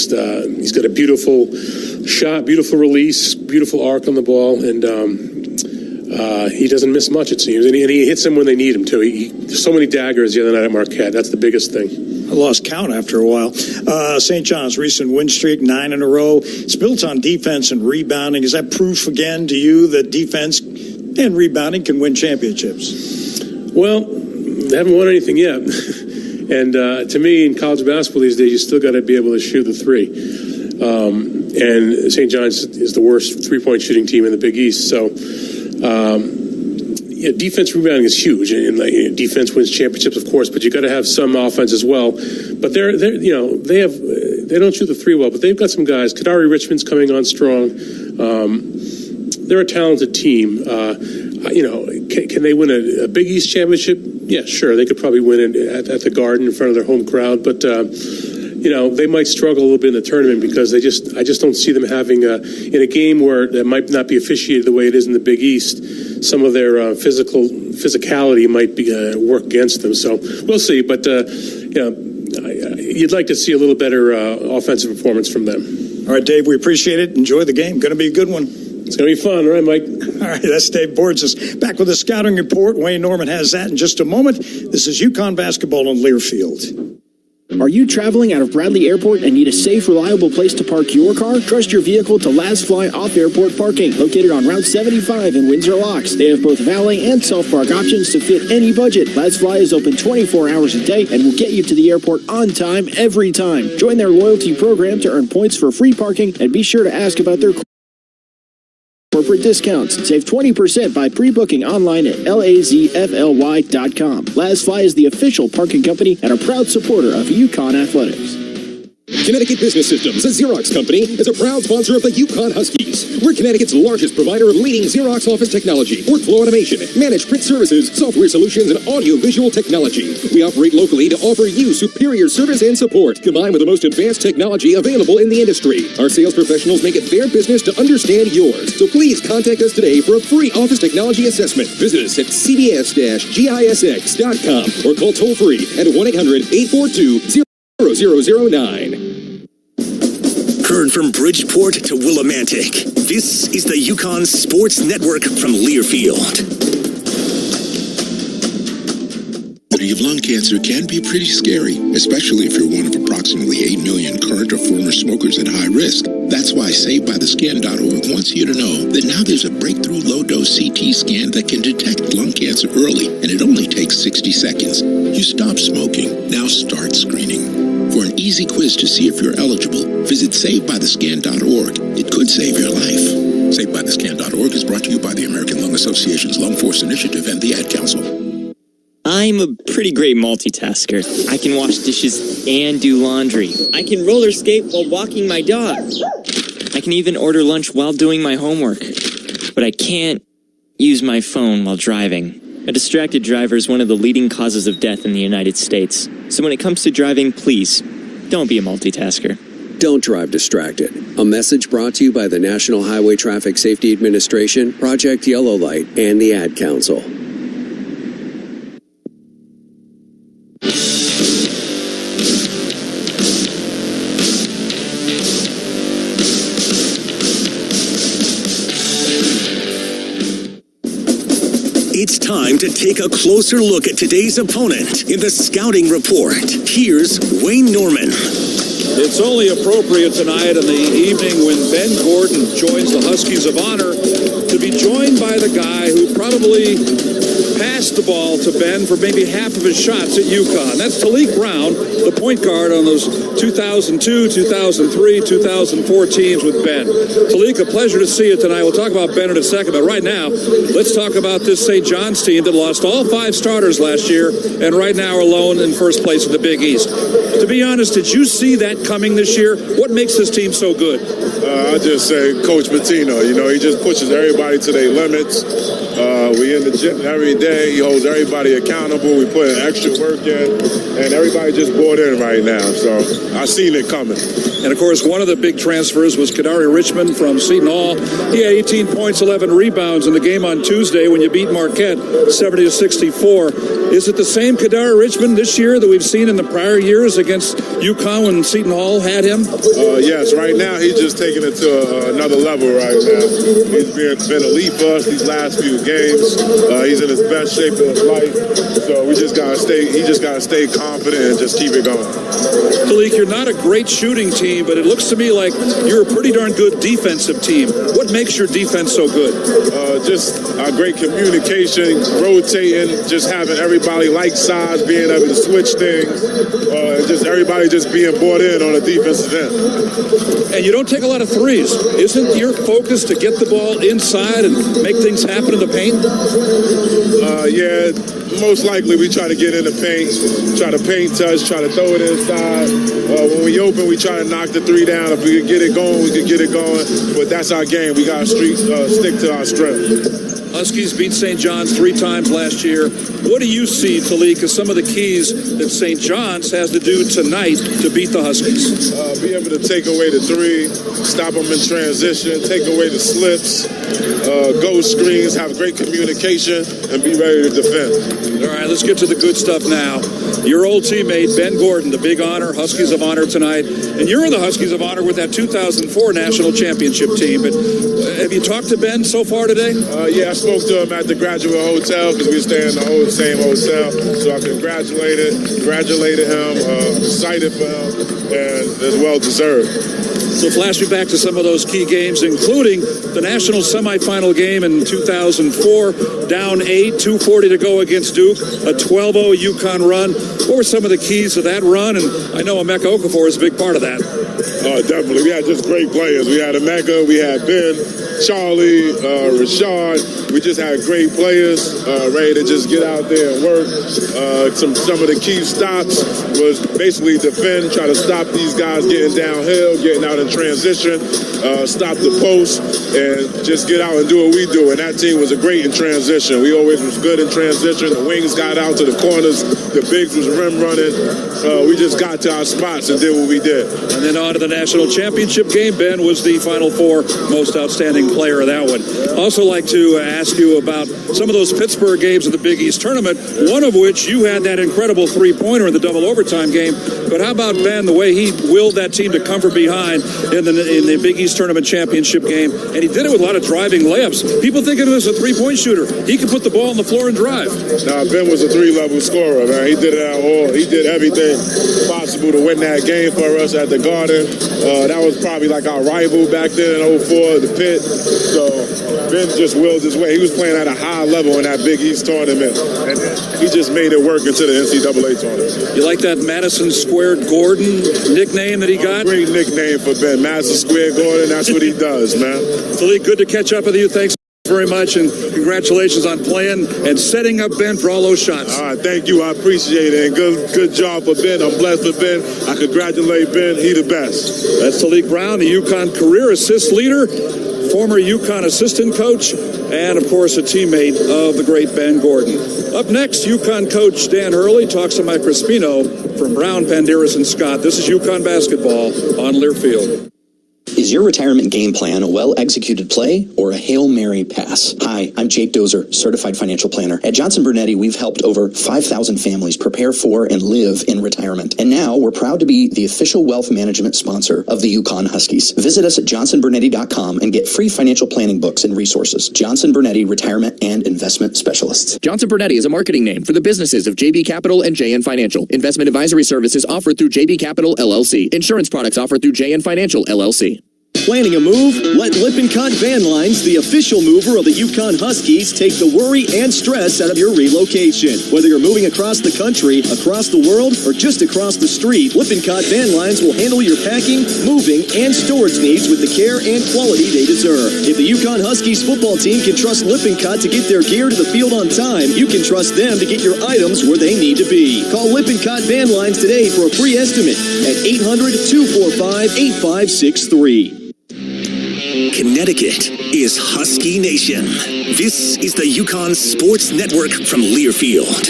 He's got a beautiful shot, beautiful release, beautiful arc on the ball, and he doesn't miss much, it seems. And he hits them when they need him, too. There's so many daggers the other night at Marquette. That's the biggest thing. I lost count after a while. St. John's recent win streak, 9 in a row. It's built on defense and rebounding. Is that proof again to you that defense and rebounding can win championships? Well, they haven't won anything yet. And to me, in college basketball these days, you still got to be able to shoot the three. And St. John's is the worst three-point shooting team in the Big East. So defense rebounding is huge, and defense wins championships, of course. But you got to have some offense as well. But they don't shoot the three well, but they've got some guys. Kadari Richmond's coming on strong. They're a talented team. Can they win a Big East championship? Yeah, sure. They could probably win it at the Garden in front of their home crowd, but they might struggle a little bit in the tournament because I just don't see them having in a game where that might not be officiated the way it is in the Big East. Some of their physicality might be work against them. So we'll see, but you'd like to see a little better offensive performance from them. All right, Dave, we appreciate it. Enjoy the game. Going to be a good one. It's going to be fun. All right, Mike. All right, that's Dave Borges. Back with the scouting report. Wayne Norman has that in just a moment. This is UConn Basketball on Learfield. Are you traveling out of Bradley Airport and need a safe, reliable place to park your car? Trust your vehicle to Last Fly Off-Airport Parking, located on Route 75 in Windsor Locks. They have both valet and self-park options to fit any budget. Last Fly is open 24 hours a day and will get you to the airport on time, every time. Join their loyalty program to earn points for free parking, and be sure to ask about their corporate discounts. Save 20% by pre-booking online at lazfly.com. Last Fly is the official parking company and a proud supporter of UConn Athletics. Connecticut Business Systems, a Xerox company, is a proud sponsor of the UConn Huskies. We're Connecticut's largest provider of leading Xerox office technology, workflow automation, managed print services, software solutions, and audio-visual technology. We operate locally to offer you superior service and support, combined with the most advanced technology available in the industry. Our sales professionals make it their business to understand yours. So please contact us today for a free office technology assessment. Visit us at cbs-gisx.com or call toll-free at 1-800-842-0009. Heard from Bridgeport to Willimantic. This is the UConn Sports Network from Learfield. The study of lung cancer can be pretty scary, especially if you're one of approximately 8 million current or former smokers at high risk. That's why SaveByTheScan.org wants you to know that now there's a breakthrough low-dose CT scan that can detect lung cancer early, and it only takes 60 seconds. You stop smoking. Now start screening. For an easy quiz to see if you're eligible, visit SaveByTheScan.org. It could save your life. SaveByTheScan.org is brought to you by the American Lung Association's Lung Force Initiative and the Ad Council. I'm a pretty great multitasker. I can wash dishes and do laundry. I can roller skate while walking my dog. I can even order lunch while doing my homework. But I can't use my phone while driving. A distracted driver is one of the leading causes of death in the United States. So when it comes to driving, please, don't be a multitasker. Don't drive distracted. A message brought to you by the National Highway Traffic Safety Administration, Project Yellow Light, and the Ad Council. It's time to take a closer look at today's opponent in the Scouting Report. Here's Wayne Norman. It's only appropriate tonight in the evening when Ben Gordon joins the Huskies of Honor to be joined by the guy who probably passed the ball to Ben for maybe half of his shots at UConn. That's Talik Brown, the point guard on those 2002, 2003, 2004 teams with Ben. Talik, a pleasure to see you tonight. We'll talk about Ben in a second, but right now, let's talk about this St. John's team that lost all 5 starters last year and right now are alone in first place in the Big East. To be honest, did you see that coming this year? What makes this team so good? I just say Coach Pitino. You know, he just pushes everybody to their limits. We in the gym every day. He holds everybody accountable. We put extra work in, and everybody just bought in right now. So I seen it coming. And, of course, one of the big transfers was Kadari Richmond from Seton Hall. He had 18 points, 11 rebounds in the game on Tuesday when you beat Marquette 70-64. Is it the same Kadari Richmond this year that we've seen in the prior years against UConn when Seton Hall had him? Yes, right now he's just taking it to another level right now. He's been elite for us these last few games. He's in his best shape of his life. So he just gotta stay confident and just keep it going. Malik, you're not a great shooting team, but it looks to me like you're a pretty darn good defensive team. What makes your defense so good? Just great communication, rotating, just having everybody like size, being able to switch things, just everybody just being bought in on the defensive end. And you don't take a lot of threes. Isn't your focus to get the ball inside and make things happen in the paint? Yeah, most likely we try to get in the paint, try to paint touch, try to throw it inside. When we open, we try to knock the three down. If we could get it going, we could get it going. But that's our game. We got to stick to our strength. Huskies beat St. John's 3 times last year. What do you see, Talik, as some of the keys that St. John's has to do tonight to beat the Huskies? Be able to take away the three, stop them in transition, take away the slips, go screens, have great communication, and be ready to defend. All right, let's get to the good stuff now. Your old teammate, Ben Gordon, the big honor, Huskies of Honor tonight. And you're in the Huskies of Honor with that 2004 National Championship team. But have you talked to Ben so far today? Yeah, I spoke to him at the Graduate Hotel because we stay in the same hotel. So I congratulated him, excited for him, and it's well-deserved. So flash me back to some of those key games, including the national semifinal game in 2004, down 8, 2:40 to go against Duke, a 12-0 UConn run. What were some of the keys to that run? And I know Emeka Okafor is a big part of that. Definitely. We had just great players. We had Emeka, we had Ben, Charlie, Rashard. We just had great players ready to just get out there and work. Some of the key stops was basically defend, try to stop these guys getting downhill, getting out in transition, stop the post, and just get out and do what we do. And that team was great in transition. We always was good in transition. The wings got out to the corners. The bigs was rim running. We just got to our spots and did what we did. And then on to the national championship game. Ben was the Final Four most outstanding player of that one. Also like to ask you about some of those Pittsburgh games of the Big East tournament, one of which you had that incredible three-pointer in the double overtime game. But how about Ben, the way he willed that team to come from behind in the Big East tournament championship game? And he did it with a lot of driving layups. People think of him as a three-point shooter. He could put the ball on the floor and drive. Ben was a three-level scorer, man. He did it all. He did everything possible to win that game for us at the Garden. That was probably like our rival back then in 04, the Pit. So Ben just willed his way. He was playing at a high level in that Big East tournament, and he just made it work into the NCAA tournament. You like that Madison Square Gordon nickname that he got? Great nickname for Ben. Madison Square Gordon, that's what he does, man. Philippe, good to catch up with you. Thanks very much, and congratulations on playing and setting up Ben for all those shots. All right, thank you. I appreciate it, and good job for Ben. I'm blessed for Ben. I congratulate Ben. He the best. That's Talik Brown, the UConn career assist leader, former UConn assistant coach, and, of course, a teammate of the great Ben Gordon. Up next, UConn coach Dan Hurley talks to Mike Crispino from Brown, Panderas, and Scott. This is UConn basketball on Learfield. Is your retirement game plan a well-executed play or a Hail Mary pass? Hi, I'm Jake Dozer, Certified Financial Planner. At Johnson Brunetti, we've helped over 5,000 families prepare for and live in retirement. And now we're proud to be the official wealth management sponsor of the UConn Huskies. Visit us at johnsonbrunetti.com and get free financial planning books and resources. Johnson Brunetti, Retirement and Investment Specialists. Johnson Brunetti is a marketing name for the businesses of JB Capital and JN Financial. Investment advisory services offered through JB Capital, LLC. Insurance products offered through JN Financial, LLC. Planning a move? Let Lippincott Van Lines, the official mover of the UConn Huskies, take the worry and stress out of your relocation. Whether you're moving across the country, across the world, or just across the street, Lippincott Van Lines will handle your packing, moving, and storage needs with the care and quality they deserve. If the UConn Huskies football team can trust Lippincott to get their gear to the field on time, you can trust them to get your items where they need to be. Call Lippincott Van Lines today for a free estimate at 800-245-8563. Connecticut is Husky Nation. This is the UConn Sports Network from Learfield.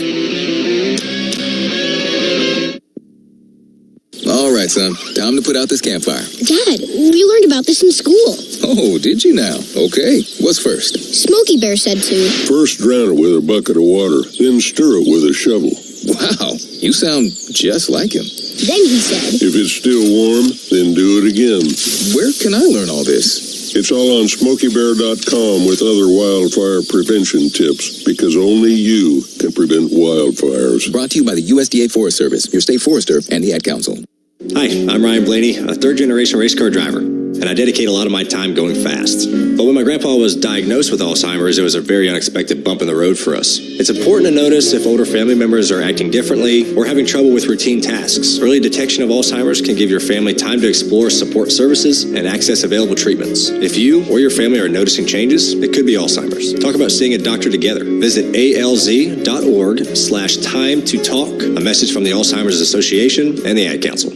All right, son. Time to put out this campfire. Dad, we learned about this in school. Oh, did you now? Okay. What's first? Smokey Bear said to. First drown it with a bucket of water, then stir it with a shovel. Wow, you sound just like him. Then he said. If it's still warm, then do it again. Where can I learn all this? It's all on SmokeyBear.com with other wildfire prevention tips, because only you can prevent wildfires. Brought to you by the USDA Forest Service, your state forester, and the Ad Council. Hi, I'm Ryan Blaney, a third-generation race car driver, and I dedicate a lot of my time going fast. But when my grandpa was diagnosed with Alzheimer's, it was a very unexpected bump in the road for us. It's important to notice if older family members are acting differently or having trouble with routine tasks. Early detection of Alzheimer's can give your family time to explore support services and access available treatments. If you or your family are noticing changes, it could be Alzheimer's. Talk about seeing a doctor together. Visit alz.org/time-to-talk. A message from the Alzheimer's Association and the Ad Council.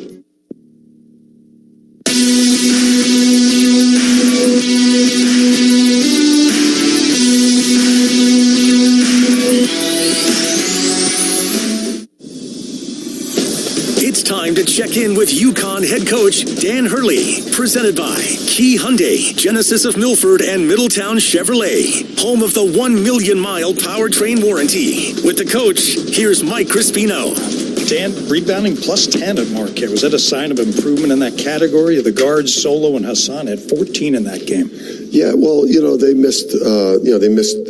It's time to check in with UConn head coach Dan Hurley, presented by Key Hyundai, Genesis of Milford, and Middletown Chevrolet, home of the 1 million-mile powertrain warranty. With the coach, here's Mike Crispino. Dan, rebounding plus 10 at Marquette. Was that a sign of improvement in that category? The guards, Solo and Hassan, had 14 in that game. Yeah, well, they missed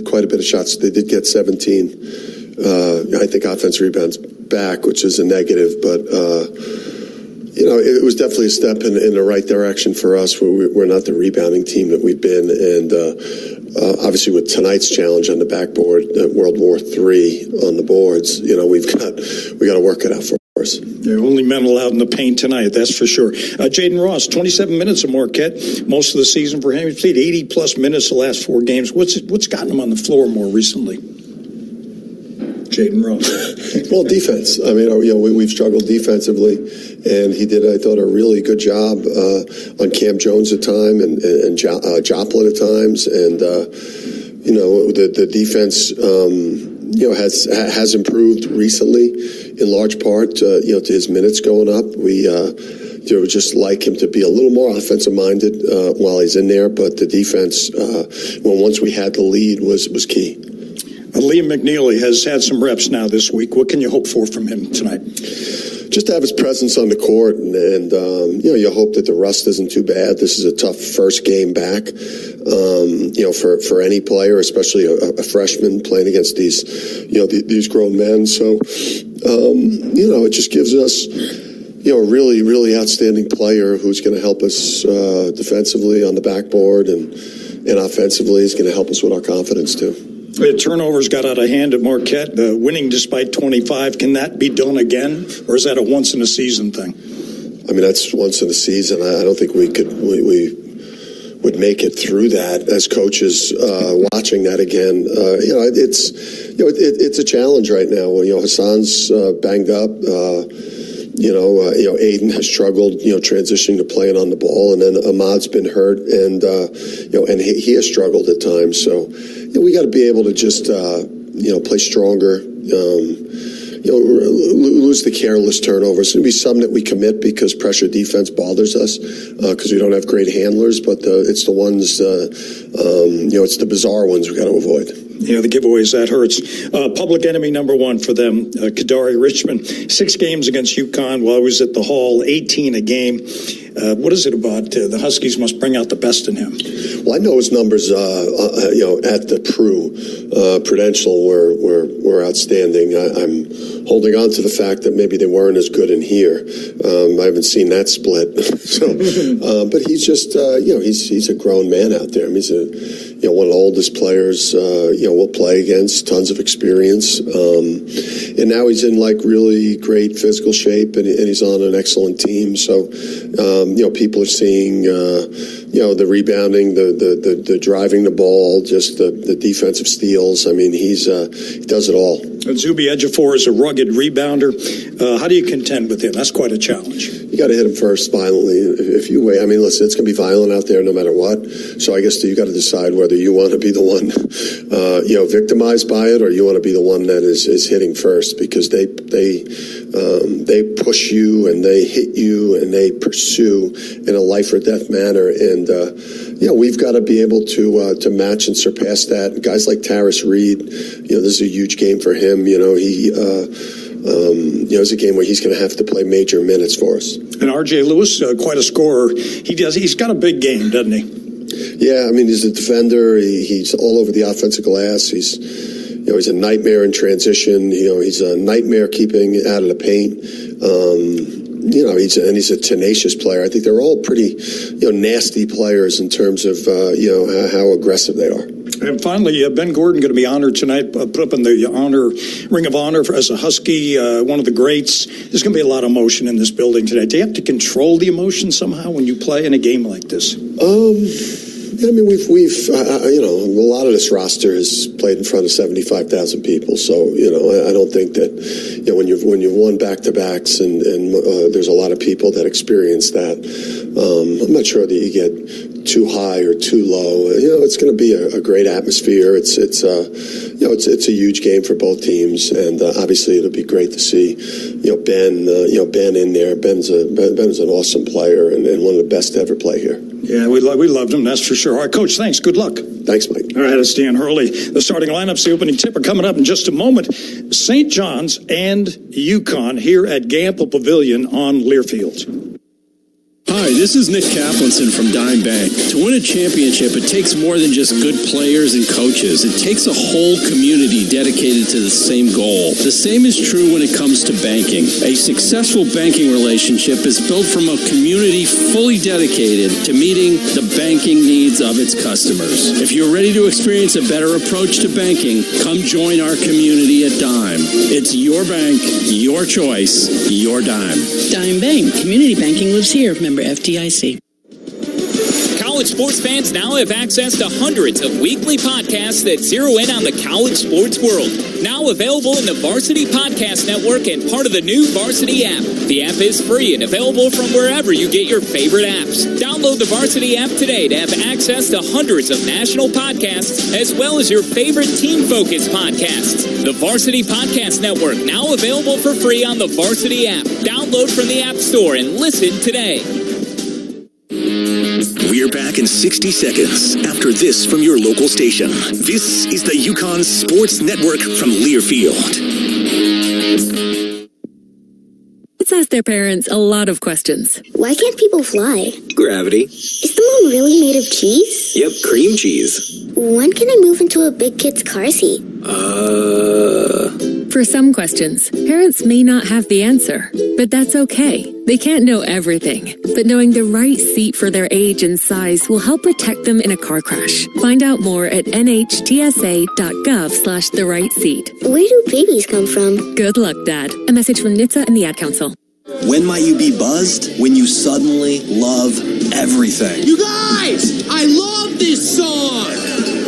quite a bit of shots. They did get 17. I think offensive rebounds back, which is a negative, but it was definitely a step in the right direction for us. We're not the rebounding team that we've been, and obviously with tonight's challenge on the backboard, World War III on the boards, we got to work it out for us. They're only men allowed in the paint tonight, that's for sure. Jaden Ross, 27 minutes at Marquette, most of the season for him. He's played 80-plus minutes the last 4 games. What's gotten him on the floor more recently? Jaden Ross. Well, defense. I mean, we've struggled defensively, and he did, I thought, a really good job on Cam Jones at time and Joplin at times, and the defense has improved recently, in large part to his minutes going up. We would just like him to be a little more offensive minded while he's in there, but the defense, once we had the lead, was key. Liam McNeely has had some reps now this week. What can you hope for from him tonight? Just to have his presence on the court, and you hope that the rust isn't too bad. This is a tough first game back, for any player, especially a freshman playing against these grown men. So, it just gives us, a really, really outstanding player who's going to help us defensively on the backboard, and offensively is going to help us with our confidence too. The turnovers got out of hand at Marquette, winning despite 25. Can that be done again, or is that a once-in-a-season thing? I mean, that's once in a season. I don't think we would make it through that as coaches. Watching that again, it's a challenge right now. Hassan's banged up. Aiden has struggled, transitioning to playing on the ball, and then Ahmad's been hurt, and he has struggled at times. So, we got to be able to just, play stronger, lose the careless turnovers. It's going to be some that we commit because pressure defense bothers us because we don't have great handlers, but it's the ones, it's the bizarre ones we got to avoid. The giveaways, that hurts. Public enemy number one for them, Kadari Richmond. 6 games against UConn while I was at the Hall, 18 a game. What is it about the Huskies must bring out the best in him? Well, I know his numbers, at the Prudential were outstanding. I'm holding on to the fact that maybe they weren't as good in here. I haven't seen that split. But he's just, he's a grown man out there. I mean, he's one of the oldest players, we'll play against, tons of experience. And now he's in really great physical shape, and he's on an excellent team. So, people are seeing, the rebounding, the driving the ball, just the defensive steals. I mean, he does it all. Zuby Ejiofor is a rugged rebounder. How do you contend with him? That's quite a challenge. You got to hit him first violently. If you wait, I mean, listen, it's going to be violent out there no matter what. So I guess you got to decide whether you want to be the one, victimized by it, or you want to be the one that is hitting first, because they push you and they hit you and they pursue in a life or death manner. And we've got to be able to match and surpass that. Guys like Taris Reed, this is a huge game for him. It's a game where he's going to have to play major minutes for us. And R.J. Lewis, quite a scorer. He's got a big game, doesn't he? Yeah, I mean, he's a defender. He's all over the offensive glass. He's a nightmare in transition. He's a nightmare keeping out of the paint. He's a tenacious player. I think they're all pretty, nasty players in terms of, how aggressive they are. And finally, Ben Gordon going to be honored tonight, put up in the Ring of Honor as a Husky, one of the greats. There's going to be a lot of emotion in this building today. Do you have to control the emotion somehow when you play in a game like this? I mean, we've a lot of this roster has played in front of 75,000 people. So, I don't think that, when you've won back-to-backs and there's a lot of people that experience that, I'm not sure that you get too high or too low. It's going to be a great atmosphere. It's a huge game for both teams, and obviously it'll be great to see Ben in there. Ben's an awesome player and one of the best to ever play here. Yeah, we loved him, that's for sure. All right, Coach, thanks. Good luck. Thanks, Mike. All right, it's Dan Hurley. The starting lineups, the opening tip are coming up in just a moment. St. John's and UConn here at Gamble Pavilion on Learfield. Hi, this is Nick Kaplanson from Dime Bank. To win a championship, it takes more than just good players and coaches. It takes a whole community dedicated to the same goal. The same is true when it comes to banking. A successful banking relationship is built from a community fully dedicated to meeting the banking needs of its customers. If you're ready to experience a better approach to banking, come join our community at Dime. It's your bank, your choice, your Dime. Dime Bank. Community banking lives here. Member FDIC. College sports fans now have access to hundreds of weekly podcasts that zero in on the college sports world. Now available in the Varsity Podcast Network and part of the new Varsity app. The app is free and available from wherever you get your favorite apps. Download the Varsity app today to have access to hundreds of national podcasts as well as your favorite team-focused podcasts. The Varsity Podcast Network, now available for free on the Varsity app. Download from the App Store and listen today. We're back in 60 seconds after this from your local station. This is the UConn Sports Network from Learfield. Let's ask their parents a lot of questions. Why can't people fly? Gravity. Is the moon really made of cheese? Yep, cream cheese. When can I move into a big kid's car seat? For some questions, parents may not have the answer, but that's okay. They can't know everything, but knowing the right seat for their age and size will help protect them in a car crash. Find out more at nhtsa.gov/the right seat. Where do babies come from? Good luck, Dad. A message from NHTSA and the Ad Council. When might you be buzzed? When you suddenly love everything. You guys, I love this song.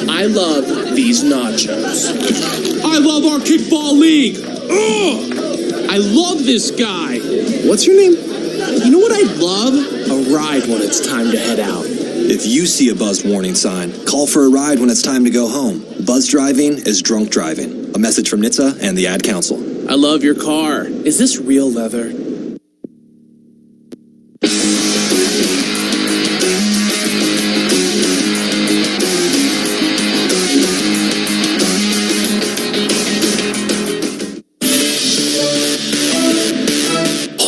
I love these nachos. I love our kickball league. Ugh! I love this guy. What's your name? You know what I'd love? A ride when it's time to head out. If you see a buzzed warning sign, call for a ride when it's time to go home. Buzz driving is drunk driving. A message from NHTSA and the Ad Council. I love your car. Is this real leather?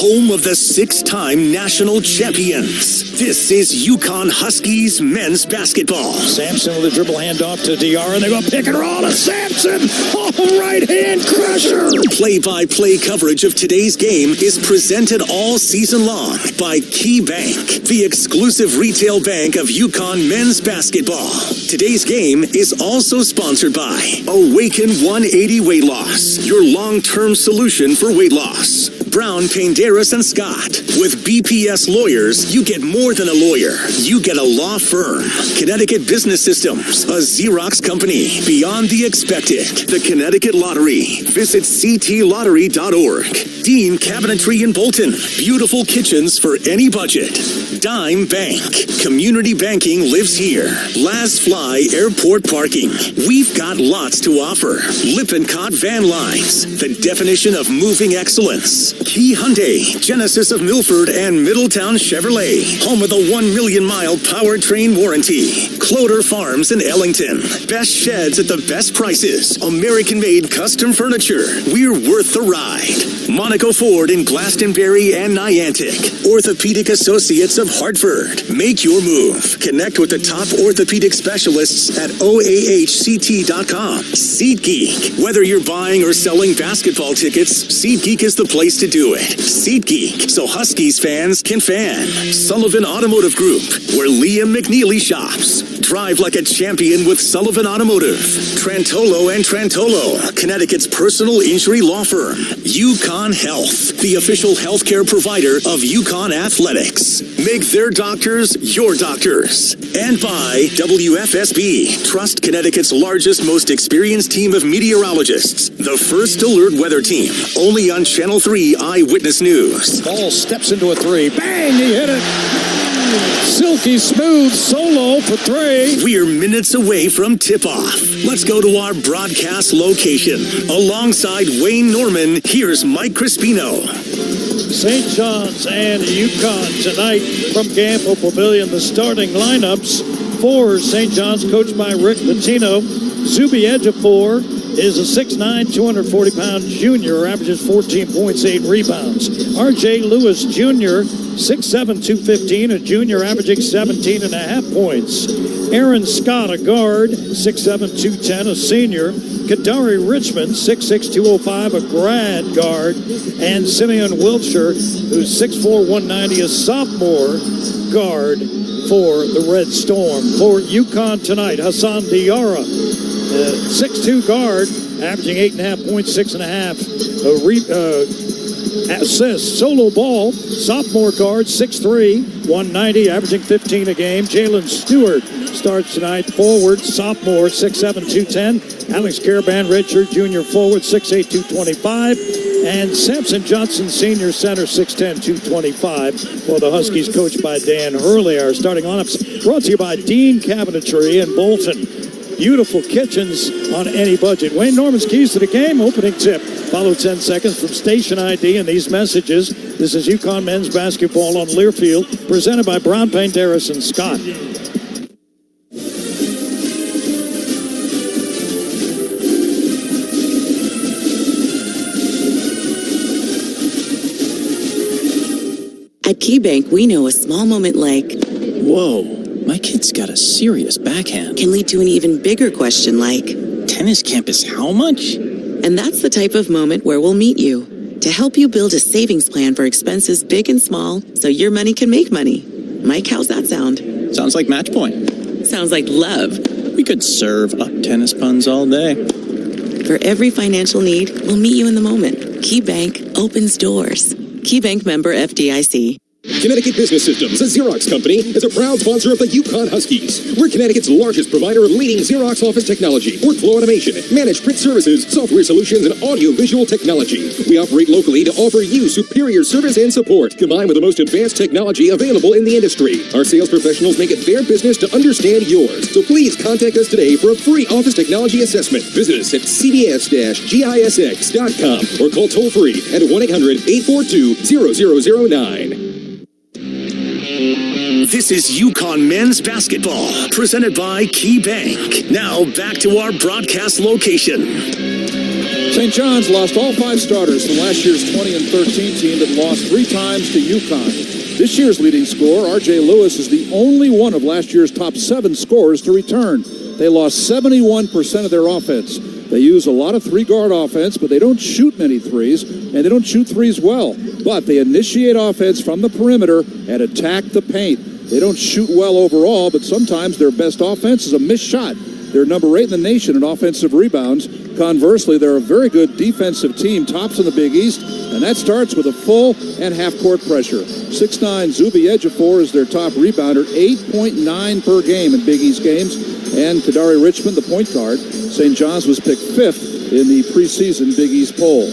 Home of the six-time national champions. This is UConn Huskies men's basketball. Sampson with a dribble handoff to DR, and they go pick and roll to Sampson. Oh, right-hand crusher. Play-by-play coverage of today's game is presented all season long by Key Bank, the exclusive retail bank of UConn men's basketball. Today's game is also sponsored by Awaken 180 Weight Loss, your long-term solution for weight loss. Brown, Painderas, and Scott. With BPS Lawyers, you get more than a lawyer. You get a law firm. Connecticut Business Systems, a Xerox company. Beyond the expected. The Connecticut Lottery. Visit ctlottery.org. Dean Cabinetry in Bolton. Beautiful kitchens for any budget. Dime Bank. Community banking lives here. Last Fly Airport Parking. We've got lots to offer. Lippincott Van Lines. The definition of moving excellence. Key Hyundai. Genesis of Milford and Middletown Chevrolet. Home of the 1 million mile powertrain warranty. Cloder Farms in Ellington. Best sheds at the best prices. American-made custom furniture. We're worth the ride. Monaco Ford in Glastonbury and Niantic. Orthopedic Associates of Hartford. Make your move. Connect with the top orthopedic specialists at oahct.com. SeatGeek. Whether you're buying or selling basketball tickets, SeatGeek is the place to do it. SeatGeek, so Huskies fans can fan. Sullivan Automotive Group, where Liam McNeely shops. Drive like a champion with Sullivan Automotive. Trantolo and Trantolo, Connecticut's personal injury law firm. UConn Health, the official healthcare provider of UConn Athletics. Make their doctors your doctors. And by WFSB, trust Connecticut's largest, most experienced team of meteorologists. The First Alert Weather Team, only on Channel 3 Eyewitness News. Ball steps into a three. Bang! He hit it. Silky smooth solo for three. We're minutes away from tip-off. Let's go to our broadcast location. Alongside Wayne Norman, here's Mike Crispino. St. John's and UConn tonight from Gamble Pavilion. The starting lineups for St. John's, coached by Rick Pitino. Zuby Ejiofor is a 6'9", 240-pound junior, averages 14 points, 8 rebounds. R.J. Lewis Jr., 6'7", 215, a junior, averaging 17.5 points. Aaron Scott, a guard, 6'7", 210, a senior. Kadari Richmond, 6'6", 205, a grad guard. And Simeon Wiltshire, who's 6'4", 190, a sophomore guard for the Red Storm. For UConn tonight, Hassan Diarra, 6'2 guard, averaging 8.5 points, 6.5 assists. Solo ball, sophomore guard, 6'3", 190, averaging 15 a game. Jalen Stewart starts tonight, forward, sophomore, 6'7", 210. Alex Caravan, redshirt junior forward, 6'8", 225. And Samson Johnson, senior center, 6'10", 225. For the Huskies, coached by Dan Hurley. Our starting lineups brought to you by Dean Cabinetry in Bolton. Beautiful kitchens on any budget. Wayne Norman's keys to the game, opening tip. Follow 10 seconds from station ID and these messages. This is UConn men's basketball on Learfield, presented by Brown, Painderas, and Scott. At KeyBank, we know a small moment like, whoa, my kid's got a serious backhand, can lead to an even bigger question like, tennis campus how much? And that's the type of moment where we'll meet you to help you build a savings plan for expenses big and small so your money can make money. Mike, how's that sound? Sounds like match point. Sounds like love. We could serve up tennis puns all day. For every financial need, we'll meet you in the moment. KeyBank opens doors. KeyBank member FDIC. Connecticut Business Systems, a Xerox company, is a proud sponsor of the UConn Huskies. We're Connecticut's largest provider of leading Xerox office technology, workflow automation, managed print services, software solutions, and audiovisual technology. We operate locally to offer you superior service and support, combined with the most advanced technology available in the industry. Our sales professionals make it their business to understand yours. So please contact us today for a free office technology assessment. Visit us at cbs-gisx.com or call toll-free at 1-800-842-0009. This is UConn men's basketball, presented by KeyBank. Now back to our broadcast location. St. John's lost all 5 starters from last year's 20 and 13 team that lost 3 times to UConn. This year's leading scorer, R.J. Lewis, is the only one of last year's top 7 scorers to return. They lost 71% of their offense. They use a lot of 3-guard offense, but they don't shoot many threes, and they don't shoot threes well. But they initiate offense from the perimeter and attack the paint. They don't shoot well overall, but sometimes their best offense is a missed shot. They're number 8 in the nation in offensive rebounds. Conversely, they're a very good defensive team, tops in the Big East, and that starts with a full and half-court pressure. 6'9" Zuby Ejiofor is their top rebounder, 8.9 per game in Big East games, and Kadari Richmond, the point guard. St. John's was picked 5th in the preseason Big East poll.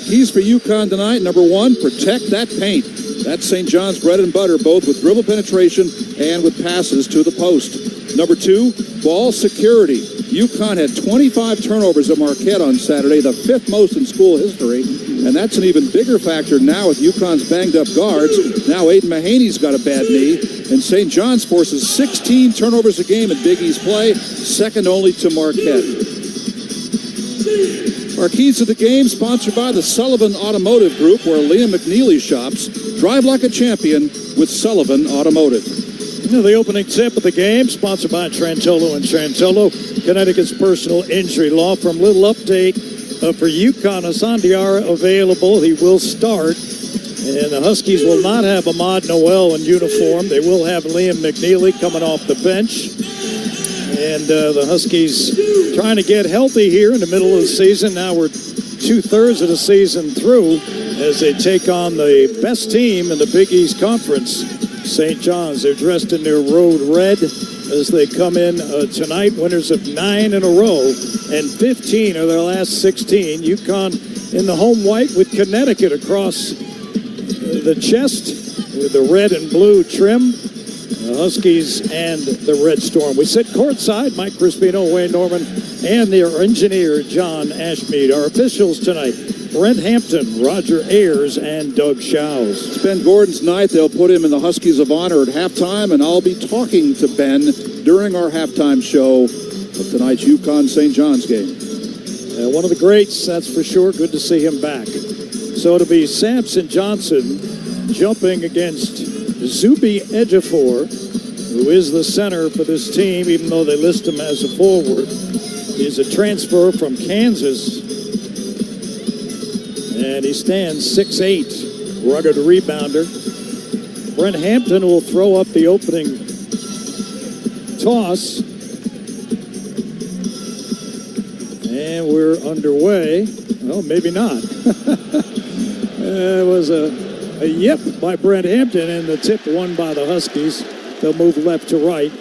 Keys for UConn tonight, number 1, protect that paint. That's St. John's bread and butter, both with dribble penetration and with passes to the post. Number 2, ball security. UConn had 25 turnovers at Marquette on Saturday, the 5th most in school history, and that's an even bigger factor now with UConn's banged-up guards. Now Aiden Mahaney's got a bad knee, and St. John's forces 16 turnovers a game in Big East play, second only to Marquette. Our keys to the game, sponsored by the Sullivan Automotive Group, where Liam McNeely shops. Drive like a champion with Sullivan Automotive. The opening tip of the game, sponsored by Trantolo & Trantolo, Connecticut's personal injury law. From little update for UConn, Hassan Diarra available. He will start. And the Huskies will not have Ahmad Noel in uniform. They will have Liam McNeely coming off the bench. And the Huskies trying to get healthy here in the middle of the season. Now we're 2/3 of the season through as they take on the best team in the Big East Conference, St. John's. They're dressed in their road red as they come in tonight. Winners of 9 in a row and 15 of their last 16. UConn in the home white with Connecticut across the chest with the red and blue trim. The Huskies and the Red Storm. We sit courtside. Mike Crispino, Wayne Norman, and their engineer, John Ashmead. Our officials tonight, Brent Hampton, Roger Ayers, and Doug Shows. It's Ben Gordon's night. They'll put him in the Huskies of Honor at halftime, and I'll be talking to Ben during our halftime show of tonight's UConn St. John's game. One of the greats, that's for sure. Good to see him back. So it'll be Samson Johnson jumping against Zuby Ejiofor, who is the center for this team, even though they list him as a forward. He's a transfer from Kansas, and he stands 6'8", rugged rebounder. Brent Hampton will throw up the opening toss, and we're underway. Well, maybe not. It was a yip by Brent Hampton, and the tip won by the Huskies. They'll move left to right.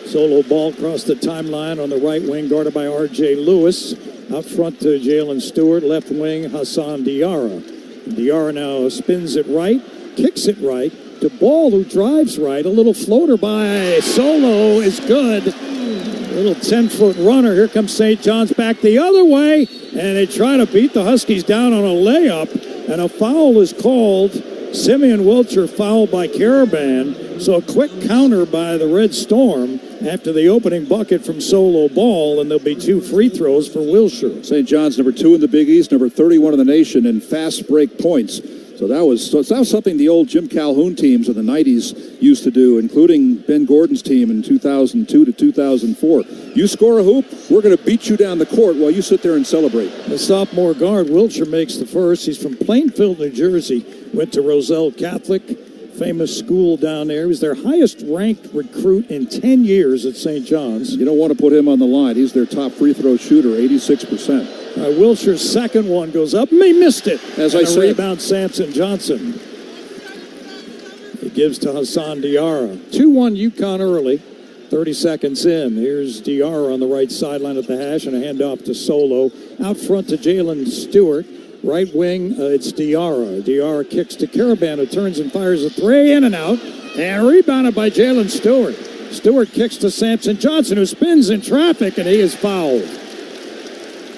Solo ball across the timeline on the right wing, guarded by R.J. Lewis. Out front to Jalen Stewart, left wing Hassan Diarra. Diarra now spins it right, kicks it right to Ball, who drives right. A little floater by Solo is good. Little 10-foot runner. Here comes St. John's back the other way, and they try to beat the Huskies down on a layup, and a foul is called. Simeon Wilcher fouled by Caravan. So a quick counter by the Red Storm after the opening bucket from Solo Ball, and there'll be 2 free throws for Wilcher. St. John's number 2 in the Big East, number 31 in the nation in fast break points. So that was something the old Jim Calhoun teams of the 90s used to do, including Ben Gordon's team in 2002 to 2004. You score a hoop, we're going to beat you down the court while you sit there and celebrate. The sophomore guard, Wilcher, makes the first. He's from Plainfield, New Jersey. Went to Roselle Catholic, famous school down there. He was their highest-ranked recruit in 10 years at St. John's. You don't want to put him on the line. He's their top free throw shooter, 86%. Wilcher's second one goes up, and they missed it. As I said, rebound, Samson Johnson. It gives to Hassan Diarra. 2-1 UConn early, 30 seconds in. Here's Diarra on the right sideline at the hash, and a handoff to Solo. Out front to Jalen Stewart. Right wing, it's Diarra. Diarra kicks to Caravan, who turns and fires a 3, in and out, and rebounded by Jalen Stewart. Stewart kicks to Samson Johnson, who spins in traffic, and he is fouled.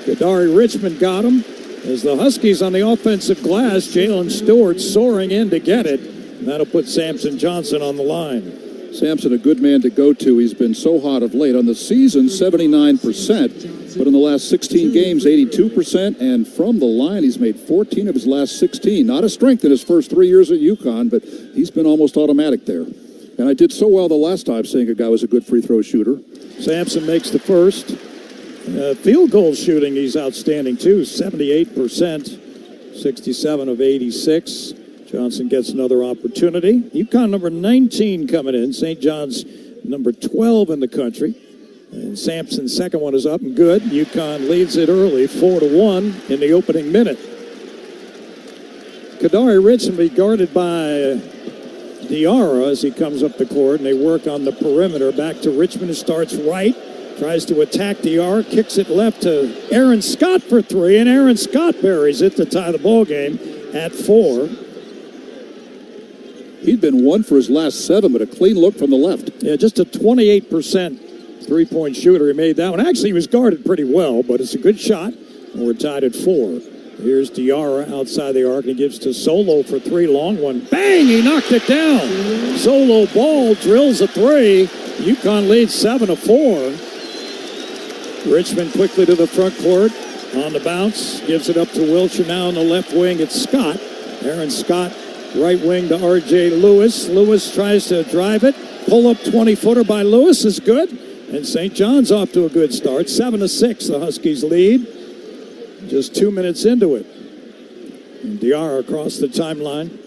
Kadari Richmond got him. As the Huskies on the offensive glass, Jalen Stewart soaring in to get it. That'll put Samson Johnson on the line. Samson, a good man to go to. He's been so hot of late. On the season, 79%, but in the last 16 games, 82%, and from the line, he's made 14 of his last 16. Not a strength in his first 3 years at UConn, but he's been almost automatic there. And I did so well the last time saying a guy was a good free throw shooter. Samson makes the first. Field goal shooting, he's outstanding too, 78%, 67 of 86. Johnson gets another opportunity. UConn number 19 coming in. St. John's number 12 in the country. And Sampson's second one is up and good. UConn leads it early, 4-1 in the opening minute. Kadari Richmond be guarded by Diarra as he comes up the court, and they work on the perimeter. Back to Richmond, who starts right, tries to attack Diarra, kicks it left to Aaron Scott for three, and Aaron Scott buries it to tie the ball game at 4. He'd been 1 for his last 7, but a clean look from the left. Yeah, just a 28% three-point shooter. He made that one. Actually, he was guarded pretty well, but it's a good shot, and we're tied at 4. Here's Diarra outside the arc, and he gives to Solo for 3. Long one. Bang! He knocked it down. Solo ball drills a 3. UConn leads 7-4. Richmond quickly to the front court. On the bounce. Gives it up to Wilcher. Now on the left wing, it's Scott. Aaron Scott, right wing to R.J. Lewis. Lewis tries to drive it. Pull-up 20-footer by Lewis is good. And St. John's off to a good start. 7-6, the Huskies lead. Just 2 minutes into it. And Diarra across the timeline.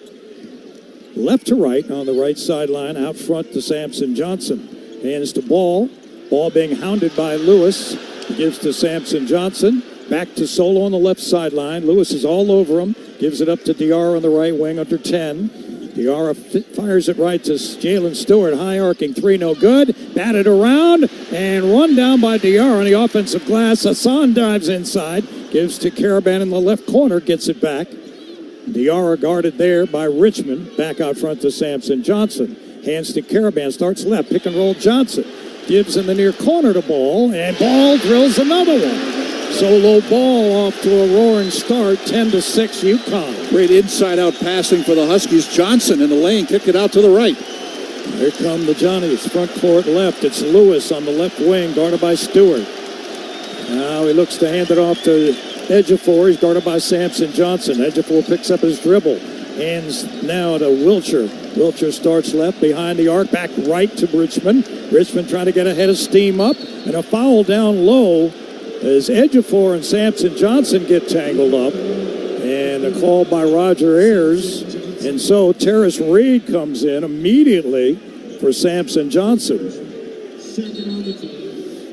Left to right on the right sideline. Out front to Samson Johnson. Hands to Ball. Ball being hounded by Lewis. He gives to Samson Johnson. Back to Solo on the left sideline. Lewis is all over him. Gives it up to Diarra on the right wing under 10. Diarra fires it right to Jalen Stewart. High arcing 3, no good. Batted around and run down by Diarra on the offensive glass. Hassan dives inside. Gives to Caravan in the left corner. Gets it back. Diarra guarded there by Richmond. Back out front to Samson Johnson. Hands to Caravan. Starts left. Pick and roll Johnson. Gives in the near corner to Ball. And Ball drills another one. Solo Ball off to a roaring start, 10-6 UConn. Great inside-out passing for the Huskies. Johnson in the lane, kicked it out to the right. Here come the Johnnies, front court left. It's Lewis on the left wing, guarded by Stewart. Now he looks to hand it off to Ejiofor. He's guarded by Samson Johnson. Ejiofor picks up his dribble. Hands now to Wilcher. Wilcher starts left behind the arc, back right to Richmond. Richmond trying to get ahead of steam up, and a foul down low as Ejiofor and Samson Johnson get tangled up. And a call by Roger Ayers. And so Terrace Reed comes in immediately for Samson Johnson.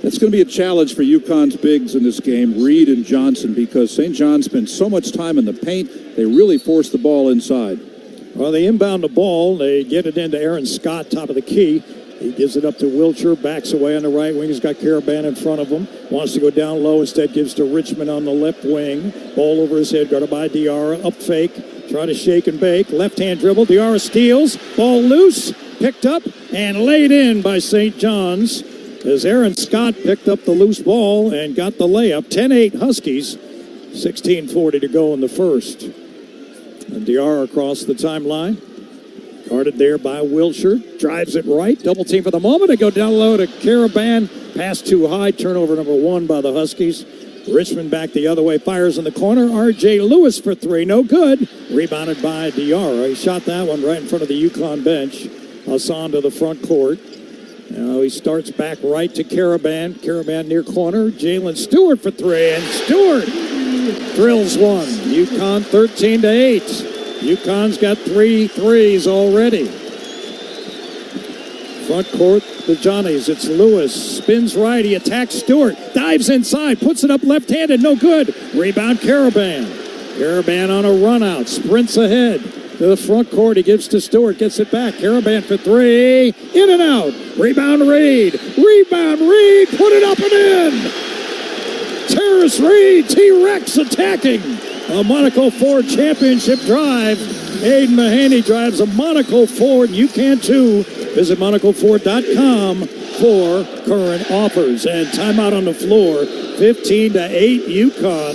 That's going to be a challenge for UConn's bigs in this game, Reed and Johnson, because St. John spent so much time in the paint, they really force the ball inside. Well, they inbound the ball. They get it into Aaron Scott, top of the key. He gives it up to Wilcher, backs away on the right wing. He's got Caravan in front of him. Wants to go down low. Instead gives to Richmond on the left wing. Ball over his head, guarded by Diarra. Up fake. Try to shake and bake. Left-hand dribble. Diarra steals. Ball loose. Picked up and laid in by St. John's as Aaron Scott picked up the loose ball and got the layup. 10-8 Huskies. 16:40 to go in the first. And Diarra across the timeline. Guarded there by Wilcher. Drives it right. Double team for the moment. They go down low to Caravan. Pass too high. Turnover number 1 by the Huskies. Richmond back the other way. Fires in the corner. R.J. Lewis for 3. No good. Rebounded by Diarra. He shot that one right in front of the UConn bench. Hassan to the front court. Now he starts back right to Caravan. Caravan near corner. Jalen Stewart for 3. And Stewart drills one. UConn 13-8. UConn's got 3 threes already. Front court, the Johnnies. It's Lewis. Spins right. He attacks Stewart. Dives inside. Puts it up left-handed. No good. Rebound Caravan. Caravan on a run-out. Sprints ahead to the front court. He gives to Stewart. Gets it back. Caravan for 3. In and out. Rebound Reed. Rebound Reed. Put it up and in. Terrace Reed. T-Rex attacking. A Monaco Ford championship drive. Aiden Mahaney drives a Monaco Ford. You can too. Visit MonacoFord.com for current offers. And timeout on the floor. 15-8 UConn.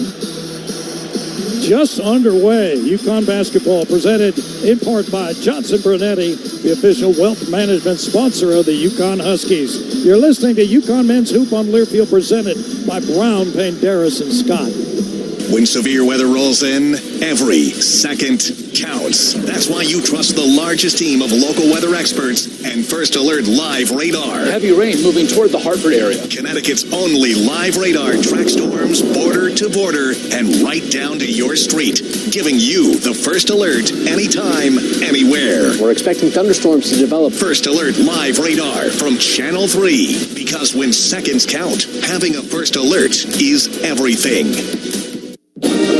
Just underway. UConn basketball presented in part by Johnson Brunetti, the official wealth management sponsor of the UConn Huskies. You're listening to UConn Men's Hoop on Learfield, presented by Brown, Penderis, and Scott. When severe weather rolls in, every second counts. That's why you trust the largest team of local weather experts and First Alert Live Radar. Heavy rain moving toward the Hartford area. Connecticut's only live radar tracks storms border to border and right down to your street, giving you the first alert anytime, anywhere. We're expecting thunderstorms to develop. First Alert Live Radar from Channel 3. Because when seconds count, having a first alert is everything.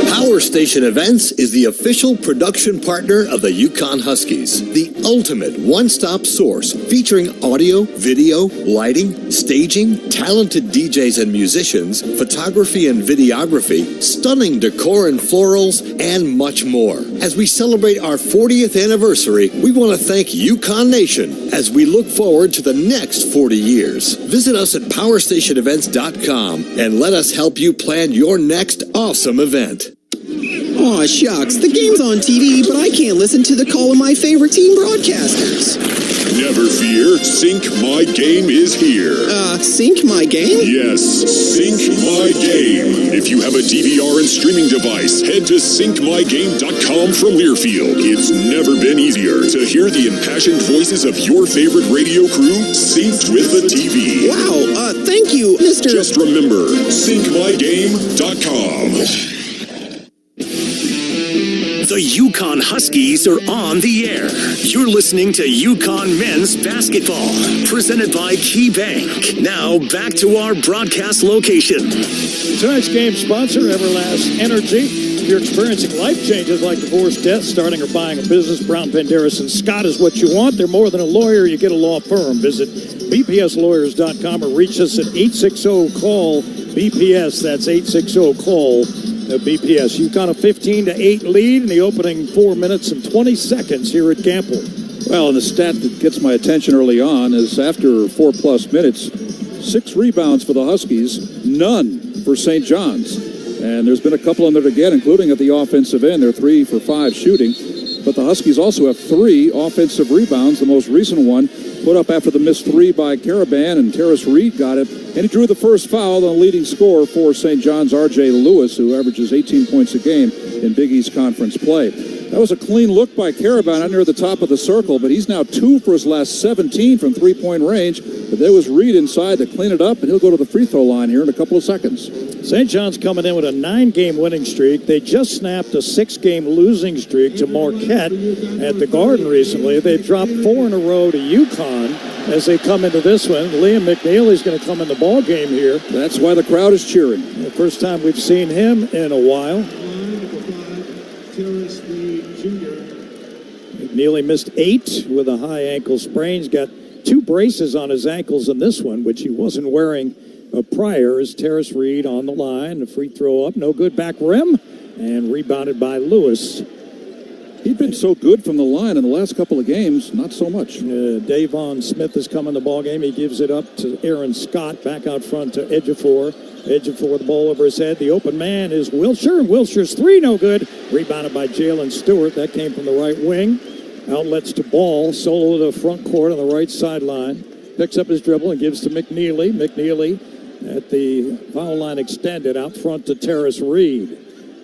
Power Station Events is the official production partner of the UConn Huskies, the ultimate one-stop source featuring audio, video, lighting, staging, talented DJs and musicians, photography and videography, stunning decor and florals, and much more. As we celebrate our 40th anniversary, we want to thank UConn Nation as we look forward to the next 40 years. Visit us at PowerStationEvents.com and let us help you plan your next awesome event. Aw, shucks. The game's on TV, but I can't listen to the call of my favorite team broadcasters. Never fear, Sync My Game is here. Sync My Game? Yes, Sync My Game. If you have a DVR and streaming device, head to syncmygame.com from Learfield. It's never been easier to hear the impassioned voices of your favorite radio crew synced with the TV. Wow, thank you, Mr. Just remember, syncmygame.com. The UConn Huskies are on the air. You're listening to UConn Men's Basketball, presented by Key Bank. Now back to our broadcast location. Tonight's game sponsor, Everlast Energy. If you're experiencing life changes like divorce, death, starting or buying a business, Brown, Penderas, and Scott is what you want. They're more than a lawyer. You get a law firm. Visit bpslawyers.com or reach us at 860-CALL-BPS. That's 860-CALL. BPS. UConn a 15-8 lead in the opening 4 minutes and 20 seconds here at Gamble. Well, and the stat that gets my attention early on is after 4+ minutes, 6 rebounds for the Huskies, none for St. John's. And there's been a couple in there to get, including at the offensive end. They're 3 for 5 shooting. But the Huskies also have 3 offensive rebounds. The most recent one put up after the missed 3 by Caravan, and Terrace Reed got it. And he drew the first foul on the leading scorer for St. John's, R.J. Lewis, who averages 18 points a game in Big East Conference play. That was a clean look by Caravan under the top of the circle, but he's now 2 for his last 17 from three-point range. But there was Reed inside to clean it up, and he'll go to the free throw line here in a couple of seconds. St. John's coming in with a 9-game winning streak. They just snapped a 6-game losing streak to Marquette at the Garden recently. They dropped 4 in a row to UConn as they come into this one. Liam McNeely's going to come in the ball game here. That's why the crowd is cheering. The first time we've seen him in a while. McNeely missed 8 with a high ankle sprain. He's got 2 braces on his ankles in this one, which he wasn't wearing prior. As Terrace Reed on the line, a free throw up, no good, back rim, and rebounded by Lewis. He'd been so good from the line in the last couple of games, not so much. Davon Smith has come in the ball game. He gives it up to Aaron Scott, back out front to Ejiofor. Ejiofor, the ball over his head. The open man is Wilshire, and Wilshire's 3, no good. Rebounded by Jalen Stewart. That came from the right wing. Outlets to Ball, solo to the front court on the right sideline. Picks up his dribble and gives to McNeely. McNeely at the foul line extended out front to Terrace Reed.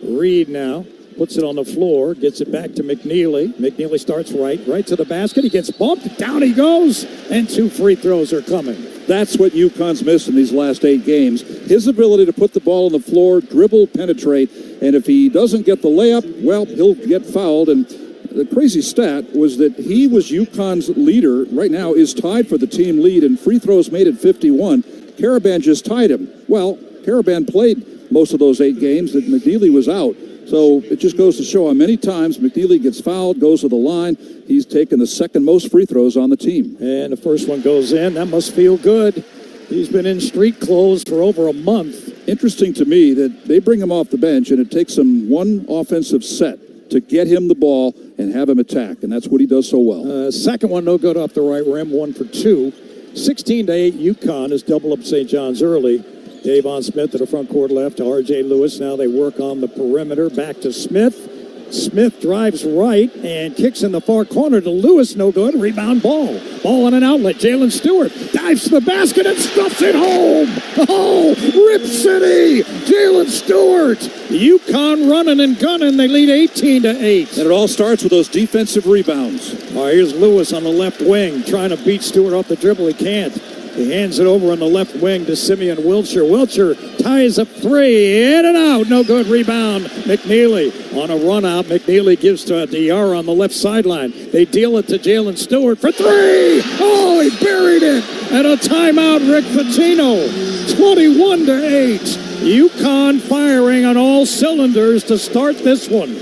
Reed now puts it on the floor, gets it back to McNeely. McNeely starts right to the basket. He gets bumped, down he goes, and 2 free throws are coming. That's what UConn's missed in these last 8 games. His ability to put the ball on the floor, dribble, penetrate, and if he doesn't get the layup, well, he'll get fouled. And the crazy stat was that he was UConn's leader, right now is tied for the team lead in free throws made at 51. Caravan just tied him. Well, Caravan played most of those 8 games that McNeely was out. So it just goes to show how many times McNeely gets fouled, goes to the line. He's taken the second most free throws on the team. And the first one goes in. That must feel good. He's been in street clothes for over a month. Interesting to me that they bring him off the bench, and it takes him one offensive set to get him the ball and have him attack, and that's what he does so well. Second one, no good off the right rim, 1 for 2. 16-8, UConn has doubled up St. John's early. Davon Smith to the front court left to R.J. Lewis. Now they work on the perimeter. Back to Smith. Smith drives right and kicks in the far corner to Lewis. No good. Rebound ball. Ball on an outlet. Jalen Stewart dives to the basket and stuffs it home. Oh, Rip City. Jalen Stewart. UConn running and gunning. They lead 18-8. And it all starts with those defensive rebounds. All right, here's Lewis on the left wing trying to beat Stewart off the dribble. He can't. He hands it over on the left wing to Simeon Wiltshire. Wiltshire ties up three. In and out. No good. Rebound. McNeely on a run out. McNeely gives to Diarra on the left sideline. They deal it to Jalen Stewart for three. Oh, he buried it. And a timeout, Rick Pitino. 21-8. UConn firing on all cylinders to start this one.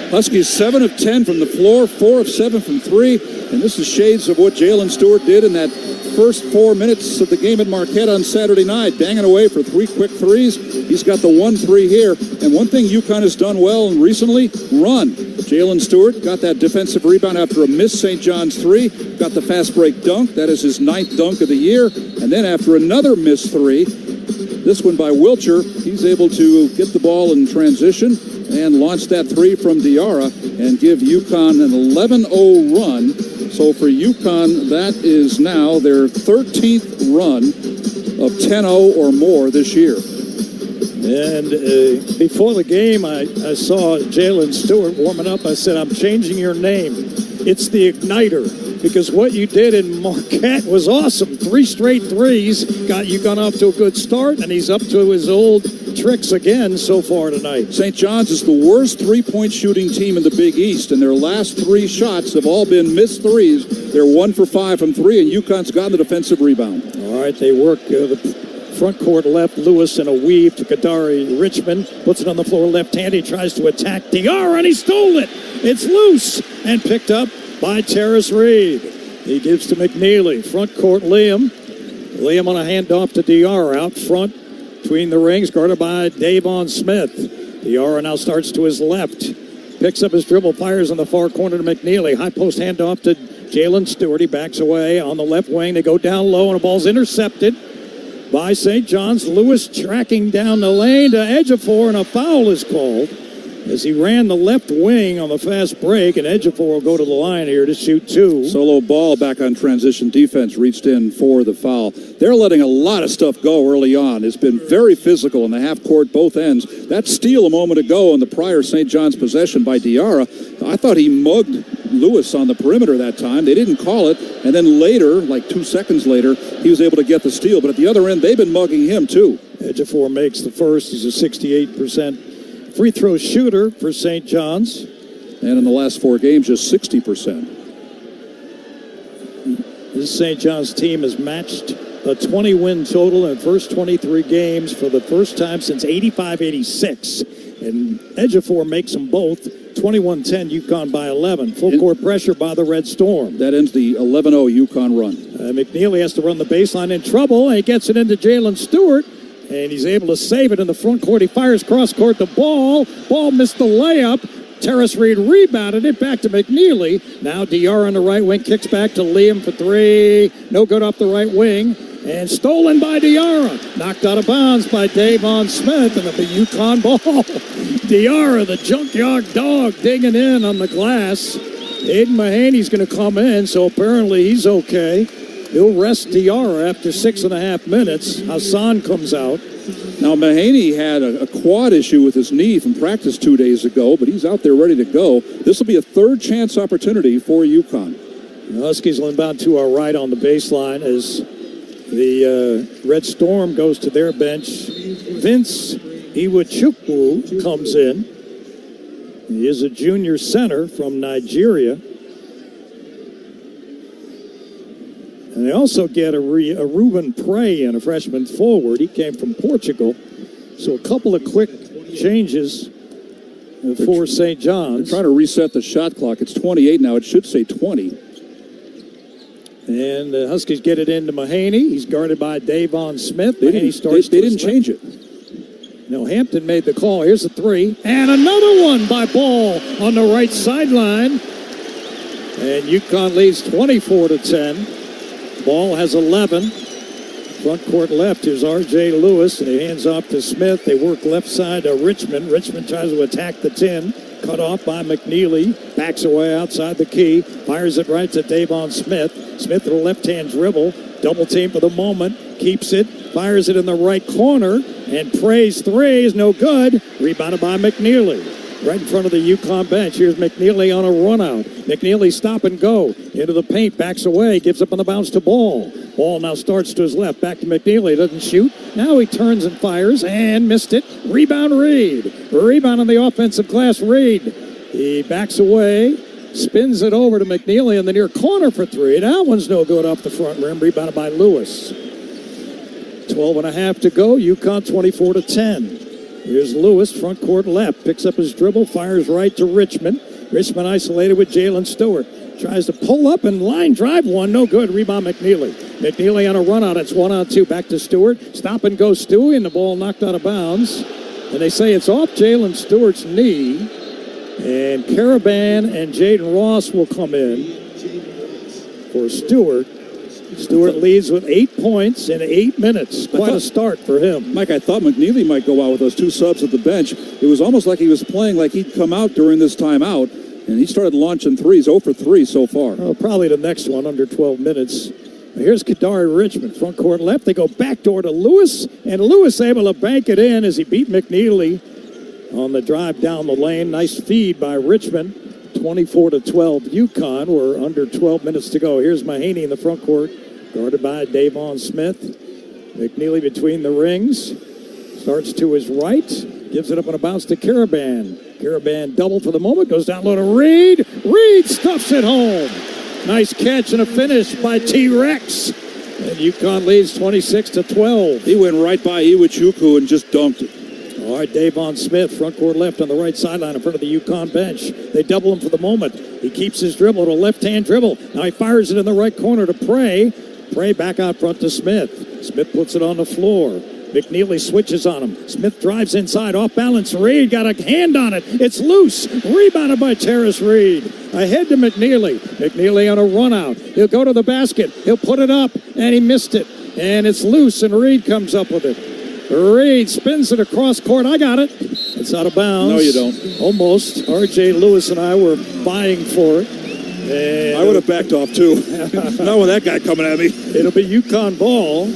Huskies 7 of 10 from the floor, 4 of 7 from 3. And this is shades of what Jalen Stewart did in that first 4 minutes of the game at Marquette on Saturday night, banging away for 3 quick threes. He's got the 1-3 here. And one thing UConn has done well recently, run. Jalen Stewart got that defensive rebound after a missed St. John's 3, got the fast break dunk. That is his 9th dunk of the year. And then after another missed 3, this one by Wiltshire, he's able to get the ball in transition and launch that 3 from Diarra and give UConn an 11-0 run. So for UConn, that is now their 13th run of 10-0 or more this year. And before the game, I saw Jalen Stewart warming up. I said, I'm changing your name. It's the Igniter. Because what you did in Marquette was awesome. 3 straight threes got UConn off to a good start, and he's up to his old tricks again so far tonight. St. John's is the worst three-point shooting team in the Big East, and their last 3 shots have all been missed threes. They're 1 for 5 from 3, and UConn's gotten the defensive rebound. All right, they work the front court left. Lewis in a weave to Kadari Richmond. Puts it on the floor left-hand. He tries to attack Diarra, and he stole it. It's loose and picked up by Terrace Reed. He gives to McNeely. Front court, Liam. Liam on a handoff to Diarra. Out front between the rings, guarded by Davon Smith. Diarra now starts to his left. Picks up his dribble, fires on the far corner to McNeely. High post handoff to Jalen Stewart. He backs away on the left wing. They go down low, and the ball's intercepted by St. John's. Lewis tracking down the lane to Ejiofor, and a foul is called as he ran the left wing on the fast break, and Ejiofor will go to the line here to shoot 2. Solo ball back on transition defense, reached in for the foul. They're letting a lot of stuff go early on. It's been very physical in the half court, both ends. That steal a moment ago in the prior St. John's possession by Diarra, I thought he mugged Lewis on the perimeter that time. They didn't call it, and then later, like 2 seconds later, he was able to get the steal. But at the other end, they've been mugging him too. Ejiofor makes the first. He's a 68% free throw shooter for St. John's. And in the last 4 games, just 60%. This St. John's team has matched a 20-win total in the first 23 games for the first time since 85-86. And Ejiofor makes them both. 21-10, UConn by 11. Full court pressure by the Red Storm. That ends the 11-0 UConn run. McNeely has to run the baseline in trouble, and he gets it into Jalen Stewart. And he's able to save it in the front court. He fires cross court the ball. Ball missed the layup. Terrace Reed rebounded it back to McNeely. Now Diarra on the right wing kicks back to Liam for 3. No good off the right wing. And stolen by Diarra. Knocked out of bounds by Davon Smith. And the UConn ball. Diarra, the junkyard dog, digging in on the glass. Aiden Mahaney's going to come in, so apparently he's okay. He'll rest Diarra after 6.5 minutes. Hassan comes out. Now, Mahaney had a quad issue with his knee from practice 2 days ago, but he's out there ready to go. This will be a third chance opportunity for UConn. The Huskies will inbound to our right on the baseline as the Red Storm goes to their bench. Vince Iwuchukwu comes in. He is a junior center from Nigeria. And they also get a Ruben Prey in, a freshman forward. He came from Portugal. So a couple of quick changes for St. John's. They're trying to reset the shot clock. It's 28 now. It should say 20. And the Huskies get it into Mahaney. He's guarded by Davon Smith. They didn't change it. No, Hampton made the call. Here's a 3. And another one by Ball on the right sideline. And UConn leads 24-10. Ball has 11. Front court left. Here's R.J. Lewis, and he hands off to Smith. They work left side to Richmond. Richmond tries to attack the 10. Cut off by McNeely. Backs away outside the key. Fires it right to Davon Smith. Smith with a left-hand dribble. Double team for the moment. Keeps it. Fires it in the right corner. And Prey's three is no good. Rebounded by McNeely. Right in front of the UConn bench. Here's McNeely on a run out. McNeely stop and go. Into the paint. Backs away. Gives up on the bounce to Ball. Ball now starts to his left. Back to McNeely. Doesn't shoot. Now he turns and fires. And missed it. Rebound Reed. Rebound on the offensive glass. Reed. He backs away. Spins it over to McNeely in the near corner for three. That one's no good off the front rim. Rebounded by Lewis. 12.5 to go. UConn 24-10. Here's Lewis, front court left. Picks up his dribble, fires right to Richmond. Richmond isolated with Jalen Stewart. Tries to pull up and line drive one. No good. Rebound McNeely. McNeely on a run out. It's 1-on-2. Back to Stewart. Stop and go Stewie, and the ball knocked out of bounds. And they say it's off Jalen Stewart's knee. And Caravan and Jaden Ross will come in for Stewart. Stewart leads with 8 points in 8 minutes. Quite a start for him. Mike, I thought McNeely might go out with those two subs at the bench. It was almost like he was playing like he'd come out during this timeout, and he started launching threes, 0 for 3 so far. Oh, probably the next one under 12 minutes. Here's Kadari Richmond, front court left. They go backdoor to Lewis, and Lewis able to bank it in as he beat McNeely on the drive down the lane. Nice feed by Richmond. 24-12 UConn. We're under 12 minutes to go. Here's Mahaney in the front court, guarded by Davon Smith. McNeely between the rings. Starts to his right. Gives it up on a bounce to Caravan. Caravan double for the moment. Goes down low to Reed. Reed stuffs it home. Nice catch and a finish by T-Rex. And UConn leads 26-12. He went right by Iwachuku and just dunked it. All right, Davon Smith, front court left on the right sideline in front of the UConn bench. They double him for the moment. He keeps his dribble to a left-hand dribble. Now he fires it in the right corner to Prey. Prey back out front to Smith. Smith puts it on the floor. McNeely switches on him. Smith drives inside, off balance. Reed got a hand on it. It's loose. Rebounded by Terrace Reed. Ahead to McNeely. McNeely on a run out. He'll go to the basket. He'll put it up, and he missed it. And it's loose, and Reed comes up with it. Reed spins it across court. I got it. It's out of bounds. No, you don't. Almost. R.J. Lewis and I were vying for it. And I would have backed off, too. Not with that guy coming at me. It'll be UConn ball,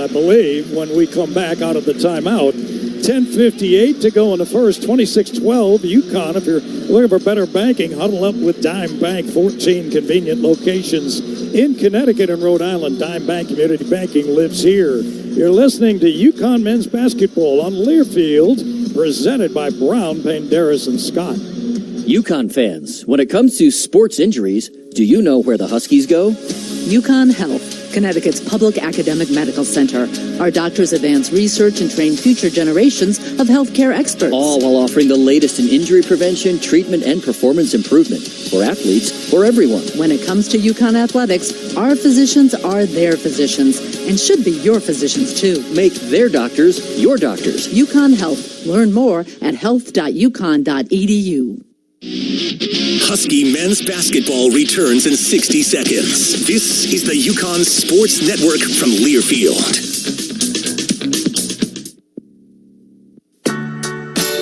I believe, when we come back out of the timeout. 10:58 to go in the first. 26-12. UConn, if you're looking for better banking, huddle up with Dime Bank. 14 convenient locations in Connecticut and Rhode Island. Dime Bank Community Banking lives here. You're listening to UConn men's basketball on Learfield, presented by Brown, Penderas, and Scott. UConn fans, when it comes to sports injuries, do you know where the Huskies go? UConn Health, Connecticut's public academic medical center. Our doctors advance research and train future generations of healthcare experts. All while offering the latest in injury prevention, treatment, and performance improvement for athletes, for everyone. When it comes to UConn athletics, our physicians are their physicians and should be your physicians too. Make their doctors your doctors. UConn Health. Learn more at health.uconn.edu. Husky men's basketball returns in 60 seconds. This is the UConn Sports Network from Learfield.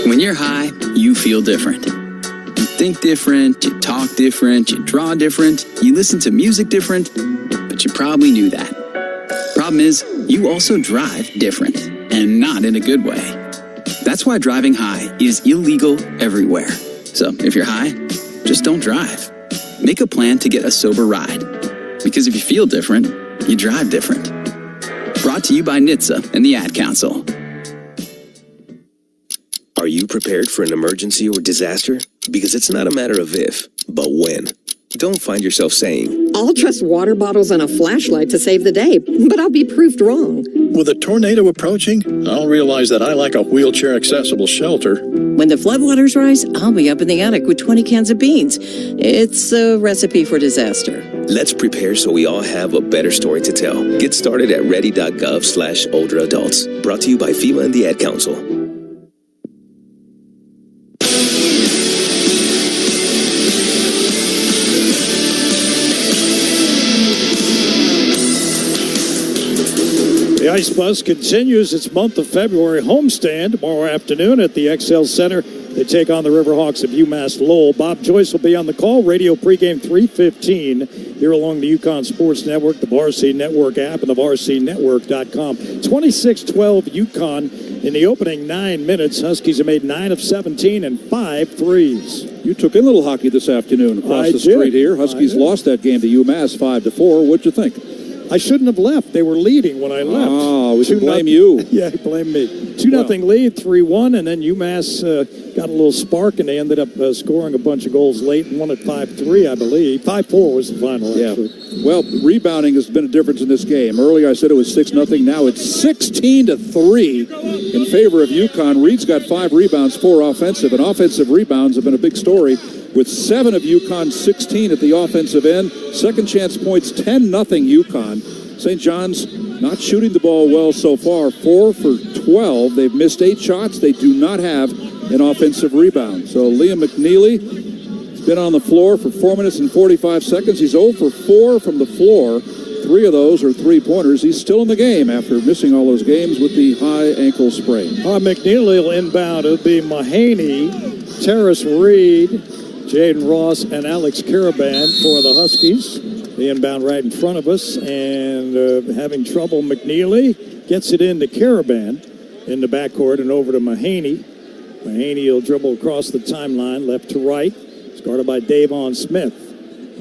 When you're high, you feel different. You think different, you talk different, you draw different, you listen to music different, but you probably knew that. Problem is, you also drive different, and not in a good way. That's why driving high is illegal everywhere. So if you're high, just don't drive. Make a plan to get a sober ride. Because if you feel different, you drive different. Brought to you by NHTSA and the Ad Council. Are you prepared for an emergency or disaster? Because it's not a matter of if, but when. Don't find yourself saying, I'll trust water bottles and a flashlight to save the day, but I'll be proved wrong. With a tornado approaching, I'll realize that I lack a wheelchair-accessible shelter. When the floodwaters rise, I'll be up in the attic with 20 cans of beans. It's a recipe for disaster. Let's prepare so we all have a better story to tell. Get started at ready.gov/older adults. Brought to you by FEMA and the Ad Council. The Ice Bus continues its month of February homestand tomorrow afternoon at the XL Center. They take on the Riverhawks of UMass Lowell. Bob Joyce will be on the call. Radio pregame 3:15 here along the UConn Sports Network, the Varsity Network app, and the VarsityNetwork.com. 26-12 UConn in the opening 9 minutes. Huskies have made 9 of 17 and 5 threes. You took in a little hockey this afternoon across the street here. Huskies lost that game to UMass 5-4. What'd you think? I shouldn't have left. They were leading when I left. Oh, we should blame you. Yeah, blame me. 2-0 lead, 3-1, and then UMass got a little spark, and they ended up scoring a bunch of goals late and won at 5-3, I believe. 5-4 was the final, actually. Well, rebounding has been a difference in this game. Earlier I said it was 6-0. Now it's 16-3 in favor of UConn. Reed's got 5 rebounds, 4 offensive, and offensive rebounds have been a big story with 7 of UConn's 16 at the offensive end. Second chance points, 10-0 UConn. St. John's not shooting the ball well so far, 4 for 12. They've missed 8 shots. They do not have an offensive rebound. So Liam McNeely has been on the floor for 4 minutes and 45 seconds. He's 0 for 4 from the floor. 3 of those are 3-pointers. He's still in the game after missing all those games with the high ankle sprain. McNeely will inbound. It'll be Mahaney, Terrace Reed, Jaden Ross, and Alex Caraban for the Huskies. The inbound right in front of us, and having trouble, McNeely gets it into Caraban in the backcourt and over to Mahaney. Mahaney will dribble across the timeline, left to right. It's guarded by Davon Smith.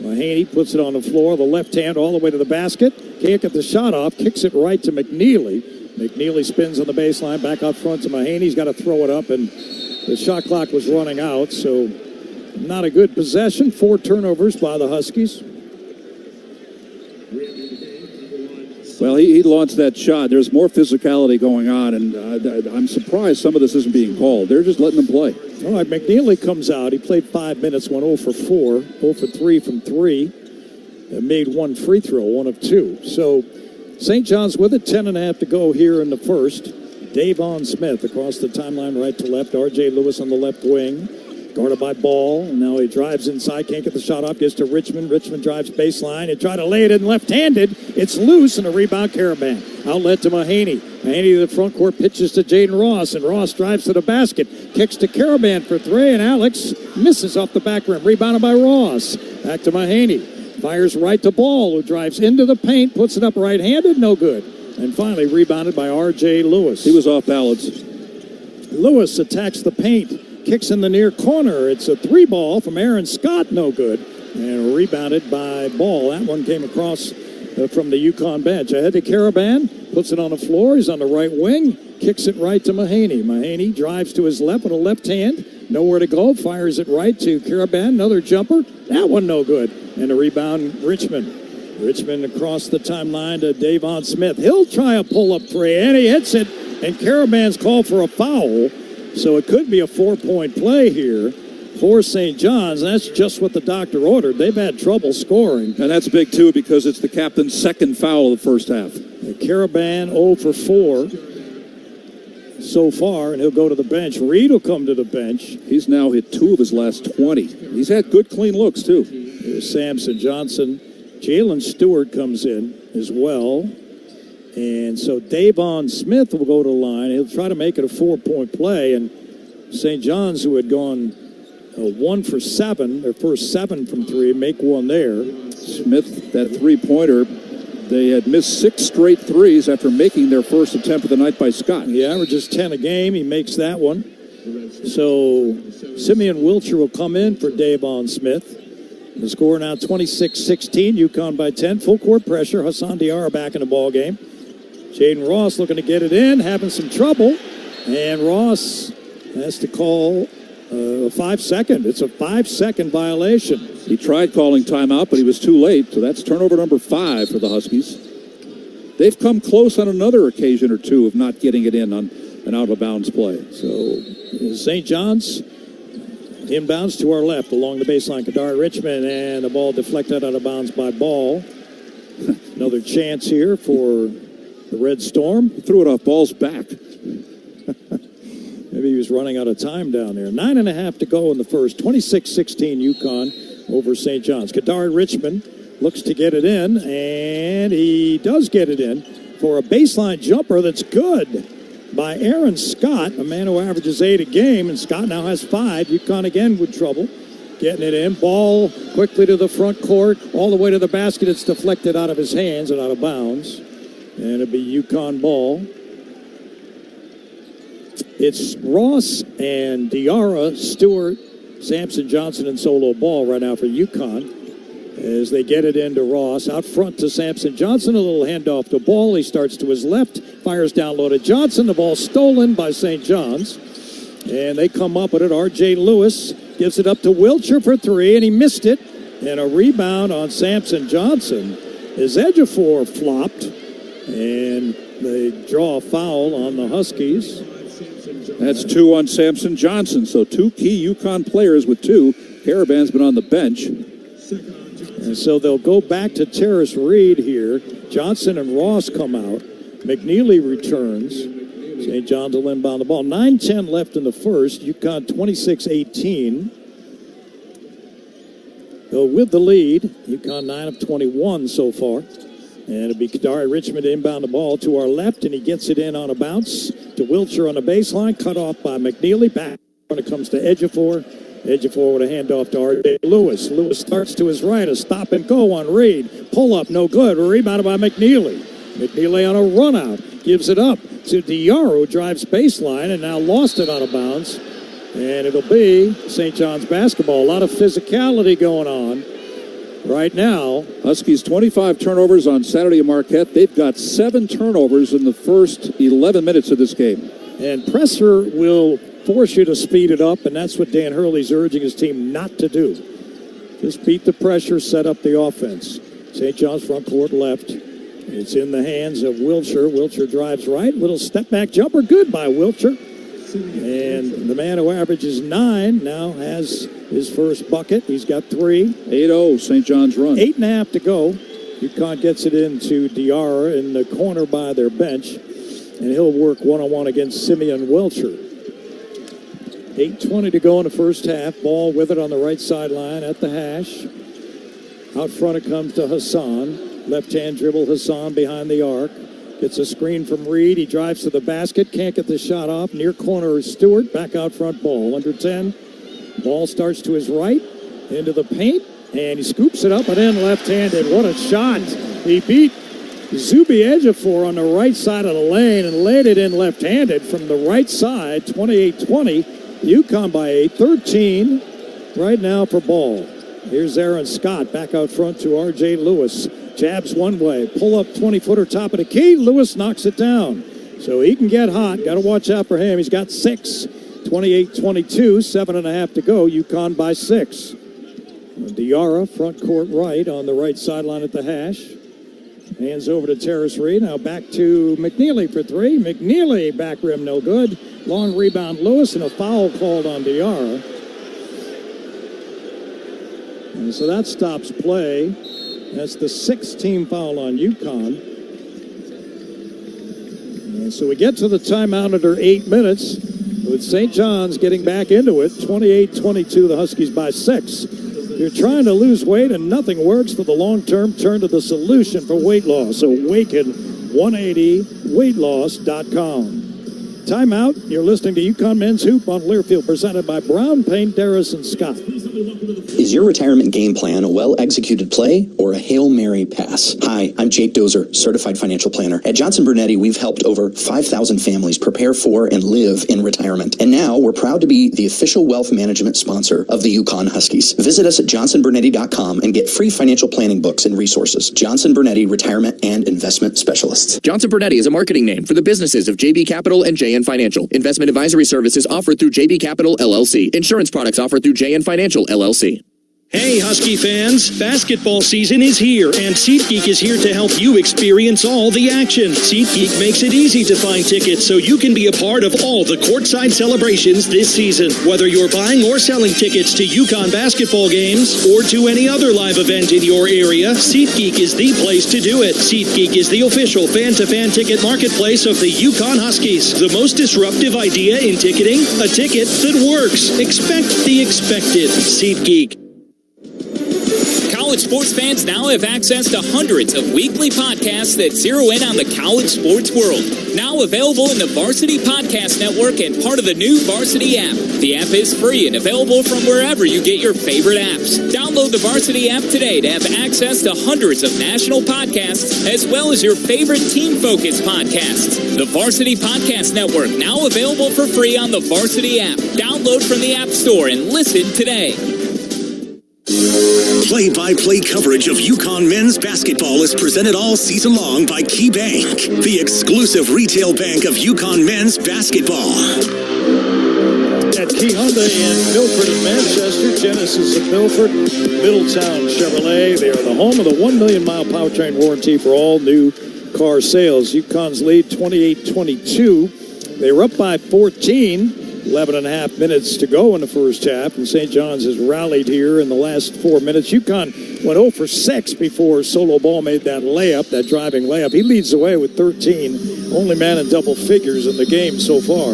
Mahaney puts it on the floor, the left hand all the way to the basket. Can't get the shot off, kicks it right to McNeely. McNeely spins on the baseline, back out front to Mahaney. He's got to throw it up, and the shot clock was running out, so not a good possession. 4 turnovers by the Huskies. Well, he launched that shot. There's more physicality going on, and I'm surprised some of this isn't being called. They're just letting them play. All right, McNeely comes out. He played 5 minutes, went 0 for 4, 0 for 3 from 3, and made 1 free throw, 1 of 2. So St. John's with it, 10.5 to go here in the first. Davon Smith across the timeline right to left. R.J. Lewis on the left wing. Guarded by Ball, and now he drives inside, can't get the shot off, gets to Richmond. Richmond drives baseline, and try to lay it in left-handed. It's loose, and a rebound, Caraban. Outlet to Mahaney. Mahaney to the front court, pitches to Jaden Ross, and Ross drives to the basket. Kicks to Caraban for 3, and Alex misses off the back rim. Rebounded by Ross. Back to Mahaney. Fires right to Ball, who drives into the paint, puts it up right-handed, no good. And finally rebounded by R.J. Lewis. He was off balance. Lewis attacks the paint. Kicks in the near corner. It's a 3-ball from Aaron Scott, no good. And rebounded by Ball. That one came across from the UConn bench. Ahead to Caraban, puts it on the floor. He's on the right wing, kicks it right to Mahaney. Mahaney drives to his left with a left hand. Nowhere to go, fires it right to Caraban. Another jumper. That one no good. And a rebound, Richmond. Richmond across the timeline to Davon Smith. He'll try a pull-up 3, and he hits it. And Caraban's called for a foul. So it could be a 4-point play here for St. John's. And that's just what the doctor ordered. They've had trouble scoring. And that's big, too, because it's the captain's second foul of the first half. Caraban 0 for 4 so far, and he'll go to the bench. Reed will come to the bench. He's now hit 2 of his last 20. He's had good, clean looks, too. Here's Samson Johnson. Jalen Stewart comes in as well. And so Davon Smith will go to the line. He'll try to make it a 4-point play. And St. John's, who had gone 1 for 7, their first 7 from 3, make 1 there. Smith, that 3-pointer, they had missed 6 straight threes after making their first attempt of the night by Scott. He averages 10 a game. He makes that one. So Simeon Wilcher will come in for Davon Smith. The score now 26-16. UConn by 10. Full court pressure. Hassan Diarra back in the ball game. Jaden Ross looking to get it in, having some trouble. And Ross has to call a 5-second. It's a 5-second violation. He tried calling timeout, but he was too late. So that's turnover number 5 for the Huskies. They've come close on another occasion or two of not getting it in on an out-of-bounds play. So St. John's inbounds to our left along the baseline. Kadar Richmond, and the ball deflected out of bounds by Ball. Another chance here for the Red Storm. He threw it off Ball's back. Maybe he was running out of time down there. 9.5 to go in the first. 26-16 UConn over St. John's. Kadar Richmond looks to get it in, and he does get it in. for a baseline jumper that's good by Aaron Scott, a man who averages 8 a game, and Scott now has 5. UConn again with trouble getting it in. Ball quickly to the front court, all the way to the basket. It's deflected out of his hands and out of bounds. And it'll be UConn ball. It's Ross and Diarra, Stewart, Samson Johnson, and solo ball right now for UConn as they get it into Ross. Out front to Samson Johnson, a little handoff to Ball. He starts to his left, fires down low to Johnson. The ball stolen by St. John's. And they come up with it. R.J. Lewis gives it up to Wilcher for 3, and he missed it. And a rebound on Samson Johnson as Ejiofor flopped. And they draw a foul on the Huskies. That's 2 on Samson Johnson. So 2 key UConn players with 2. Caravan's been on the bench. And so they'll go back to Terrace Reed here. Johnson and Ross come out. McNeely returns. St. John's will inbound the ball. 9:10 left in the first. UConn 26-18. So with the lead, UConn 9 of 21 so far. And it'll be Kadari Richmond inbound the ball to our left, and he gets it in on a bounce to Wilcher on the baseline, cut off by McNeely. Back when it comes to Ejiofor. Ejiofor with a handoff to R.J. Lewis. Lewis starts to his right, a stop and go on Reed. Pull up, no good. Rebounded by McNeely. McNeely on a run out, gives it up to Diarra, who drives baseline and now lost it out of bounds. And it'll be St. John's basketball. A lot of physicality going on right now. Huskies 25 turnovers on Saturday at Marquette. They've got 7 turnovers in the first 11 minutes of this game. And pressure will force you to speed it up, and that's what Dan Hurley's urging his team not to do. Just beat the pressure, set up the offense. St. John's front court left. It's in the hands of Wilcher. Wilcher drives right. Little step back jumper. Good by Wilcher. And the man who averages 9 now has his first bucket. He's got 3. 8-0 St. John's run. 8.5 to go. UConn gets it into Diarra in the corner by their bench. And he'll work one-on-one against Simeon Wilcher. 8:20 to go in the first half. Ball with it on the right sideline at the hash. Out front it comes to Hassan. Left-hand dribble, Hassan behind the arc. Gets a screen from Reed. He drives to the basket. Can't get the shot off. Near corner is Stewart. Back out front ball. Under 10. Ball starts to his right. Into the paint. And he scoops it up and in left-handed. What a shot. He beat Zuby Ejiofor on the right side of the lane and laid it in left-handed from the right side. 28-20. UConn by 8. 13 right now for Ball. Here's Aaron Scott back out front to R.J. Lewis. Jabs one way. Pull up 20-footer top of the key. Lewis knocks it down. So he can get hot. Got to watch out for him. He's got 6. 28-22. 7.5 to go. UConn by 6. Diarra, front court right on the right sideline at the hash. Hands over to Terrace Reed. Now back to McNeely for 3. McNeely, back rim, no good. Long rebound, Lewis, and a foul called on Diarra. And so that stops play. That's the 6th team foul on UConn. And so we get to the timeout under 8 minutes with St. John's getting back into it. 28-22, the Huskies by 6. You're trying to lose weight and nothing works for the long term. Turn to the solution for weight loss. Awaken 180weightloss.com. Timeout. You're listening to UConn Men's Hoop on Learfield, presented by Brown Paint, Darris and Scott. Is your retirement game plan a well-executed play or a Hail Mary pass? Hi, I'm Jake Dozer, certified financial planner. At Johnson Brunetti, we've helped over 5,000 families prepare for and live in retirement. And now we're proud to be the official wealth management sponsor of the UConn Huskies. Visit us at johnsonbrunetti.com and get free financial planning books and resources. Johnson Brunetti, retirement and investment specialists. Johnson Brunetti is a marketing name for the businesses of JB Capital and JN Financial. Investment advisory services offered through JB Capital, LLC. Insurance products offered through JN Financial, LLC. Hey, Husky fans, basketball season is here, and SeatGeek is here to help you experience all the action. SeatGeek makes it easy to find tickets so you can be a part of all the courtside celebrations this season. Whether you're buying or selling tickets to UConn basketball games or to any other live event in your area, SeatGeek is the place to do it. SeatGeek is the official fan-to-fan ticket marketplace of the UConn Huskies. The most disruptive idea in ticketing? A ticket that works. Expect the expected. SeatGeek. College sports fans now have access to hundreds of weekly podcasts that zero in on the college sports world. Now available in the Varsity Podcast Network and part of the new Varsity app. The app is free and available from wherever you get your favorite apps. Download the Varsity app today to have access to hundreds of national podcasts as well as your favorite team-focused podcasts. The Varsity Podcast Network, now available for free on the Varsity app. Download from the App Store and listen today. Play-by-play coverage of UConn men's basketball is presented all season long by Key Bank, the exclusive retail bank of UConn men's basketball. At Key Hyundai in Milford and Manchester, Genesis of Milford, Middletown Chevrolet. They are the home of the 1 million mile powertrain warranty for all new car sales. UConn's lead 28-22. They were up by 14. 11 and a half minutes to go in the first half, and St. John's has rallied here in the last 4 minutes. UConn went 0 for 6 before Solo Ball made that layup, that driving layup. He leads the way with 13, only man in double figures in the game so far.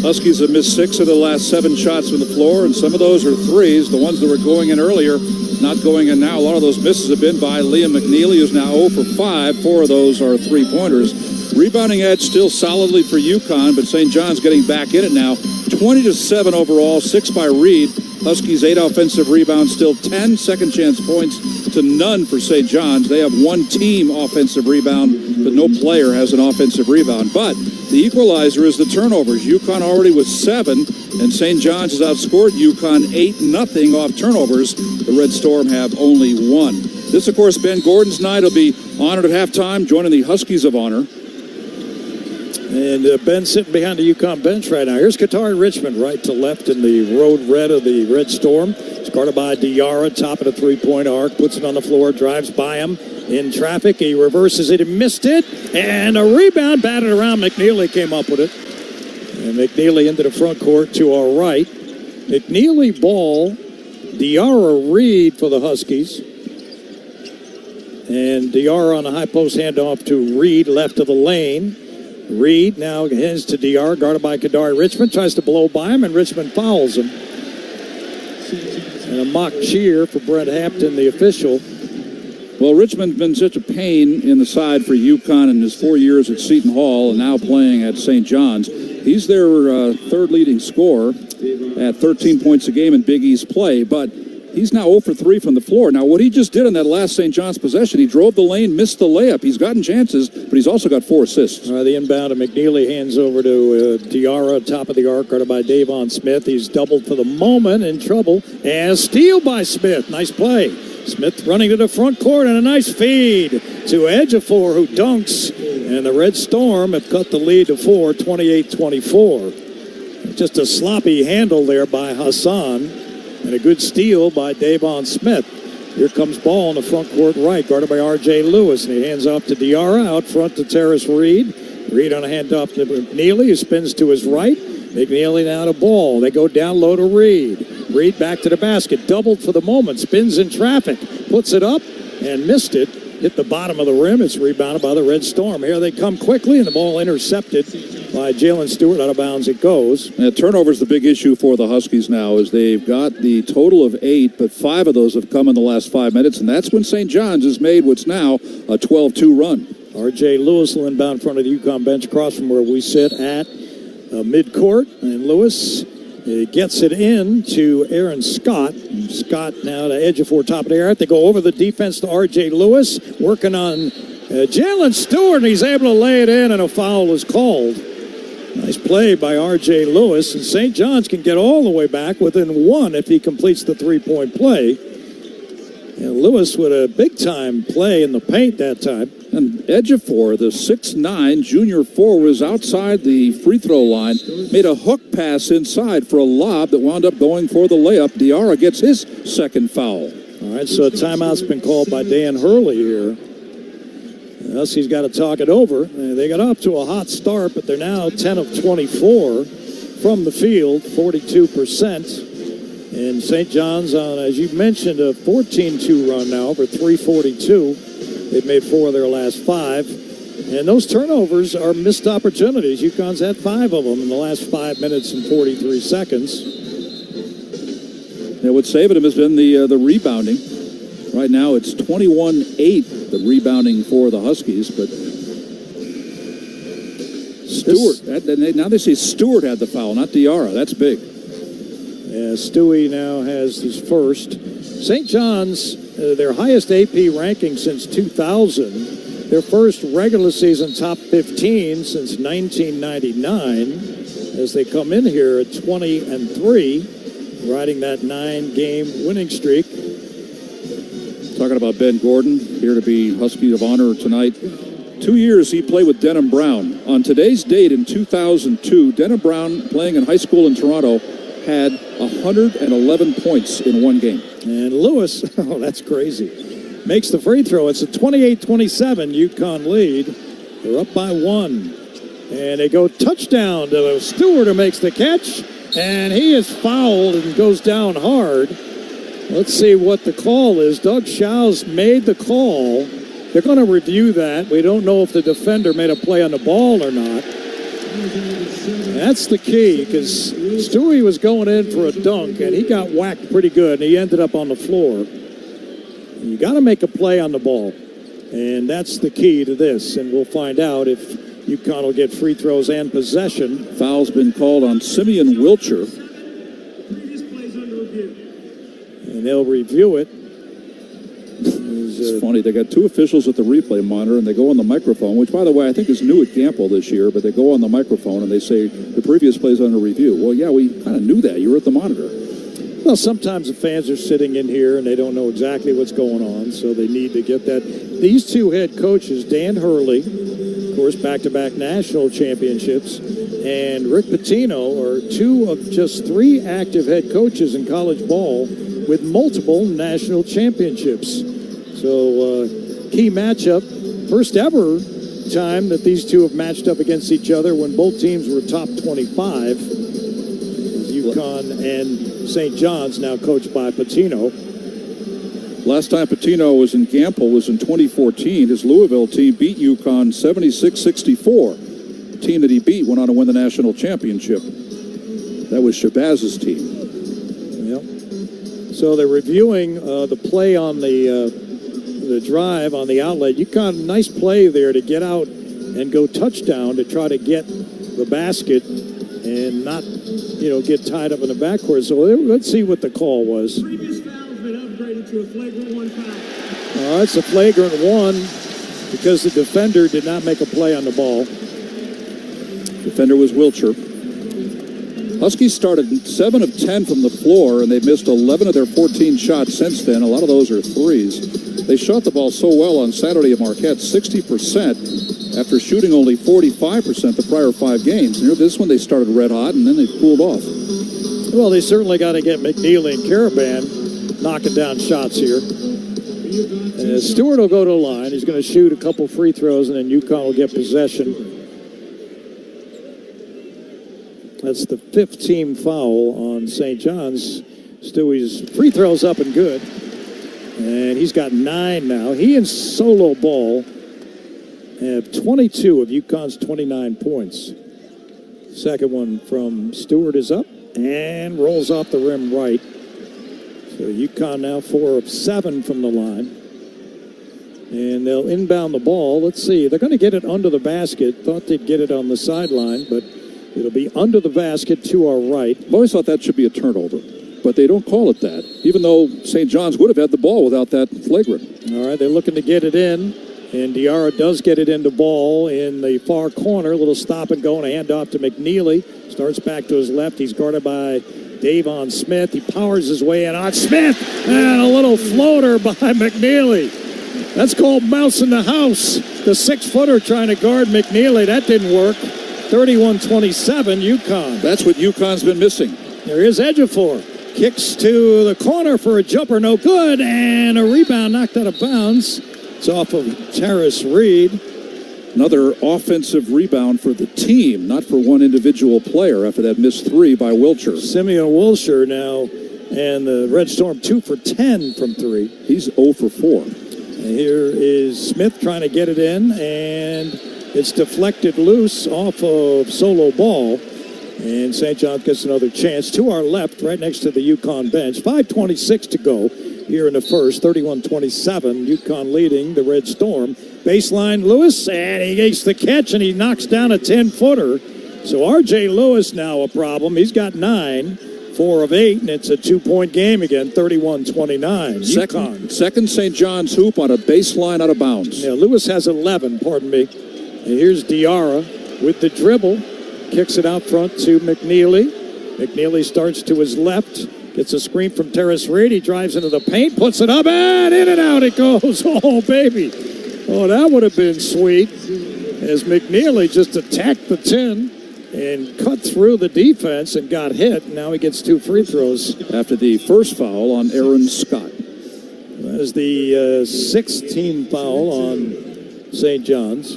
Huskies have missed 6 of the last 7 shots from the floor, and some of those are threes. The ones that were going in earlier, not going in now. A lot of those misses have been by Liam McNeely, who's now 0 for 5. 4 of those are three-pointers. Rebounding edge still solidly for UConn, but St. John's getting back in it now. 20-7 overall, 6 by Reed. Huskies 8 offensive rebounds, still 10 second chance points to none for St. John's. They have one team offensive rebound, but no player has an offensive rebound. But the equalizer is the turnovers. UConn already with 7, and St. John's has outscored UConn 8-0 off turnovers. The Red Storm have only 1. This, of course, Ben Gordon's night. Will be honored at halftime, joining the Huskies of Honor. And Ben sitting behind the UConn bench right now. Here's Qatari Richmond right to left in the road red of the Red Storm. It's guarded by Diarra, top of the three-point arc, puts it on the floor, drives by him in traffic. He reverses it, he missed it, and a rebound batted around. McNeely came up with it. And McNeely into the front court to our right. McNeely ball, Diarra Reed for the Huskies. And Diarra on the high post handoff to Reed, left of the lane. Reed now heads to Diarra, guarded by Qatari Richmond, tries to blow by him, and Richmond fouls him. And a mock cheer for Brett Hampton, the official. Well, Richmond's been such a pain in the side for UConn in his 4 years at Seton Hall and now playing at St. John's. He's their third leading scorer at 13 points a game in Big East play, but he's now 0 for 3 from the floor. Now, what he just did on that last St. John's possession, he drove the lane, missed the layup. He's gotten chances, but he's also got 4 assists. The inbound of McNeely hands over to Diarra, top of the arc, guarded by Davon Smith. He's doubled for the moment, in trouble, and steal by Smith. Nice play. Smith running to the front court, and a nice feed to Ejiofor, who dunks. And the Red Storm have cut the lead to 4, 28-24. Just a sloppy handle there by Hassan. And a good steal by Davon Smith. Here comes ball on the front court right, guarded by R.J. Lewis. And he hands off to Diarra, out front to Terrace Reed. Reed on a handoff to McNeely, who spins to his right. McNeely now to ball. They go down low to Reed. Reed back to the basket. Doubled for the moment. Spins in traffic. Puts it up and missed it. Hit the bottom of the rim. It's rebounded by the Red Storm. Here they come quickly, and the ball intercepted by Jalen Stewart. Out of bounds it goes. Turnover's the big issue for the Huskies now, is they've got the total of 8, but 5 of those have come in the last 5 minutes, and that's when St. John's has made what's now a 12-2 run. R.J. Lewis will inbound in front of the UConn bench across from where we sit at midcourt, and Lewis gets it in to Aaron Scott. Scott now to Ejiofor, top of the arc. They go over the defense to R.J. Lewis, working on Jalen Stewart, and he's able to lay it in, and a foul is called. Nice play by R.J. Lewis, and St. John's can get all the way back within 1 if he completes the three-point play. And Lewis with a big-time play in the paint that time. And Ejiofor, the 6'9" junior forward, was outside the free throw line, made a hook pass inside for a lob that wound up going for the layup. Diarra gets his second foul. All right, so a timeout's been called by Dan Hurley here. Huskies got to talk it over. They got off to a hot start, but they're now 10 of 24 from the field, 42%. And St. John's on, as you mentioned, a 14-2 run now for 342. They've made 4 of their last 5. And those turnovers are missed opportunities. UConn's had 5 of them in the last 5 minutes and 43 seconds. Yeah, what's saving them has been the rebounding. Right now it's 21-8, the rebounding for the Huskies, but Stewart, now they say Stewart had the foul, not Diarra. That's big. Yeah, Stewie now has his first. St. John's, their highest AP ranking since 2000. Their first regular season top 15 since 1999 as they come in here at 20-3, riding that 9-game winning streak. Talking about Ben Gordon, here to be Husky of Honor tonight. 2 years he played with Denham Brown. On today's date in 2002, Denham Brown, playing in high school in Toronto, had 111 points in one game. And Lewis, oh, that's crazy, makes the free throw. It's a 28-27 UConn lead. They're up by 1. And they go touchdown to Stewart, who makes the catch. And he is fouled and goes down hard. Let's see what the call is. Doug Schaus made the call. They're going to review that. We don't know if the defender made a play on the ball or not. That's the key, because Stewie was going in for a dunk, and he got whacked pretty good, and he ended up on the floor. You got to make a play on the ball, and that's the key to this, and we'll find out if UConn will get free throws and possession. Foul's been called on Simeon Wilcher. And they'll review it. It's funny, they got two officials at the replay monitor, and they go on the microphone, which, by the way, I think is new at Gamble this year, but they go on the microphone and they say, the previous play's under review. Well, yeah, we kind of knew that. You were at the monitor. Well, sometimes the fans are sitting in here and they don't know exactly what's going on, so they need to get that. These two head coaches, Dan Hurley, of course, back-to-back national championships, and Rick Pitino are two of just 3 active head coaches in college ball with multiple national championships. So, key matchup, first ever time that these two have matched up against each other when both teams were top 25. UConn and St. John's, now coached by Pitino. Last time Pitino was in Gamble was in 2014. His Louisville team beat UConn 76-64. The team that he beat went on to win the national championship. That was Shabazz's team. Yep. So they're reviewing the play on the drive on the outlet. UConn, nice play there to get out and go touchdown to try to get the basket and not, get tied up in the backcourt. So let's see what the call was. Previous foul has been upgraded to a flagrant 1 foul. It's a flagrant 1 because the defender did not make a play on the ball. Defender was Wilcher. Huskies started 7 of 10 from the floor, and they've missed 11 of their 14 shots since then. A lot of those are threes. They shot the ball so well on Saturday at Marquette, 60%, after shooting only 45% the prior 5 games. And this one they started red hot, and then they cooled off. Well, they certainly got to get McNeely and Caravan knocking down shots here. Stewart will go to the line. He's going to shoot a couple free throws, and then UConn will get possession. That's the 5th team foul on St. John's. Stewie's free throws up and good. And he's got 9 now. He and Solo Ball have 22 of UConn's 29 points. Second one from Stewart is up and rolls off the rim right. So UConn now 4 of 7 from the line. And they'll inbound the ball. Let's see. They're going to get it under the basket. Thought they'd get it on the sideline, but it'll be under the basket to our right. I've always thought that should be a turnover, but they don't call it that, even though St. John's would have had the ball without that flagrant. All right, they're looking to get it in, and Diarra does get it into ball in the far corner. A little stop and go and a handoff to McNeely. Starts back to his left. He's guarded by Davon Smith. He powers his way in on Smith, and a little floater by McNeely. That's called mouse in the house. The 6-footer trying to guard McNeely. That didn't work. 31-27, UConn. That's what UConn's been missing. There is Ejiofor. Kicks to the corner for a jumper, no good, and a rebound knocked out of bounds. It's off of Terrace Reed. Another offensive rebound for the team, not for one individual player after that missed 3 by Wilcher. Simeon Wilcher now, and the Red Storm 2 for 10 from 3. He's 0 for 4. And here is Smith trying to get it in, and it's deflected loose off of Solo Ball. And St. John gets another chance to our left, right next to the UConn bench. 5:26 to go. here in the first. 31-27, UConn leading the Red Storm. Baseline, Lewis, and he makes the catch, and he knocks down a 10-footer. So R.J. Lewis now a problem. He's got 9, 4 of 8, and it's a 2-point game again, 31-29. Second St. John's hoop on a baseline out of bounds. Yeah, Lewis has 11, pardon me. And here's Diarra with the dribble. Kicks it out front to McNeely. McNeely starts to his left. Gets a screen from Terrace Reed. He drives into the paint, puts it up, and in and out it goes. Oh, baby. Oh, that would have been sweet. As McNeely just attacked the 10 and cut through the defense and got hit. Now he gets 2 free throws. After the first foul on Aaron Scott. That is the 6th team foul on St. John's.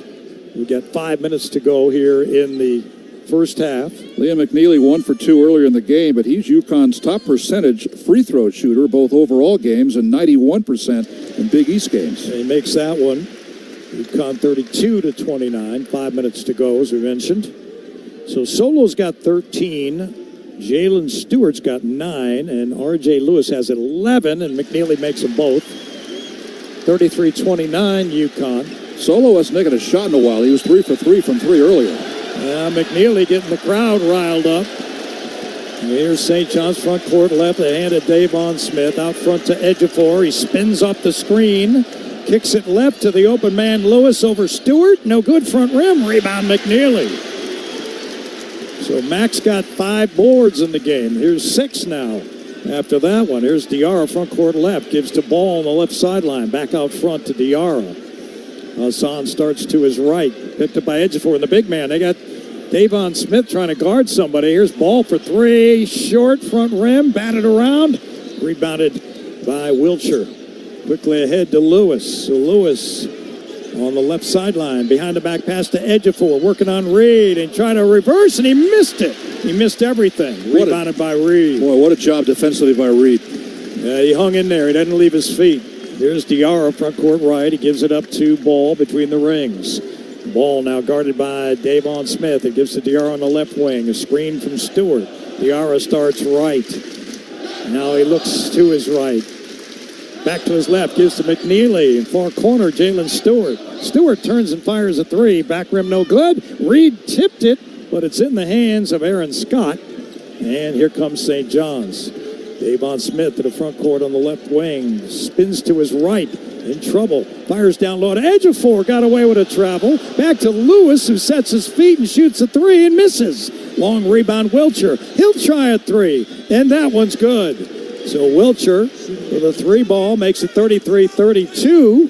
We got 5 minutes to go here in the first half. Liam McNeely 1 for 2 earlier in the game, but he's UConn's top percentage free throw shooter, both overall games and 91% in Big East games. And he makes that one. UConn 32-29, 5 minutes to go, as we mentioned. So Solo's got 13, Jalen Stewart's got 9, and R.J. Lewis has 11, and McNeely makes them both. 33-29, UConn. Solo hasn't taken a shot in a while. He was 3 for 3 from 3 earlier. McNeely getting the crowd riled up. And here's St. John's front court left. They hand it Davon Smith out front to Ejiofor. He spins off the screen. Kicks it left to the open man Lewis over Stewart. No good, front rim. Rebound McNeely. So Max got 5 boards in the game. Here's 6 now after that one. Here's Diarra front court left. Gives to Ball on the left sideline. Back out front to Diarra. Hassan starts to his right. Picked up by Ejiofor and the big man. They got Davon Smith trying to guard somebody. Here's Ball for 3. Short front rim. Batted around. Rebounded by Wiltshire. Quickly ahead to Lewis. So Lewis on the left sideline. Behind the back pass to Ejiofor. Working on Reed and trying to reverse, and he missed it. He missed everything. Rebounded by Reed. Boy, what a job defensively by Reed. He hung in there. He didn't leave his feet. Here's Diarra, front court right. He gives it up to Ball between the rings. Ball now guarded by Davon Smith. It gives to Diarra on the left wing. A screen from Stewart. Diarra starts right. Now he looks to his right. Back to his left. Gives to McNeely. In far corner, Jalen Stewart. Stewart turns and fires a 3. Back rim no good. Reed tipped it, but it's in the hands of Aaron Scott. And here comes St. John's. Davon Smith to the front court on the left wing. Spins to his right. In trouble. Fires down low to Ejiofor. Got away with a travel. Back to Lewis, who sets his feet and shoots a 3 and misses. Long rebound, Wiltshire. He'll try a 3. And that one's good. So Wiltshire with a 3 ball makes it 33-32.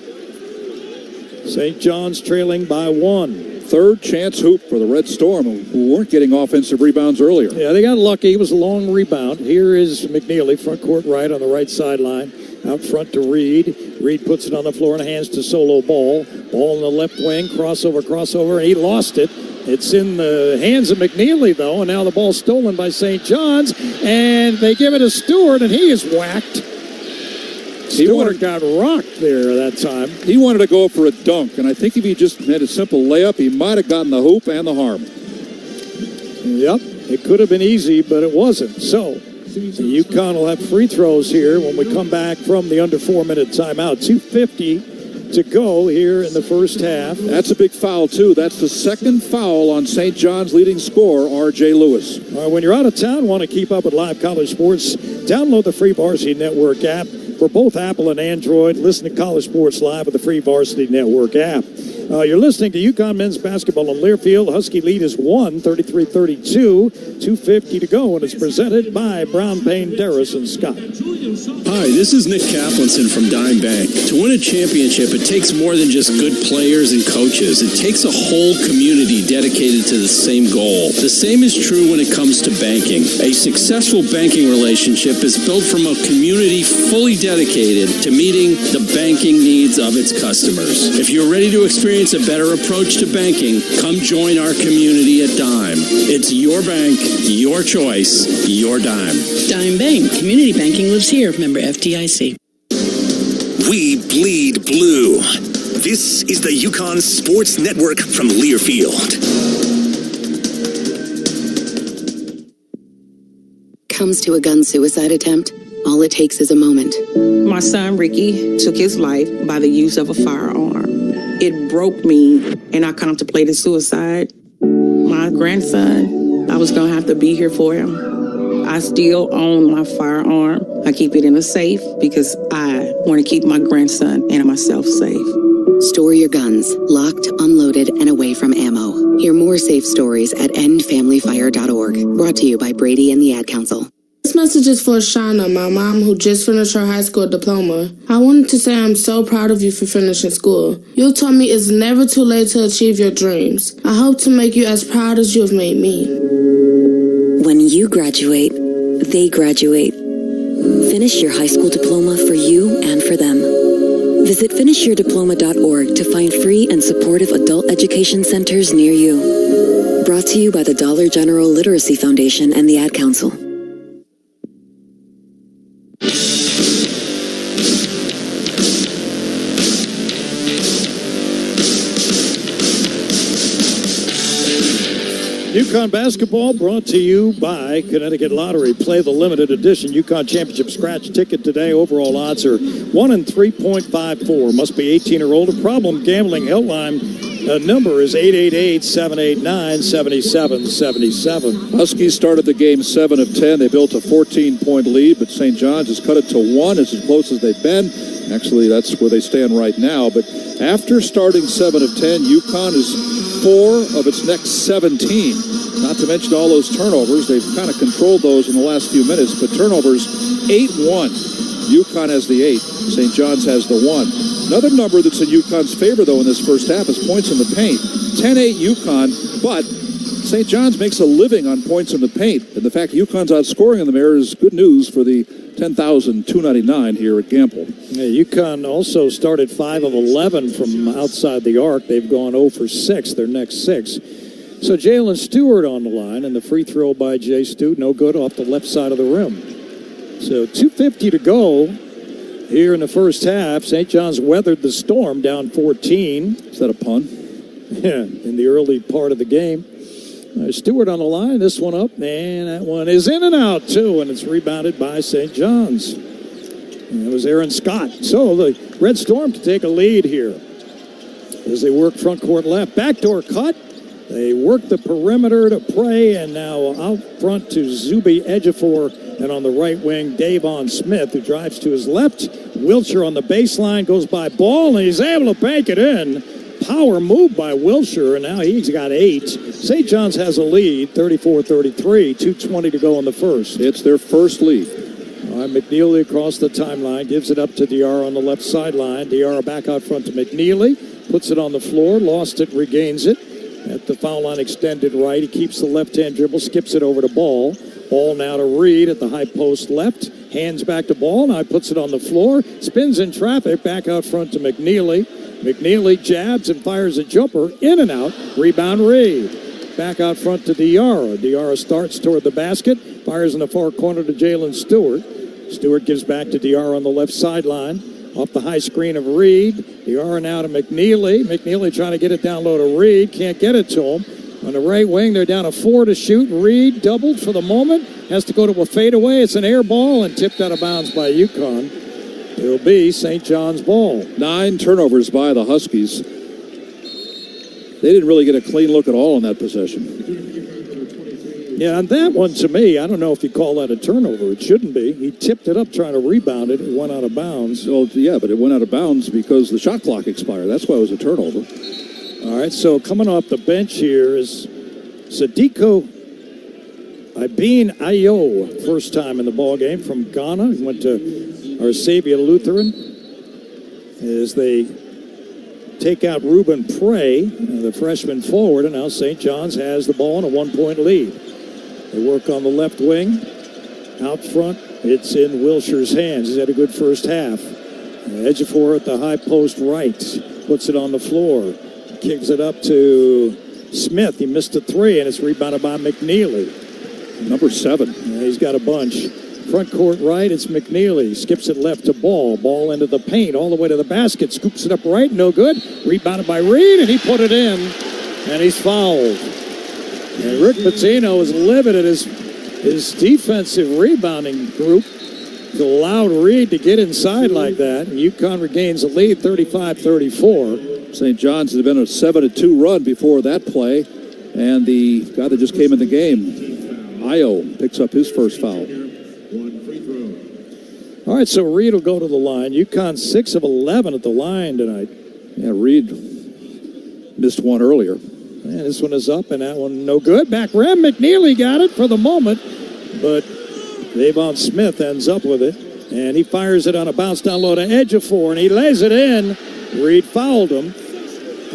St. John's trailing by 1. Third chance hoop for the Red Storm, who weren't getting offensive rebounds earlier. Yeah, they got lucky. It was a long rebound. Here is McNeely, front court right on the right sideline. Out front to Reed. Reed puts it on the floor and hands to Solo Ball. Ball in the left wing, crossover, and he lost it. It's in the hands of McNeely, though, and now the ball's stolen by St. John's, and they give it to Stewart, and he is whacked. Stewart got rocked there that time. He wanted to go for a dunk, and I think if he just had a simple layup, he might have gotten the hoop and the harm. Yep, it could have been easy, but it wasn't. So, UConn will have free throws here when we come back from the under 4-minute timeout. 2:50 to go here in the first half. That's a big foul, too. That's the second foul on St. John's leading scorer, R.J. Lewis. All right, when you're out of town, want to keep up with live college sports, download the free Varsity Network app for both Apple and Android. Listen to college sports live with the free Varsity Network app. You're listening to UConn men's basketball on Learfield. Husky lead is 33-32. 2:50 to go, and it's presented by Brown Payne, Darris, and Scott. Hi, this is Nick Kaplanson from Dime Bank. To win a championship, it takes more than just good players and coaches. It takes a whole community dedicated to the same goal. The same is true when it comes to banking. A successful banking relationship is built from a community fully dedicated to meeting the banking needs of its customers. If you're ready to experience a better approach to banking, come join our community at Dime. It's your bank, your choice, your Dime. Dime Bank. Community banking lives here. Member FDIC. We bleed blue. This is the UConn Sports Network from Learfield. Comes to a gun suicide attempt, All it takes is a moment. My son, Ricky, took his life by the use of a firearm. It broke me, and I contemplated suicide. My grandson, I was going to have to be here for him. I still own my firearm. I keep it in a safe because I want to keep my grandson and myself safe. Store your guns, locked, unloaded, and away from ammo. Hear more safe stories at endfamilyfire.org. Brought to you by Brady and the Ad Council. This message is for Shauna, my mom, who just finished her high school diploma. I wanted to say I'm so proud of you for finishing school. You taught me it's never too late to achieve your dreams. I hope to make you as proud as you have made me. When you graduate, they graduate. Finish your high school diploma for you and for them. Visit finishyourdiploma.org to find free and supportive adult education centers near you. Brought to you by the Dollar General Literacy Foundation and the Ad Council. UConn Basketball brought to you by Connecticut Lottery. Play the limited edition UConn Championship scratch ticket today. Overall odds are 1 in 3.54. Must be 18 or older. Problem gambling helpline number is 888-789-7777. Huskies started the game 7 of 10. They built a 14-point lead, but St. John's has cut it to 1. It's as close as they've been. Actually, that's where they stand right now. But after starting 7 of 10, UConn is 4 of its next 17. Not to mention all those turnovers. They've kind of controlled those in the last few minutes. But turnovers, 8-1. UConn has the 8. St. John's has the 1. Another number that's in UConn's favor, though, in this first half is points in the paint. 10-8 UConn, but St. John's makes a living on points in the paint. And the fact UConn's outscoring in the mirror is good news for the 10,299 here at Gamble. Yeah, UConn also started 5 of 11 from outside the arc. They've gone 0 for 6, their next 6. So Jalen Stewart on the line, and the free throw by Jay Stu, no good, off the left side of the rim. So 2:50 to go here in the first half. St. John's weathered the storm, down 14. Is that a pun? Yeah, in the early part of the game. Stewart on the line, this one up, and that one is in and out, too, and it's rebounded by St. John's. And it was Aaron Scott. So the Red Storm can take a lead here as they work front court left. Backdoor cut. They work the perimeter to Prey, and now out front to Zuby Ejiofor, and on the right wing, Davon Smith, who drives to his left. Wilshire on the baseline, goes by Ball, and he's able to bank it in. Power move by Wilshire, and now he's got 8. St. John's has a lead, 34-33, 2:20 to go in the first. It's their first lead. All right, McNeely across the timeline, gives it up to Diarra on the left sideline. Diarra back out front to McNeely, puts it on the floor, lost it, regains it. At the foul line extended right, he keeps the left-hand dribble, skips it over to Ball. Ball now to Reed at the high post left. Hands back to Ball, now he puts it on the floor. Spins in traffic, back out front to McNeely. McNeely jabs and fires a jumper, in and out. Rebound Reed. Back out front to Diarra. Diarra starts toward the basket, fires in the far corner to Jalen Stewart. Stewart gives back to Diarra on the left sideline. Off the high screen of Reed. Diarra now to McNeely. McNeely trying to get it down low to Reed. Can't get it to him. On the right wing, they're down to 4 to shoot. Reed doubled for the moment. Has to go to a fadeaway. It's an air ball and tipped out of bounds by UConn. It'll be St. John's ball. 9 turnovers by the Huskies. They didn't really get a clean look at all in that possession. Yeah, and that one, to me, I don't know if you call that a turnover. It shouldn't be. He tipped it up trying to rebound it. It went out of bounds. Oh, yeah, but it went out of bounds because the shot clock expired. That's why it was a turnover. All right, so coming off the bench here is Sadiko Ibin Ayo. First time in the ball game from Ghana. He went to Arcevia Lutheran. As they take out Ruben Prey, the freshman forward, and now St. John's has the ball in a 1-point lead. They work on the left wing. Out front, it's in Wilshire's hands. He's had a good first half. Ejiofor at the high post right. Puts it on the floor. Kicks it up to Smith. He missed a 3, and it's rebounded by McNeely. Number 7. Yeah, he's got a bunch. Front court right, it's McNeely. Skips it left to Ball. Ball into the paint, all the way to the basket. Scoops it up right, no good. Rebounded by Reed, and he put it in. And he's fouled. And Rick Pitino is livid at his defensive rebounding group. allowed Reed to get inside like that, and UConn regains the lead 35-34. St. John's had been a 7-2 run before that play, and the guy that just came in the game, Io, picks up his first foul. All right, so Reed will go to the line. UConn 6 of 11 at the line tonight. Yeah, Reed missed one earlier. And this one is up, and that one no good. Back rim, McNeely got it for the moment, but Davon Smith ends up with it, and he fires it on a bounce down low to Ejiofor, and he lays it in. Reed fouled him,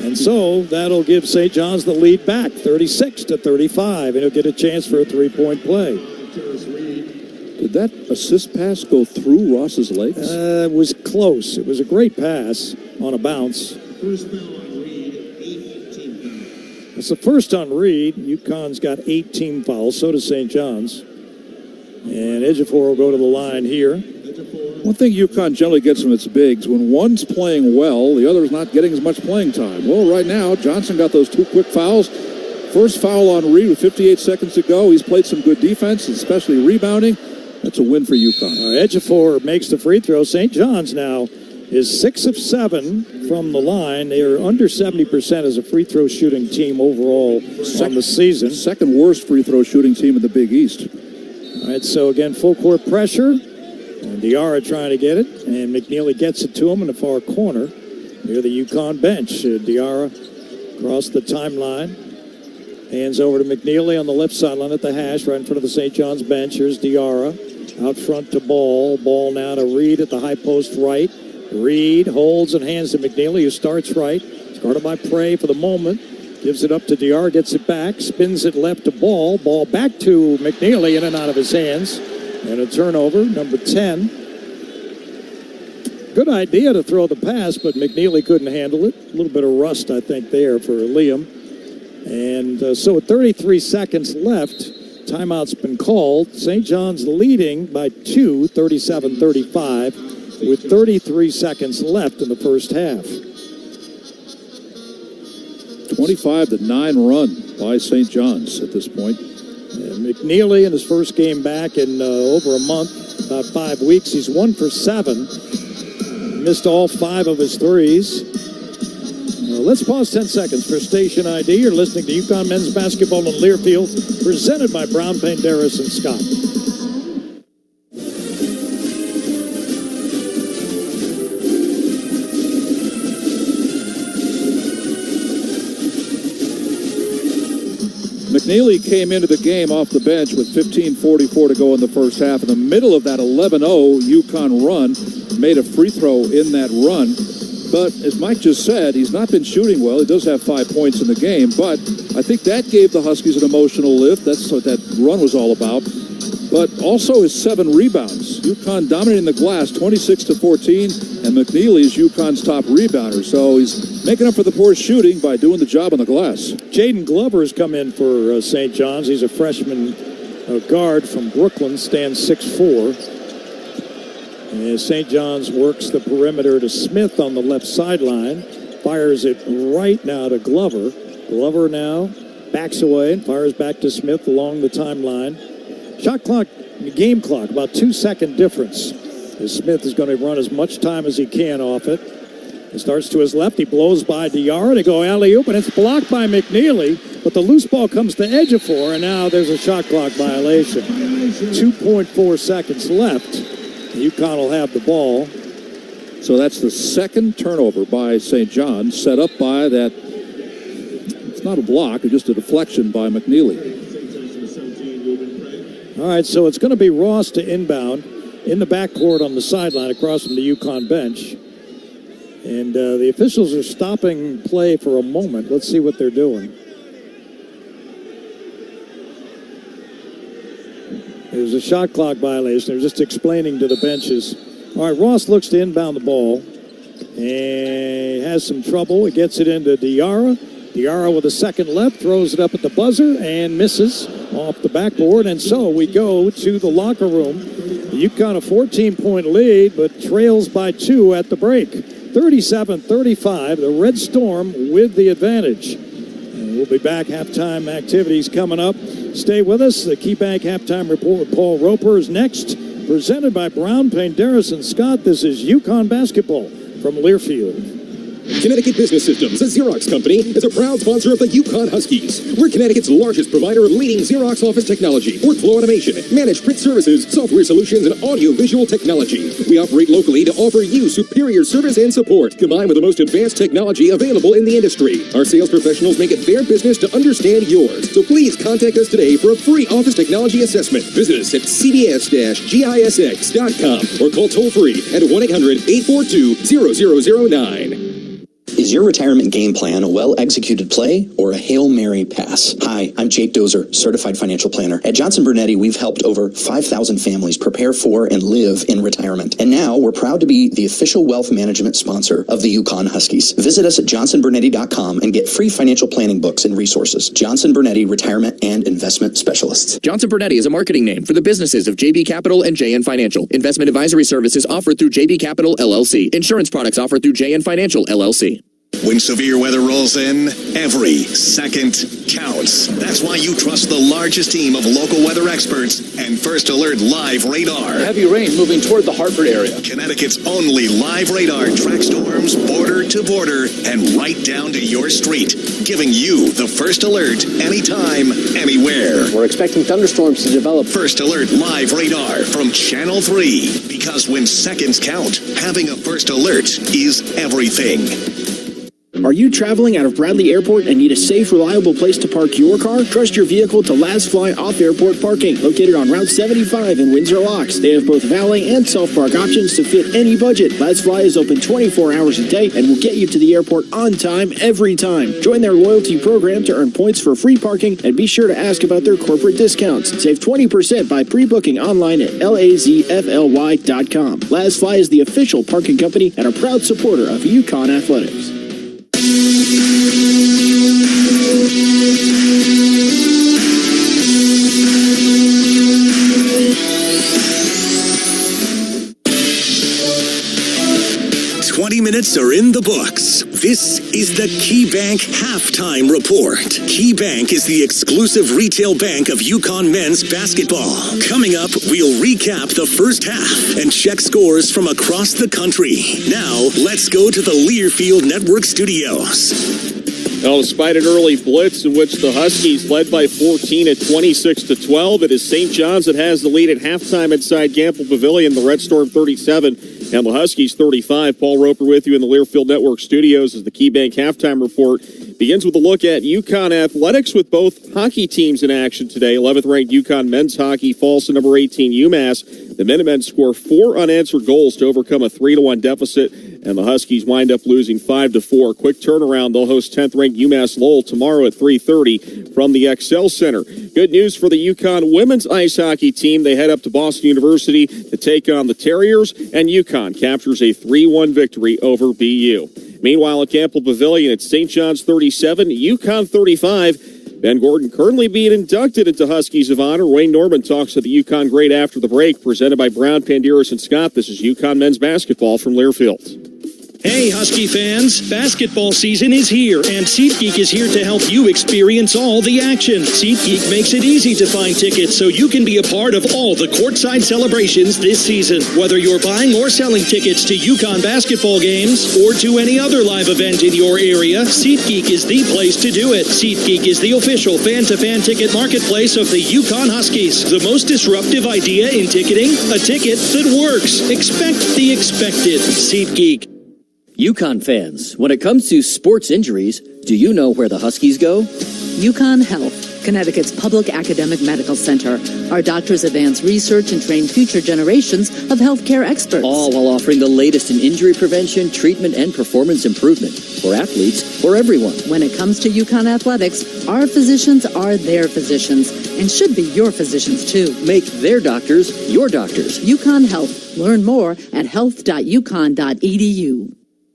and so that'll give St. John's the lead back, 36-35, and he'll get a chance for a three-point play. Did that assist pass go through Ross's legs? It was close. It was a great pass on a bounce. It's the first on Reed. UConn's got 8 team fouls, so does St. John's. And Ejiofor will go to the line here. One thing UConn generally gets from its bigs, when one's playing well, the other's not getting as much playing time. Well, right now, Johnson got those 2 quick fouls. First foul on Reed with 58 seconds to go. He's played some good defense, especially rebounding. That's a win for UConn. Ejiofor makes the free throw. St. John's now is 6 of 7 from the line. They are under 70% as a free throw shooting team overall on the season. Second worst free throw shooting team in the Big East. All right, so again, full court pressure. And Diarra trying to get it. And McNeely gets it to him in the far corner near the UConn bench. Diarra across the timeline. Hands over to McNeely on the left sideline at the hash, right in front of the St. John's bench. Here's Diarra out front to Ball. Ball now to Reed at the high post right. Reed holds and hands to McNeely, who starts right. It's guarded by Prey for the moment. Gives it up to Diarra, gets it back, spins it left to Ball. Ball back to McNeely, in and out of his hands. And a turnover, number 10. Good idea to throw the pass, but McNeely couldn't handle it. A little bit of rust, I think, there for Liam. And so with 33 seconds left, timeout's been called. St. John's leading by 2, 37-35, with 33 seconds left in the first half. 25-9 run by St. John's at this point. And McNeely in his first game back in over a month, about 5 weeks. He's 1 for 7. Missed all 5 of his threes. Let's pause 10 seconds for station ID. You're listening to UConn Men's Basketball in Learfield, presented by Brown, Penderis, and Scott. McNeely came into the game off the bench with 15:44 to go in the first half. In the middle of that 11-0 UConn run, made a free throw in that run. But as Mike just said, he's not been shooting well. He does have 5 points in the game, but I think that gave the Huskies an emotional lift. That's what that run was all about. But also his 7 rebounds. UConn dominating the glass 26-14, and McNeely is UConn's top rebounder. So he's making up for the poor shooting by doing the job on the glass. Jaden Glover has come in for St. John's. He's a freshman guard from Brooklyn, stands 6'4". As St. John's works the perimeter to Smith on the left sideline, fires it right now to Glover. Glover now backs away and fires back to Smith along the timeline. Shot clock, game clock, about 2-second difference. As Smith is going to run as much time as he can off it. It starts to his left. He blows by Diarra to go alley-oop, and it's blocked by McNeely. But the loose ball comes to Ejiofor, and now there's a shot clock violation. 2.4 seconds left. UConn will have the ball. So that's the second turnover by St. John, set up by that. It's not a block, it's just a deflection by McNeely. All right, so it's going to be Ross to inbound in the backcourt on the sideline across from the UConn bench. And the officials are stopping play for a moment. Let's see what they're doing. It was a shot clock violation. They're just explaining to the benches. All right, Ross looks to inbound the ball and has some trouble. He gets it into Diarra. Diarra with a second left, throws it up at the buzzer and misses off the backboard. And so we go to the locker room. UConn a 14-point lead, but trails by 2 at the break. 37-35, the Red Storm with the advantage. And we'll be back. Halftime activities coming up. Stay with us. The KeyBank Halftime Report with Paul Roper is next. presented by Brown, Penderas, and Scott. This is UConn Basketball from Learfield. Connecticut Business Systems, a Xerox company, is a proud sponsor of the UConn Huskies. We're Connecticut's largest provider of leading Xerox office technology, workflow automation, managed print services, software solutions, and audio-visual technology. We operate locally to offer you superior service and support, combined with the most advanced technology available in the industry. Our sales professionals make it their business to understand yours. So please contact us today for a free office technology assessment. Visit us at cbs-gisx.com or call toll-free at 1-800-842-0009. Is your retirement game plan a well-executed play or a Hail Mary pass? Hi, I'm Jake Dozer, Certified Financial Planner. At Johnson Brunetti, we've helped over 5,000 families prepare for and live in retirement. And now we're proud to be the official wealth management sponsor of the UConn Huskies. Visit us at johnsonbrunetti.com and get free financial planning books and resources. Johnson Brunetti Retirement and Investment Specialists. Johnson Brunetti is a marketing name for the businesses of JB Capital and JN Financial. Investment advisory services offered through JB Capital, LLC. Insurance products offered through JN Financial, LLC. When severe weather rolls in, every second counts. That's why you trust the largest team of local weather experts and First Alert Live Radar. Heavy rain moving toward the Hartford area. Connecticut's only live radar tracks storms border to border and right down to your street, giving you the first alert anytime, anywhere. We're expecting thunderstorms to develop. First Alert Live Radar from Channel 3. Because when seconds count, having a first alert is everything. Are you traveling out of Bradley Airport and need a safe, reliable place to park your car? Trust your vehicle to Laz Fly Off-Airport Parking, located on Route 75 in Windsor Locks. They have both valet and self-park options to fit any budget. Laz Fly is open 24 hours a day and will get you to the airport on time, every time. Join their loyalty program to earn points for free parking, and be sure to ask about their corporate discounts. Save 20% by pre-booking online at lazfly.com. Laz Fly is the official parking company and a proud supporter of UConn Athletics. 20 minutes are in the books. This is the KeyBank Halftime Report. KeyBank is the exclusive retail bank of UConn men's basketball. Coming up, we'll recap the first half and check scores from across the country. Now, let's go to the Learfield Network studios. Well, despite an early blitz in which the Huskies led by 14 at 26-12, it is St. John's that has the lead at halftime inside Gamble Pavilion. The Red Storm 37 and the Huskies 35. Paul Roper with you in the Learfield Network studios as the KeyBank Halftime Report begins with a look at UConn athletics with both hockey teams in action today. 11th ranked UConn men's hockey falls to number 18 UMass. The Minutemen score 4 unanswered goals to overcome a 3-1 deficit, and the Huskies wind up losing 5-4. Quick turnaround. They'll host 10th ranked UMass Lowell tomorrow at 3:30 from the Excel Center. Good news for the UConn women's ice hockey team. They head up to Boston University to take on the Terriers, and UConn captures a 3-1 victory over BU. Meanwhile, at Gamble Pavilion, it's St. John's 37, UConn 35. Ben Gordon currently being inducted into Huskies of Honor. Wayne Norman talks to the UConn great after the break, presented by Brown, Penderas, and Scott. This is UConn men's basketball from Learfield. Hey, Husky fans, basketball season is here, and SeatGeek is here to help you experience all the action. SeatGeek makes it easy to find tickets so you can be a part of all the courtside celebrations this season. Whether you're buying or selling tickets to UConn basketball games or to any other live event in your area, SeatGeek is the place to do it. SeatGeek is the official fan-to-fan ticket marketplace of the UConn Huskies. The most disruptive idea in ticketing? A ticket that works. Expect the expected. SeatGeek. UConn fans, when it comes to sports injuries, do you know where the Huskies go? UConn Health, Connecticut's public academic medical center. Our doctors advance research and train future generations of healthcare experts. All while offering the latest in injury prevention, treatment, and performance improvement for athletes or everyone. When it comes to UConn athletics, our physicians are their physicians and should be your physicians too. Make their doctors your doctors. UConn Health. Learn more at health.uconn.edu.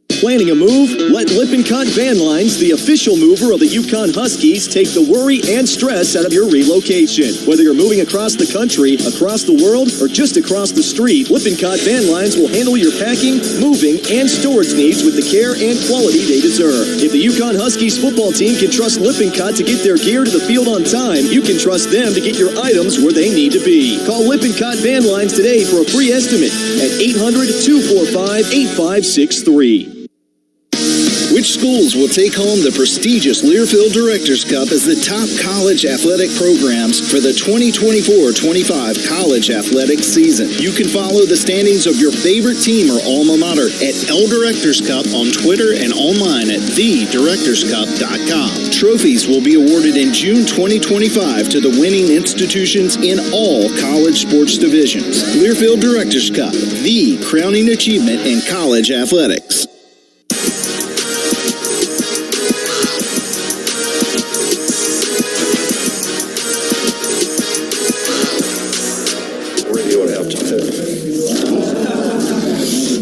Planning a move? Let Lippincott Van Lines, the official mover of the UConn Huskies, take the worry and stress out of your relocation. Whether you're moving across the country, across the world, or just across the street, Lippincott Van Lines will handle your packing, moving, and storage needs with the care and quality they deserve. If the UConn Huskies football team can trust Lippincott to get their gear to the field on time, you can trust them to get your items where they need to be. Call Lippincott Van Lines today for a free estimate at 800-245-8563. Which schools will take home the prestigious Learfield Directors Cup as the top college athletic programs for the 2024-25 college athletic season? You can follow the standings of your favorite team or alma mater at L Directors Cup on Twitter and online at thedirectorscup.com. Trophies will be awarded in June 2025 to the winning institutions in all college sports divisions. Learfield Directors Cup, the crowning achievement in college athletics.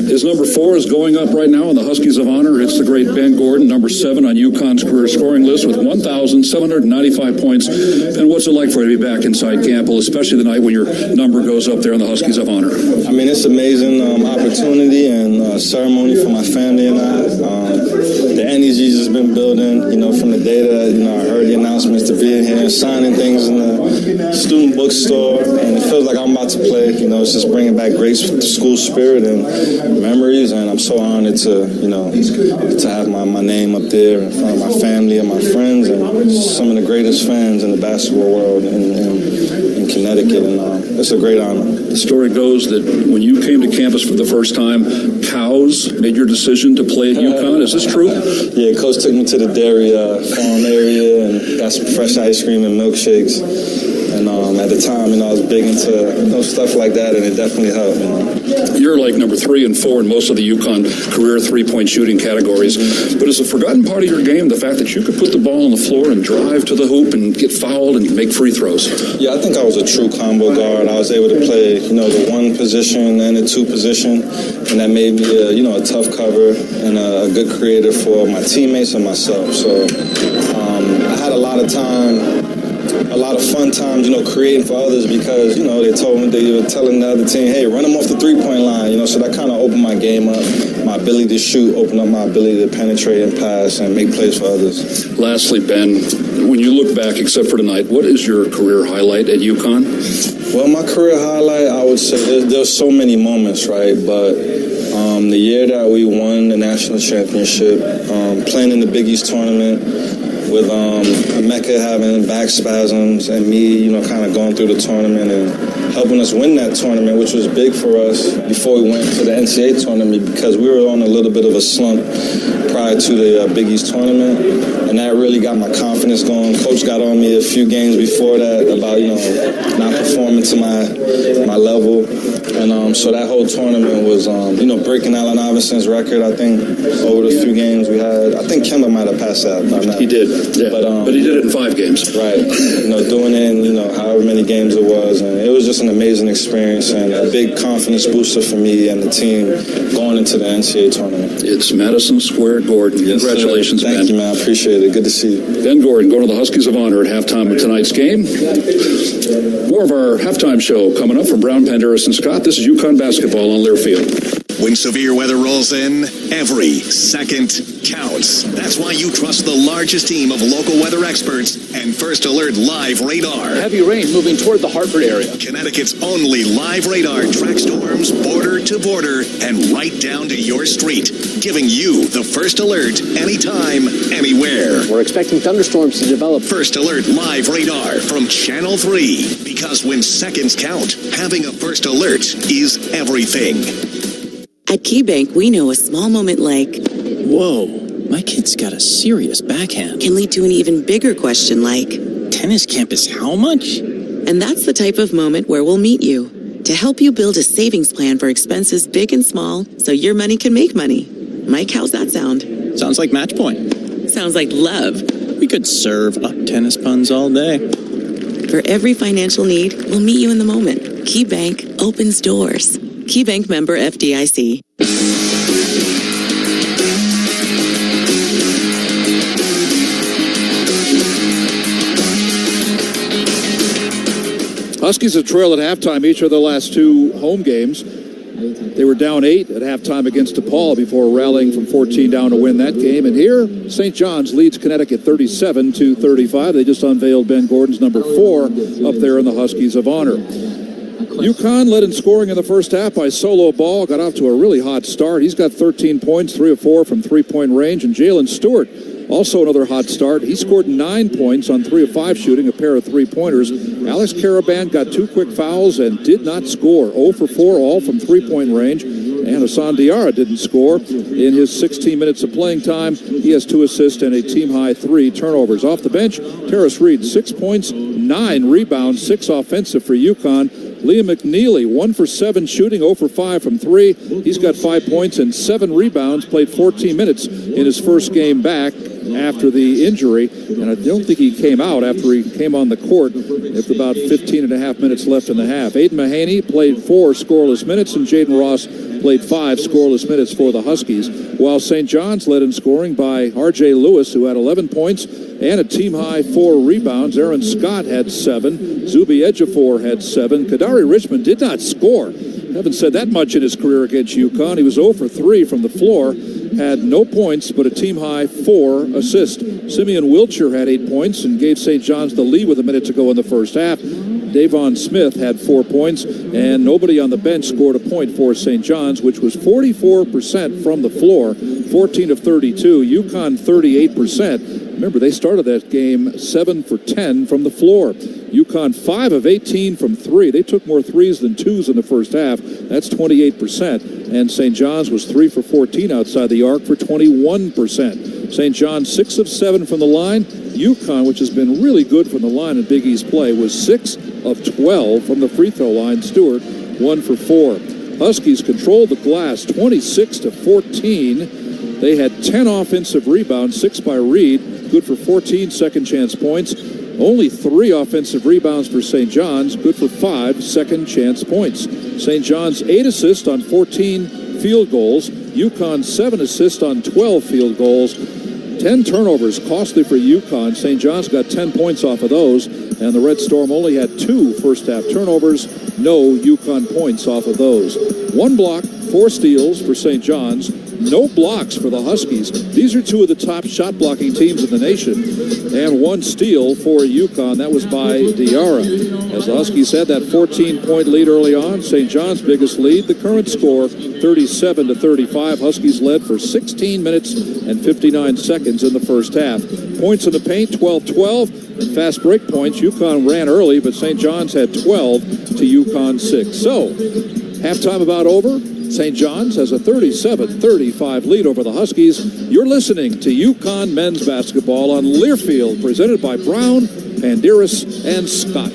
His number 4 is going up right now in the Huskies of Honor. It's the great Ben Gordon, number 7 on UConn's career scoring list with 1,795 points. And what's it like for you to be back inside Campbell, especially the night when your number goes up there in the Huskies of Honor? I mean, it's amazing opportunity and ceremony for my family and I. The energy's just been building, from the day that, I heard the announcements to be in here, signing things in the student bookstore, and it feels like I'm about to play. It's just bringing back great school spirit and memories, and I'm so honored to have my name up there in front of my family and my friends and some of the greatest fans in the basketball world in Connecticut, and it's a great honor. The story goes that when you came to campus for the first time, cows made your decision to play at UConn. Is this true? Yeah, Coach took me to the dairy farm area and got some fresh ice cream and milkshakes. And at the time, I was big into stuff like that, and it definitely helped. You're like number 3 and 4 in most of the UConn career three-point shooting categories. But is a forgotten part of your game the fact that you could put the ball on the floor and drive to the hoop and get fouled and make free throws? Yeah, I think I was a true combo guard. I was able to play, the 1 position and the 2 position, and that made me a tough cover and a good creator for my teammates and myself. So I had a lot of fun times, creating for others because, they told me, they were telling the other team, hey, run them off the three-point line, so that kind of opened my game up. My ability to shoot opened up my ability to penetrate and pass and make plays for others. Lastly, Ben, when you look back, except for tonight, what is your career highlight at UConn? Well, my career highlight, I would say there's so many moments, right? But the year that we won the national championship, playing in the Big East tournament, with Mecca having back spasms and me, kind of going through the tournament and helping us win that tournament, which was big for us before we went to the NCAA tournament because we were on a little bit of a slump prior to the Big East tournament, and that really got my confidence going. Coach got on me a few games before that about, not performing to my level, and so that whole tournament was, breaking Allen Iverson's record, I think, over the few games we had. I think Kemba might have passed that by now. He did. Yeah, but he did it in 5 games. Right. Doing it in, however many games it was. And it was just an amazing experience and a big confidence booster for me and the team going into the NCAA tournament. It's Madison Square Garden. Yes, congratulations, Ben. Thank you, man. I appreciate it. Good to see you. Ben Gordon going to the Huskies of Honor at halftime of tonight's game. More of our halftime show coming up from Brown, Panderas, and Scott. This is UConn Basketball on Learfield. When severe weather rolls in, every second counts. That's why you trust the largest team of local weather experts and First Alert Live Radar. Heavy rain moving toward the Hartford area. Connecticut's only live radar tracks storms border to border and right down to your street, giving you the first alert anytime, anywhere. We're expecting thunderstorms to develop. First Alert Live Radar from Channel 3. Because when seconds count, having a first alert is everything. At KeyBank, we know a small moment like, whoa, my kid's got a serious backhand, can lead to an even bigger question like, tennis campus how much? And that's the type of moment where we'll meet you to help you build a savings plan for expenses big and small so your money can make money. Mike, how's that sound? Sounds like match point. Sounds like love. We could serve up tennis puns all day. For every financial need, we'll meet you in the moment. KeyBank opens doors. KeyBank member FDIC. Huskies have trailed at halftime each of their last two home games. They were down 8 at halftime against DePaul before rallying from 14 down to win that game. And here, St. John's leads Connecticut 37-35. They just unveiled Ben Gordon's number 4 up there in the Huskies of Honor. UConn led in scoring in the first half by Solo Ball. Got off to a really hot start. He's got 13 points, 3 of 4 from three-point range. And Jalen Stewart, also another hot start. He scored 9 points on 3 of 5 shooting, a pair of three-pointers. Alex Caraban got 2 quick fouls and did not score. 0 for 4, all from three-point range. And Hassan Diarra didn't score in his 16 minutes of playing time. He has 2 assists and a team-high 3 turnovers. Off the bench, Terrace Reed, 6 points, 9 rebounds, 6 offensive for UConn. Liam McNeely, 1 for 7 shooting, 0 for 5 from 3. He's got 5 points and 7 rebounds, played 14 minutes in his first game back after the injury, and I don't think he came out after he came on the court with about 15 and a half minutes left in the half. Aiden Mahaney played 4 scoreless minutes, and Jaden Ross played 5 scoreless minutes for the Huskies, while St. John's led in scoring by R.J. Lewis, who had 11 points and a team-high 4 rebounds. Aaron Scott had 7. Zuby Ejiofor had 7. Kadari Richmond did not score. Haven't said that much in his career against UConn. He was 0 for 3 from the floor, had no points, but a team-high 4 assists. Simeon Wiltshire had 8 points and gave St. John's the lead with a minute to go in the first half. Davon Smith had 4 points, and nobody on the bench scored a point for St. John's, which was 44% from the floor, 14 of 32. UConn 38%. Remember, they started that game 7 for 10 from the floor. UConn 5 of 18 from 3. They took more threes than twos in the first half. That's 28%. And St. John's was 3 for 14 outside the arc for 21%. St. John's 6 of 7 from the line. UConn, which has been really good from the line in Big East play, was 6 of 12 from the free throw line. Stewart 1 for 4. Huskies controlled the glass 26-14. They had 10 offensive rebounds, 6 by Reed, good for 14 second chance points. Only 3 offensive rebounds for St. John's, good for 5 second chance points. St. John's 8 assists on 14 field goals. UConn 7 assists on 12 field goals. 10 turnovers, costly for UConn. St. John's got 10 points off of those, and the Red Storm only had 2 first-half turnovers. No UConn points off of those. 1 block, 4 steals for St. John's. No blocks for the Huskies. These are 2 of the top shot-blocking teams in the nation. And 1 steal for UConn. That was by Diarra. As the Huskies had that 14-point lead early on, St. John's biggest lead. The current score, 37-35. Huskies led for 16 minutes and 59 seconds in the first half. Points in the paint, 12-12. And fast break points, UConn ran early, but St. John's had 12 to UConn 6. So, halftime about over. St. John's has a 37-35 lead over the Huskies. You're listening to UConn men's basketball on Learfield, presented by Brown, Panderas, and Scott.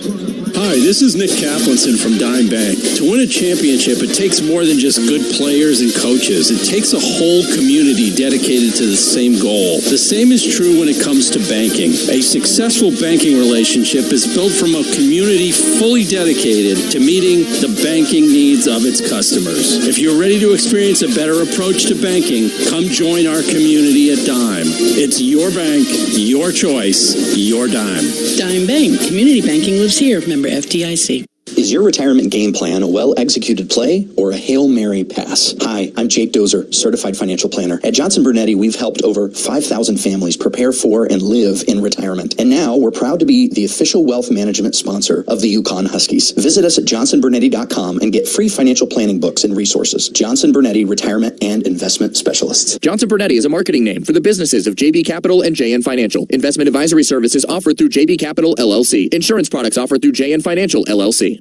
Hi, this is Nick Kaplanson from Dime Bank. To win a championship, it takes more than just good players and coaches. It takes a whole community dedicated to the same goal. The same is true when it comes to banking. A successful banking relationship is built from a community fully dedicated to meeting the banking needs of its customers. If you're ready to experience a better approach to banking, come join our community at Dime. It's your bank, your choice, your Dime. Dime Bank. Community banking lives here. Member FDIC. Is your retirement game plan a well-executed play or a Hail Mary pass? Hi, I'm Jake Dozer, Certified Financial Planner. At Johnson Brunetti, we've helped over 5,000 families prepare for and live in retirement. And now we're proud to be the official wealth management sponsor of the UConn Huskies. Visit us at johnsonbrunetti.com and get free financial planning books and resources. Johnson Brunetti, Retirement and Investment Specialists. Johnson Brunetti is a marketing name for the businesses of JB Capital and JN Financial. Investment advisory services offered through JB Capital, LLC. Insurance products offered through JN Financial, LLC.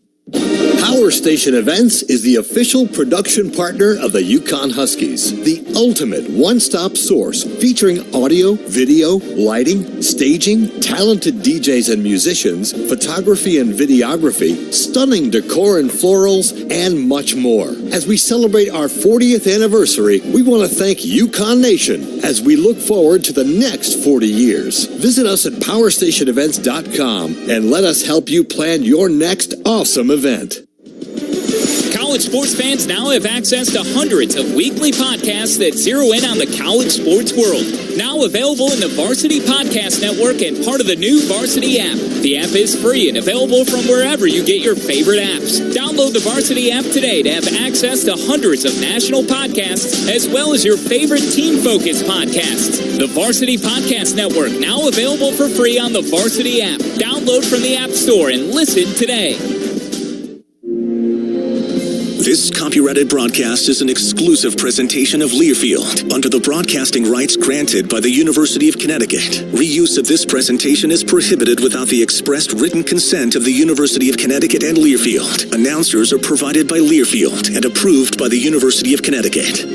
Power Station Events is the official production partner of the UConn Huskies, the ultimate one-stop source featuring audio, video, lighting, staging, talented DJs and musicians, photography and videography, stunning decor and florals, and much more. As we celebrate our 40th anniversary, we want to thank UConn Nation as we look forward to the next 40 years. Visit us at powerstationevents.com and let us help you plan your next awesome event. College sports fans now have access to hundreds of weekly podcasts that zero in on the college sports world. Now available in the Varsity Podcast Network and part of the new Varsity app. The app is free and available from wherever you get your favorite apps. Download the Varsity app today to have access to hundreds of national podcasts as well as your favorite team-focused podcasts. The Varsity Podcast Network, now available for free on the Varsity app. Download from the App Store and listen today. This copyrighted broadcast is an exclusive presentation of Learfield under the broadcasting rights granted by the University of Connecticut. Reuse of this presentation is prohibited without the expressed written consent of the University of Connecticut and Learfield. Announcers are provided by Learfield and approved by the University of Connecticut.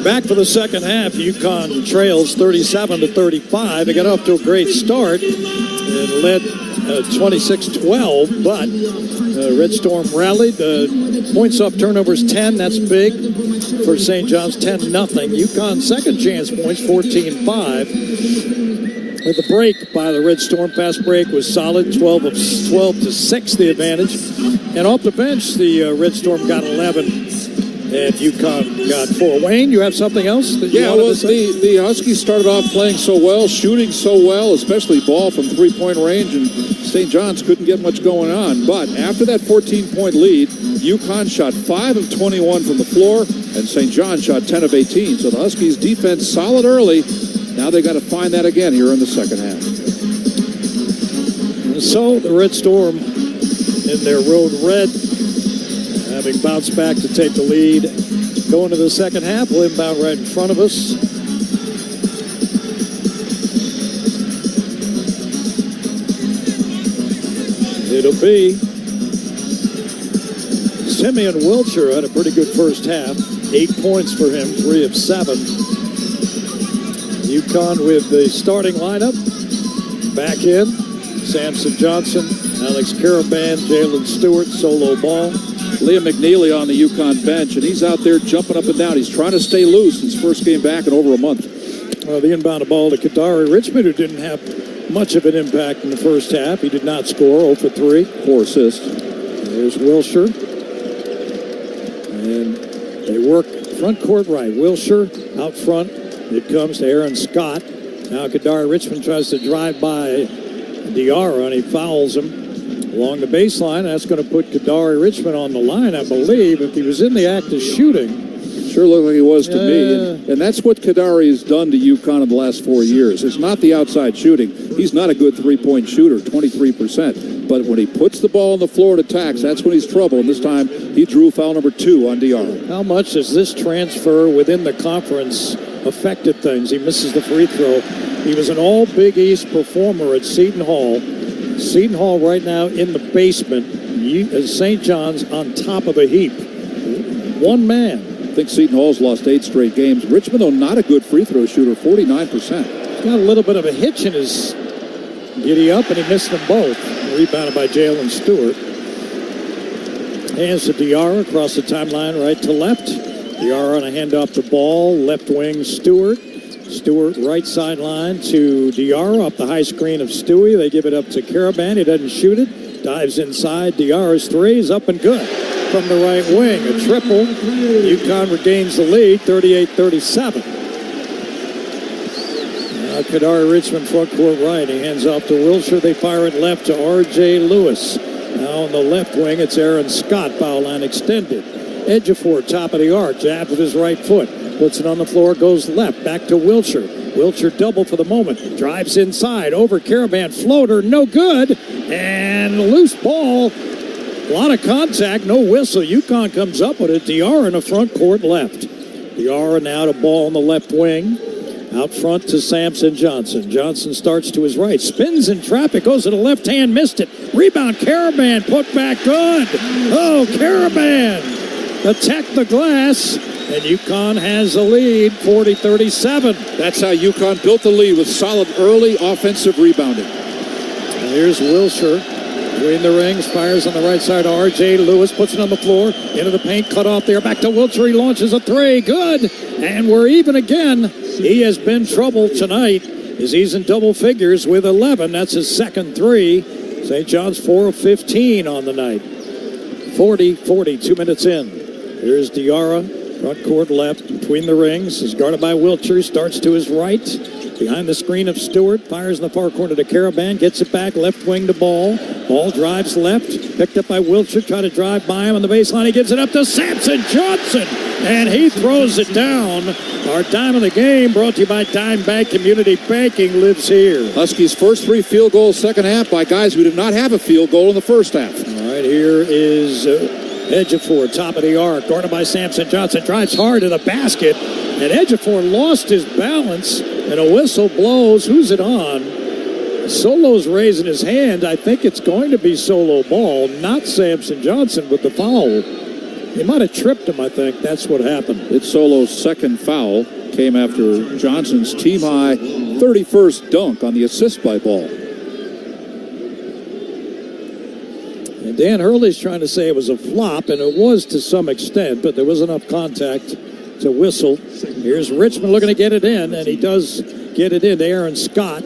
Back for the second half, UConn trails 37-35. They got off to a great start and led 26-12, but Red Storm rallied. Points off turnovers 10, that's big for St. John's, 10-0. UConn second chance points 14-5. With the break by the Red Storm, fast break was solid, 12-6 the advantage. And off the bench, the Red Storm got 11. And UConn got 4. Wayne, you have something else that you wanted to say? The Huskies started off playing so well, shooting so well, especially ball from three-point range, and St. John's couldn't get much going on. But after that 14-point lead, UConn shot 5 of 21 from the floor, and St. John shot 10 of 18. So the Huskies' defense solid early. Now they got to find that again here in the second half. And so the Red Storm in their road red, having bounced back to take the lead. Going to the second half, we'll inbound right in front of us. It'll be Simeon Wiltshire had a pretty good first half. 8 points for him, 3 of 7. UConn with the starting lineup. Back in, Samson Johnson, Alex Caravan, Jalen Stewart, solo ball. Liam McNeely on the UConn bench, and he's out there jumping up and down. He's trying to stay loose his first game back in over a month. The inbound ball to Kadari Richmond, who didn't have much of an impact in the first half. He did not score, 0 for 3. 4 assists. There's Wilshire. And they work front court right. Wilshire out front. It comes to Aaron Scott. Now Kadari Richmond tries to drive by Diarra, and he fouls him along the baseline. That's going to put Kadari Richmond on the line, I believe. If he was in the act of shooting. Sure looked like he was to me. And that's what Kadari has done to UConn in the last 4 years. It's not the outside shooting. He's not a good three-point shooter, 23%. But when he puts the ball on the floor and attacks, that's when he's trouble. And this time, he drew foul number 2 on Diarra. How much does this transfer within the conference affected things? He misses the free throw. He was an all-Big East performer at Seton Hall. Seton Hall right now in the basement. St. John's on top of a heap. One man. I think Seton Hall's lost 8 straight games. Richmond, though, not a good free throw shooter, 49%. He's got a little bit of a hitch in his giddy up, and he missed them both. Rebounded by Jalen Stewart. Hands to Diarra across the timeline, right to left. Diarra on a handoff the ball. Left wing, Stewart. Stewart right sideline to Diarra up the high screen of Stewie. They give it up to Caravan. He doesn't shoot it. Dives inside. Diarra's 3 is up and good from the right wing. A triple. UConn regains the lead, 38-37. Kadari Richmond front court right. He hands off to Wilshire. They fire it left to R.J. Lewis. Now on the left wing, it's Aaron Scott. Foul line extended. Ejiofor, top of the arc. Jabs with his right foot. Puts it on the floor, goes left. Back to Wilshire. Wilshire double for the moment. Drives inside. Over Caravan. Floater. No good. And loose ball. A lot of contact. No whistle. UConn comes up with it. Diarra in the front court left. Diarra now to ball on the left wing. Out front to Samson Johnson. Johnson starts to his right. Spins in traffic. Goes to the left hand. Missed it. Rebound. Caravan. Put back good. Oh, Caravan. Attack the glass. And UConn has the lead, 40-37. That's how UConn built the lead, with solid early offensive rebounding. And here's Wilshire. Between the rings, fires on the right side. R.J. Lewis puts it on the floor. Into the paint, cut off there. Back to Wilshire. He launches a 3. Good. And we're even again. He has been trouble tonight as he's in double figures with 11. That's his second 3. St. John's 4 of 15 on the night. 40-40, 2 minutes in. Here's Diarra, front court left, between the rings. Is guarded by Wilcher, starts to his right. Behind the screen of Stewart, fires in the far corner to Caravan, gets it back, left wing to Ball. Ball drives left, picked up by Wilcher, try to drive by him on the baseline. He gives it up to Samson Johnson, and he throws it down. Our dime of the game, brought to you by Dime Bank. Community banking lives here. Huskies' first 3 field goals second half by guys who did not have a field goal in the first half. All right, here is Ejiofor, top of the arc, guarded by Samson Johnson, drives hard to the basket, and Ejiofor lost his balance, and a whistle blows. Who's it on? Solo's raising his hand. I think it's going to be Solo ball, not Samson Johnson with the foul. He might have tripped him, I think. That's what happened. It's Solo's second foul. Came after Johnson's team-high 31st dunk on the assist by Ball. And Dan Hurley's trying to say it was a flop, and it was to some extent, but there was enough contact to whistle. Here's Richmond looking to get it in, and he does get it in to Aaron Scott.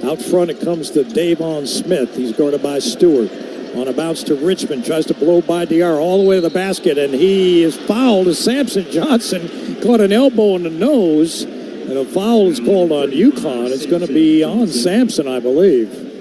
Out front it comes to Davon Smith. He's guarded by Stewart. On a bounce to Richmond, tries to blow by Diarra all the way to the basket, and he is fouled as Samson Johnson caught an elbow in the nose, and a foul is called on UConn. It's going to be on Samson, I believe.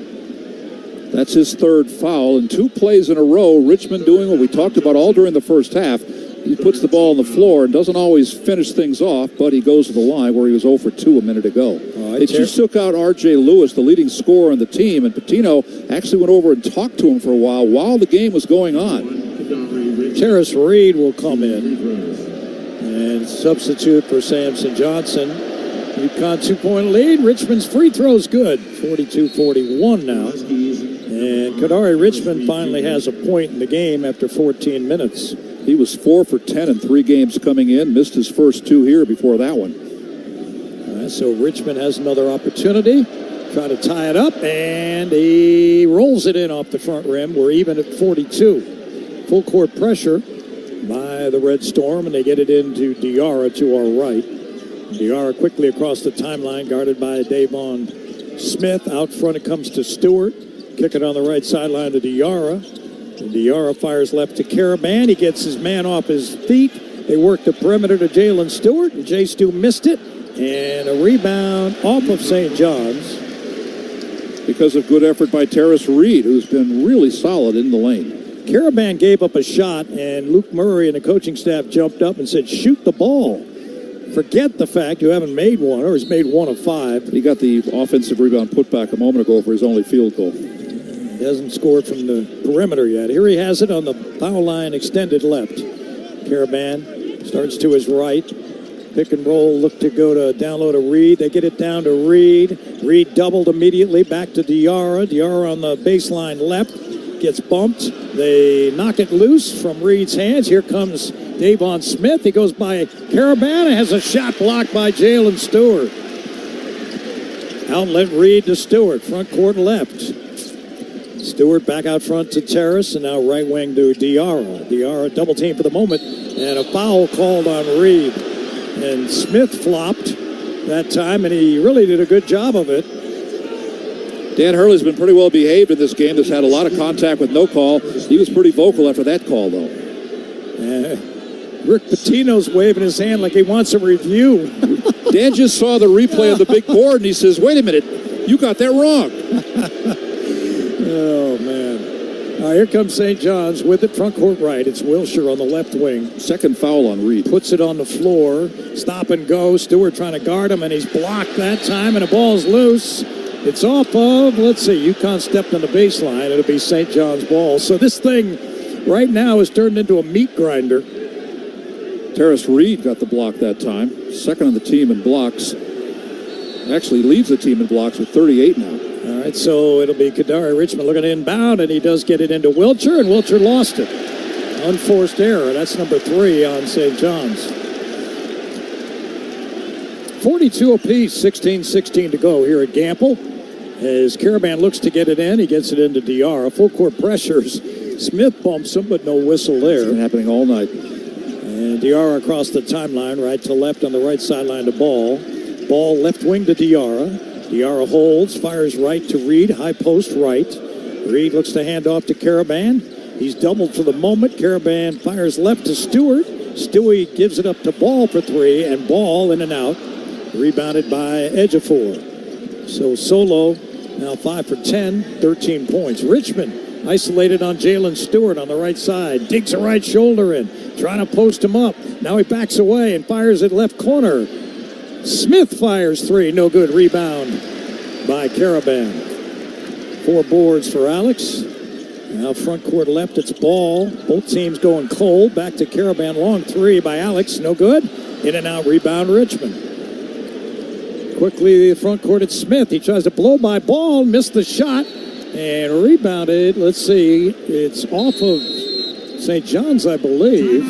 That's his third foul, and 2 plays in a row. Richmond doing what we talked about all during the first half. He puts the ball on the floor and doesn't always finish things off, but he goes to the line where he was 0 for 2 a minute ago. They just took out R.J. Lewis, the leading scorer on the team, and Patino actually went over and talked to him for a while the game was going on. Terrace Reed will come in and substitute for Samson Johnson. UConn 2-point lead. Richmond's free throw's good. 42-41 now. And Kadari Richmond finally has a point in the game after 14 minutes. He was 4 for 10 in 3 games coming in. Missed his first 2 here before that one. All right, so Richmond has another opportunity. Try to tie it up, and he rolls it in off the front rim. We're even at 42. Full court pressure by the Red Storm, and they get it into Diarra to our right. Diarra quickly across the timeline, guarded by Davon Smith. Out front it comes to Stewart. Kick it on the right sideline to Diarra. And Diarra fires left to Caravan. He gets his man off his feet. They work the perimeter to Jalen Stewart. And Jay Stu missed it. And a rebound off of St. John's. Because of good effort by Terrace Reed, who's been really solid in the lane. Caravan gave up a shot, and Luke Murray and the coaching staff jumped up and said, shoot the ball. Forget the fact you haven't made one, or has made 1 of 5. He got the offensive rebound put back a moment ago for his only field goal. He hasn't scored from the perimeter yet. Here he has it on the foul line, extended left. Caravan starts to his right. Pick and roll, look to go to down low to Reed. They get it down to Reed. Reed doubled immediately, back to Diarra. Diarra on the baseline left, gets bumped. They knock it loose from Reed's hands. Here comes Davon Smith. He goes by Caravan and has a shot blocked by Jalen Stewart. Outlet Reed to Stewart, front court left. Stewart back out front to Terrace, and now right wing to Diarra. Diarra double team for the moment, and a foul called on Reed. And Smith flopped that time, and he really did a good job of it. Dan Hurley's been pretty well behaved in this game. That's had a lot of contact with no call. He was pretty vocal after that call, though. Rick Pitino's waving his hand like he wants a review. Dan just saw the replay on the big board, and he says, wait a minute, you got that wrong. Oh, man. All right, here comes St. John's with it, front court right. It's Wilshire on the left wing. Second foul on Reed. Puts it on the floor. Stop and go. Stewart trying to guard him, and he's blocked that time, and the ball's loose. It's off of, let's see, UConn stepped on the baseline. It'll be St. John's ball. So this thing right now is turned into a meat grinder. Terrace Reed got the block that time. Second on the team in blocks. Actually leads the team in blocks with 38 now. All right, so it'll be Kadari Richmond looking to inbound, and he does get it into Wilcher, and Wilcher lost it. Unforced error. That's number 3 on St. John's. 42 apiece, 16-16 to go here at Gamble. As Caravan looks to get it in, he gets it into Diarra. Full court pressures. Smith bumps him, but no whistle there. It's been happening all night. And Diarra across the timeline, right to left on the right sideline to Ball. Ball left wing to Diarra. Diarra holds, fires right to Reed, high post right. Reed looks to hand off to Caravan. He's doubled for the moment. Caravan fires left to Stewart. Stewie gives it up to Ball for three, and Ball in and out. Rebounded by Ejiofor. So Solo now 5 for 10, 13 points. Richmond isolated on Jalen Stewart on the right side. Digs a right shoulder in, trying to post him up. Now he backs away and fires at left corner. Smith fires three, no good. Rebound by Caravan. 4 boards for Alex. Now front court left, it's Ball. Both teams going cold. Back to Caravan, long three by Alex, no good. In and out, rebound Richmond. Quickly, the front court, it's Smith. He tries to blow by Ball, missed the shot, and rebounded. Let's see, it's off of St. John's, I believe.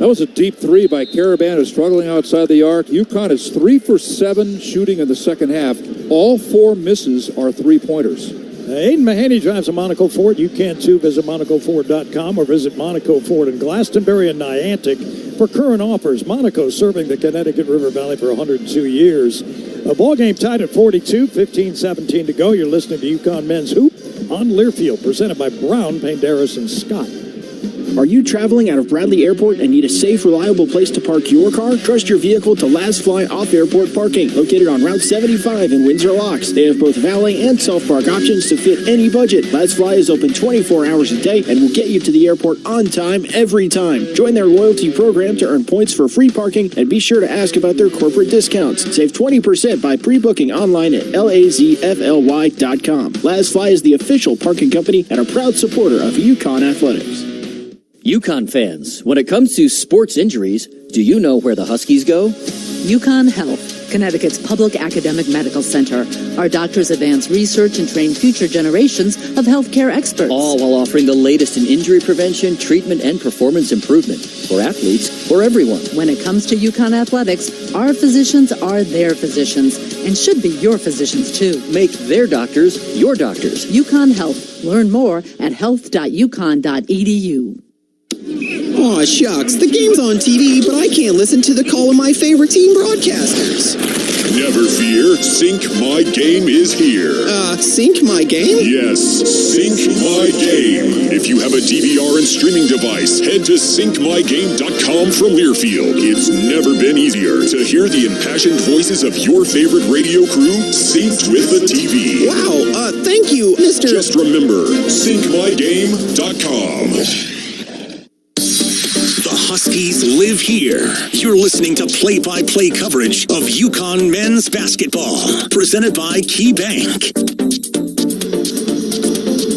That was a deep three by Caravan, who's struggling outside the arc. UConn is 3 for 7 shooting in the second half. All 4 misses are three-pointers. Aiden Mahaney drives a Monaco Ford. You can too. Visit MonacoFord.com or visit Monaco Ford in Glastonbury and Niantic for current offers. Monaco serving the Connecticut River Valley for 102 years. A ball game tied at 42, 15-17 to go. You're listening to UConn Men's Hoop on Learfield, presented by Brown, Penderas, and Scott. Are you traveling out of Bradley Airport and need a safe, reliable place to park your car? Trust your vehicle to Last Fly Off-Airport Parking, located on Route 75 in Windsor Locks. They have both valet and self-park options to fit any budget. Last Fly is open 24 hours a day and will get you to the airport on time, every time. Join their loyalty program to earn points for free parking, and be sure to ask about their corporate discounts. Save 20% by pre-booking online at lazfly.com. Last Fly is the official parking company and a proud supporter of UConn Athletics. UConn fans, when it comes to sports injuries, do you know where the Huskies go? UConn Health, Connecticut's public academic medical center. Our doctors advance research and train future generations of healthcare experts. All while offering the latest in injury prevention, treatment, and performance improvement for athletes, for everyone. When it comes to UConn athletics, our physicians are their physicians and should be your physicians too. Make their doctors your doctors. UConn Health. Learn more at health.uconn.edu. Aw, shucks. The game's on TV, but I can't listen to the call of my favorite team broadcasters. Never fear. Sync My Game is here. Sync My Game? Yes, Sync My Game. If you have a DVR and streaming device, head to syncmygame.com from Learfield. It's never been easier to hear the impassioned voices of your favorite radio crew synced with the TV. Wow, thank you, Mr. Just remember, syncmygame.com. Huskies live here. You're listening to play-by-play coverage of UConn men's basketball, presented by KeyBank.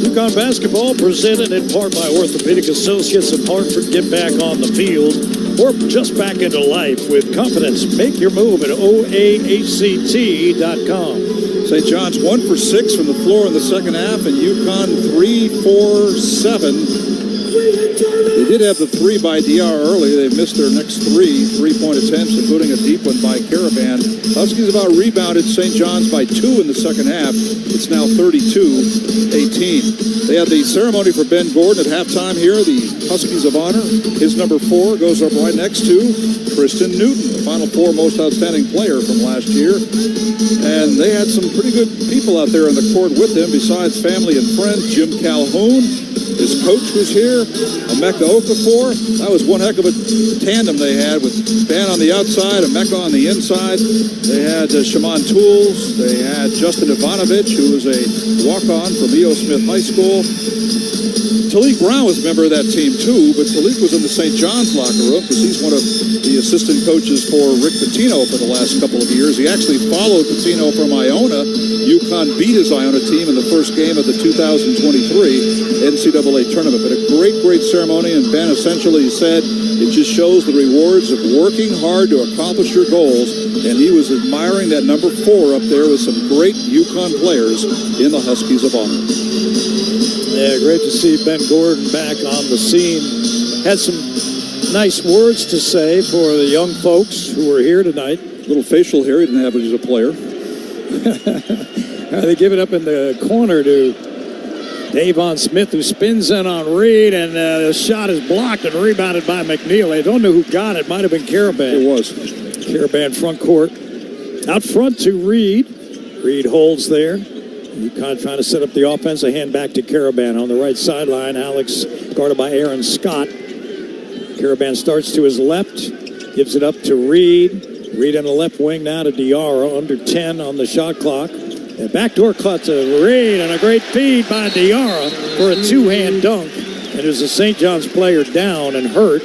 UConn basketball presented in part by Orthopedic Associates of Hartford. Get back on the field or just back into life with confidence. Make your move at oahact.com. St. John's 1 for 6 from the floor in the second half, and UConn 3 for 7. They did have the 3 by DR early. They missed their next 3 3-point attempts, including a deep one by Caravan. Huskies about rebounded St. John's by 2 in the second half. It's now 32-18. They had the ceremony for Ben Gordon at halftime here, the Huskies of Honor. His number 4 goes up right next to Kristen Newton, the Final Four most outstanding player from last year. And they had some pretty good people out there on the court with him, besides family and friends. Jim Calhoun, his coach, was here. Emeka Okafor. That was one heck of a tandem they had, with Ben on the outside, Emeka on the inside. They had Shaman Tools. They had Justin Ivanovic, who was a walk-on from E.O. Smith High School. Talik Brown was a member of that team too, but Talik was in the St. John's locker room because he's one of the assistant coaches for Rick Pitino for the last couple of years. He actually followed Pitino from Iona. UConn beat his Iona team in the first game of the 2023 NCAA tournament. But a great, great ceremony, and Ben essentially said it just shows the rewards of working hard to accomplish your goals, and he was admiring that number 4 up there with some great UConn players in the Huskies of Honor. Yeah, great to see Ben Gordon back on the scene. Had some nice words to say for the young folks who were here tonight. Little facial hair he didn't have when he was a player. They give it up in the corner to Davon Smith, who spins in on Reed, and the shot is blocked and rebounded by McNeil. I don't know who got it. Might have been Caravan. It was. Caravan front court. Out front to Reed. Reed holds there. UConn trying to set up the offense. A hand back to Caravan on the right sideline. Alex guarded by Aaron Scott. Caravan starts to his left, gives it up to Reed. Reed on the left wing now to Diarra, under 10 on the shot clock. And backdoor cut to Reed, and a great feed by Diarra for a two-hand dunk. And there's a St. John's player down and hurt.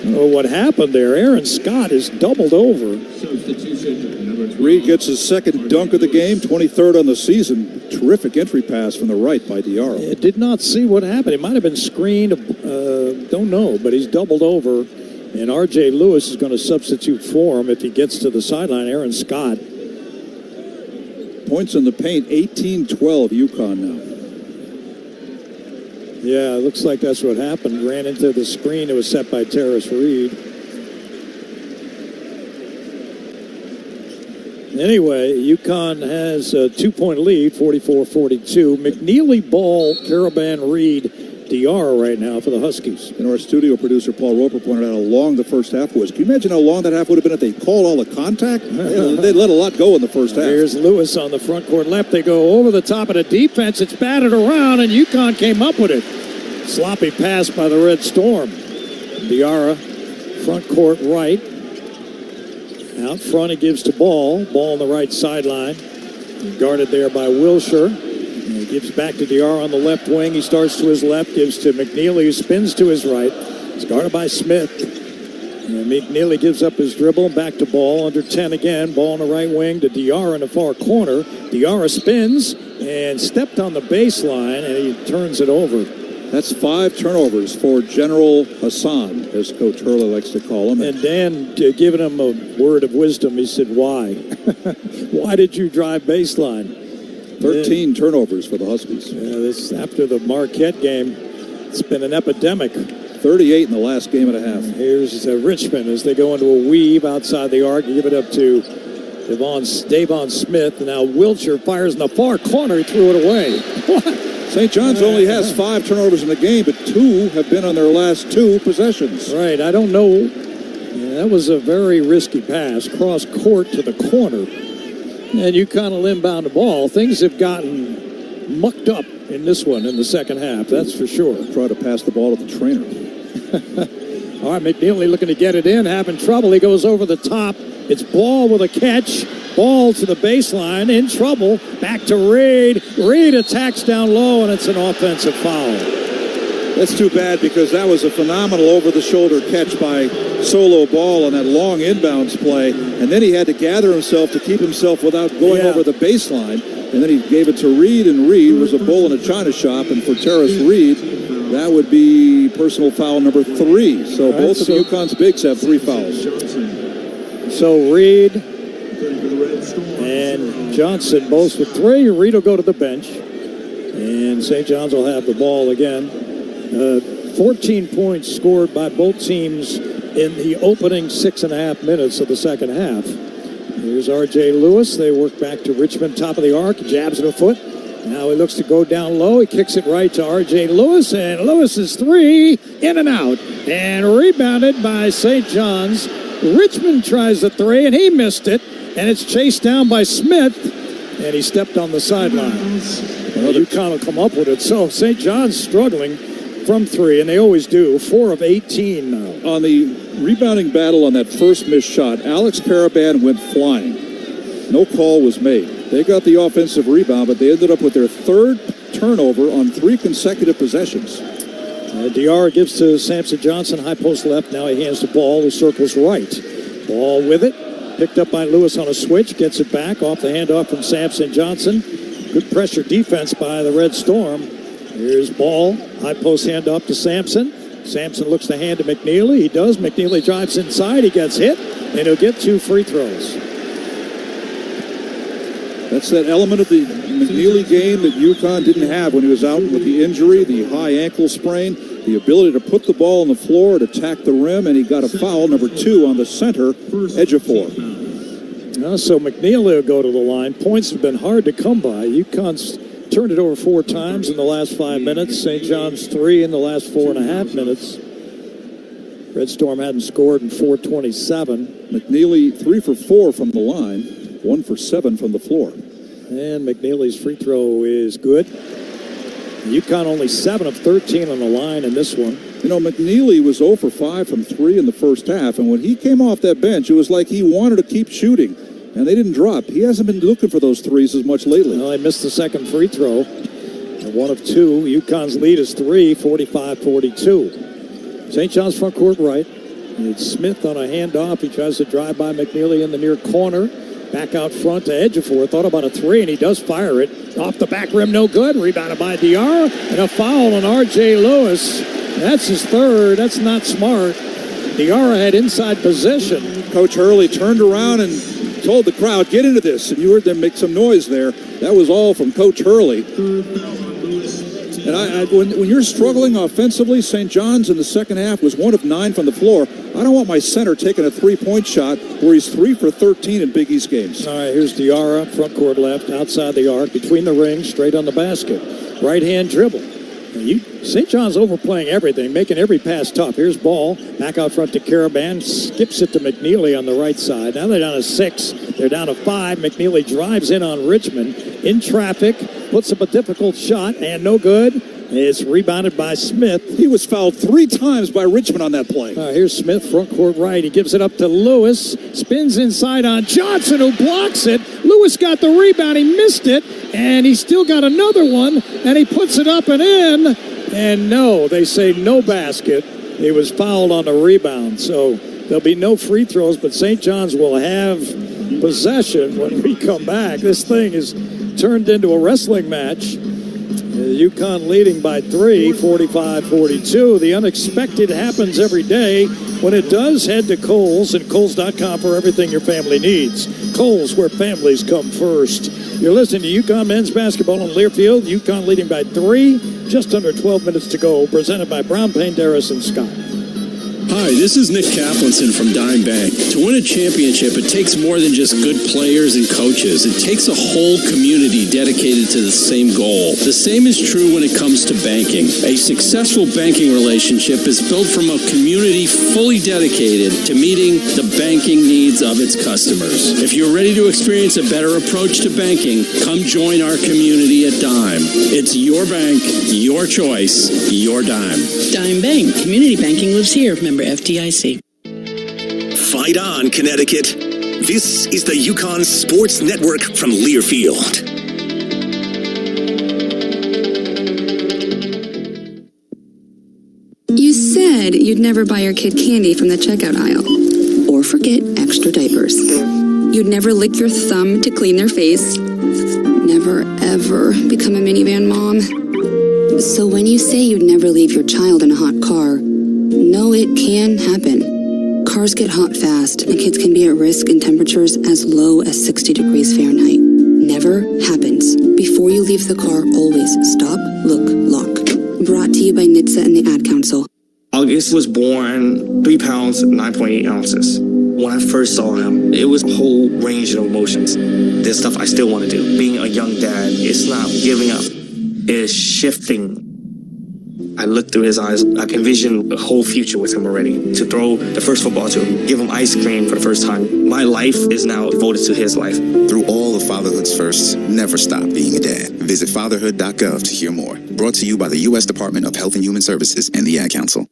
Oh, what happened there? Aaron Scott is doubled over. Reed gets his second dunk of the game, 23rd on the season. Terrific entry pass from the right by Diarra. I did not see what happened. It might have been screened. Don't know, but he's doubled over. And R.J. Lewis is going to substitute for him if he gets to the sideline. Aaron Scott. Points in the paint, 18-12 UConn now. Yeah, it looks like that's what happened. Ran into the screen. It was set by Terrace Reed. Anyway, UConn has a 2-point lead, 44-42. McNeely, Ball, Caravan, Reed, Diarra right now for the Huskies. And our studio producer, Paul Roper, pointed out how long the first half was. Can you imagine how long that half would have been if they called all the contact? They let a lot go in the first half. Here's Lewis on the front court left. They go over the top of the defense. It's batted around, and UConn came up with it. Sloppy pass by the Red Storm. Diarra, front court right. Out front, he gives to Ball. Ball on the right sideline. Guarded there by Wilshire. And he gives back to Diarra on the left wing. He starts to his left, gives to McNeely, who spins to his right. He's guarded by Smith. And McNeely gives up his dribble. Back to Ball, under 10 again. Ball on the right wing to Diarra in the far corner. Diarra spins and stepped on the baseline, and he turns it over. That's 5 turnovers for General Hassan, as Coach Hurley likes to call him. And Dan giving him a word of wisdom. He said, why? Why did you drive baseline? 13 turnovers for the Huskies. Yeah, this after the Marquette game, it's been an epidemic. 38 in the last game and a half. Here's Richmond as they go into a weave outside the arc. Give it up to Davon Smith. And now Wilshire fires in the far corner. He threw it away. St. John's only has 5 turnovers in the game, but 2 have been on their last 2 possessions. Right. I don't know. Yeah, that was a very risky pass. Cross court to the corner. And you kind of inbound the ball. Things have gotten mucked up in this one in the second half, that's for sure. Try to pass the ball to the trainer. All right, McNeely looking to get it in, having trouble. He goes over the top. It's Ball with a catch. Ball to the baseline, in trouble. Back to Reed. Reed attacks down low, and it's an offensive foul. That's too bad because that was a phenomenal over-the-shoulder catch by Solo Ball on that long inbounds play. And then he had to gather himself to keep himself without going over the baseline. And then he gave it to Reed, and Reed was a bull in a china shop. And for Terrace Reed, that would be personal foul number 3. So both of UConn's bigs have 3 fouls. So Reed and Johnson both with 3. Reed will go to the bench. And St. John's will have the ball again. 14 points scored by both teams in the opening 6.5 minutes of the second half. Here's R.J. Lewis. They work back to Richmond, top of the arc. Jabs in a foot. Now he looks to go down low. He kicks it right to R.J. Lewis. And Lewis's 3 in and out. And rebounded by St. John's. Richmond tries the 3, and he missed it. And it's chased down by Smith. And he stepped on the sideline. Well, UConn will come up with it. So St. John's struggling from 3, and they always do. 4 of 18 now. On the rebounding battle on that first missed shot, Alex Caravan went flying. No call was made. They got the offensive rebound, but they ended up with their 3rd turnover on 3 consecutive possessions. Diarra gives to Samson Johnson, high post left. Now he hands the ball, who circles right. Ball with it. Picked up by Lewis on a switch. Gets it back off the handoff from Samson Johnson. Good pressure defense by the Red Storm. Here's Ball. High post handoff to Sampson. Sampson looks to hand to McNeely. He does. McNeely drives inside. He gets hit, and he'll get 2 free throws. That's that element of the McNeely game that UConn didn't have when he was out with the injury, the high ankle sprain, the ability to put the ball on the floor and attack the rim, and he got a foul, number 2, on the center, Ejiofor. So McNeely will go to the line. Points have been hard to come by. UConn's turned it over 4 times in the last 5 minutes. St. John's 3 in the last 4.5 minutes. Red Storm hadn't scored in 4:27. McNeely 3 for 4 from the line, 1 for 7 from the floor. And McNeely's free throw is good. UConn only 7 of 13 on the line in this one. You know, McNeely was 0 for 5 from 3 in the first half, and when he came off that bench, it was like he wanted to keep shooting, and they didn't drop. He hasn't been looking for those threes as much lately. Well, he missed the second free throw. 1 of 2. UConn's lead is 3, 45-42. St. John's front court right. It's Smith on a handoff. He tries to drive by McNeely in the near corner. Back out front to Ejiofor. Thought about a 3, and he does fire it. Off the back rim, no good. Rebounded by Diarra. And a foul on R.J. Lewis. That's his third. That's not smart. Diarra had inside possession. Coach Hurley turned around and told the crowd, get into this. And you heard them make some noise there. That was all from Coach Hurley. And when you're struggling offensively, St. John's in the second half was 1 of 9 from the floor. I don't want my center taking a three-point shot where he's 3 for 13 in Big East games. All right, here's Diarra, front court left, outside the arc, between the rings, straight on the basket. Right-hand dribble. St. John's overplaying everything, making every pass tough. Here's ball, back out front to Caravan, skips it to McNeely on the right side. Now they're down to 6. They're down to 5. McNeely drives in on Richmond in traffic, puts up a difficult shot, and no good. It's rebounded by Smith. He was fouled 3 times by Richmond on that play. Here's Smith, front court right. He gives it up to Lewis. Spins inside on Johnson, who blocks it. Lewis got the rebound. He missed it, and he still got another one, and he puts it up and in. And no, they say no basket. He was fouled on the rebound. So there'll be no free throws, but St. John's will have possession when we come back. This thing is turned into a wrestling match. UConn leading by 3, 45-42. The unexpected happens every day. When it does, head to Kohl's and Kohl's.com for everything your family needs. Kohl's, where families come first. You're listening to UConn men's basketball on Learfield. UConn leading by 3, just under 12 minutes to go. Presented by Brown Paint, Darris and Scott. Hi, this is Nick Kaplanson from Dime Bank. To win a championship, it takes more than just good players and coaches. It takes a whole community dedicated to the same goal. The same is true when it comes to banking. A successful banking relationship is built from a community fully dedicated to meeting the banking needs of its customers. If you're ready to experience a better approach to banking, come join our community at Dime. It's your bank, your choice, your Dime. Dime Bank. Community banking lives here. Member FDIC. Fight on, Connecticut. This is the UConn Sports Network from Learfield. You said you'd never buy your kid candy from the checkout aisle. Or forget extra diapers. You'd never lick your thumb to clean their face. Never, ever become a minivan mom. So when you say you'd never leave your child in a hot car, no, it can happen. Cars get hot fast, and kids can be at risk in temperatures as low as 60 degrees Fahrenheit. Never happens. Before you leave the car, always stop, look, lock. Brought to you by NHTSA and the Ad Council. August was born 3 pounds, 9.8 ounces. When I first saw him, it was a whole range of emotions. There's stuff I still want to do. Being a young dad, it's not giving up. It's shifting. I look through his eyes. I can envision a whole future with him already. To throw the first football to him, give him ice cream for the first time. My life is now devoted to his life. Through all of fatherhood's firsts, never stop being a dad. Visit fatherhood.gov to hear more. Brought to you by the U.S. Department of Health and Human Services and the Ad Council.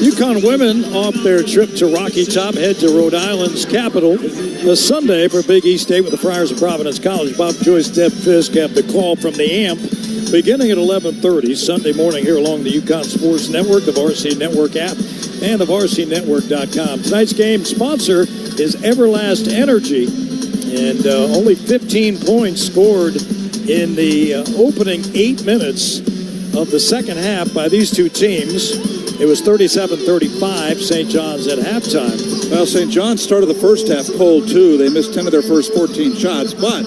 UConn women off their trip to Rocky Top head to Rhode Island's capital this Sunday for Big East State with the Friars of Providence College. Bob Joyce, Deb Fisk have the call from the AMP beginning at 11:30 Sunday morning here along the UConn Sports Network, the Varsity Network app, and the varsitynetwork.com. Tonight's game sponsor is Everlast Energy, and only 15 points scored in the opening 8 minutes of the second half by these two teams. It was 37-35, St. John's at halftime. Well, St. John's started the first half cold, too. They missed 10 of their first 14 shots, but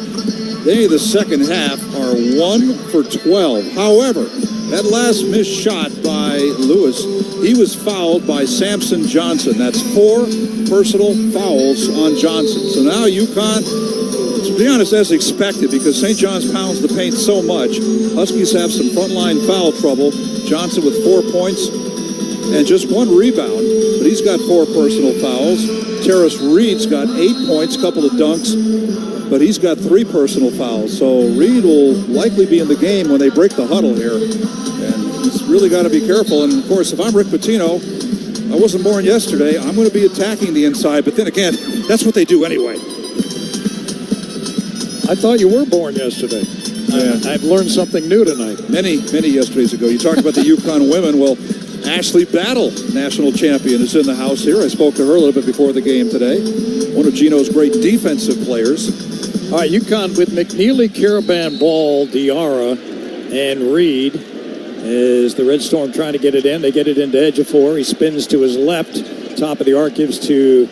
they, the second half, are 1 for 12. However, that last missed shot by Lewis, he was fouled by Samson Johnson. That's 4 personal fouls on Johnson. So now UConn, it's To be honest, as expected, because St. John's pounds the paint so much. Huskies have some frontline foul trouble. Johnson with 4 points and just 1 rebound, but he's got 4 personal fouls. Terrace Reed's got 8 points, couple of dunks, but he's got 3 personal fouls. So Reed will likely be in the game when they break the huddle here. And he's really got to be careful. And, of course, if I'm Rick Pitino, I wasn't born yesterday, I'm going to be attacking the inside. But then again, that's what they do anyway. I thought you were born yesterday. Yeah. I've learned something new tonight. Many yesterdays ago. You talked about the UConn women. Well, Ashley Battle, national champion, is in the house here. I spoke to her a little bit before the game today. One of Gino's great defensive players. All right, UConn with McNeely, Caravan, Ball, Diarra, and Reed. As the Red Storm trying to get it in. They get it into Ejiofor. He spins to his left. Top of the arc gives to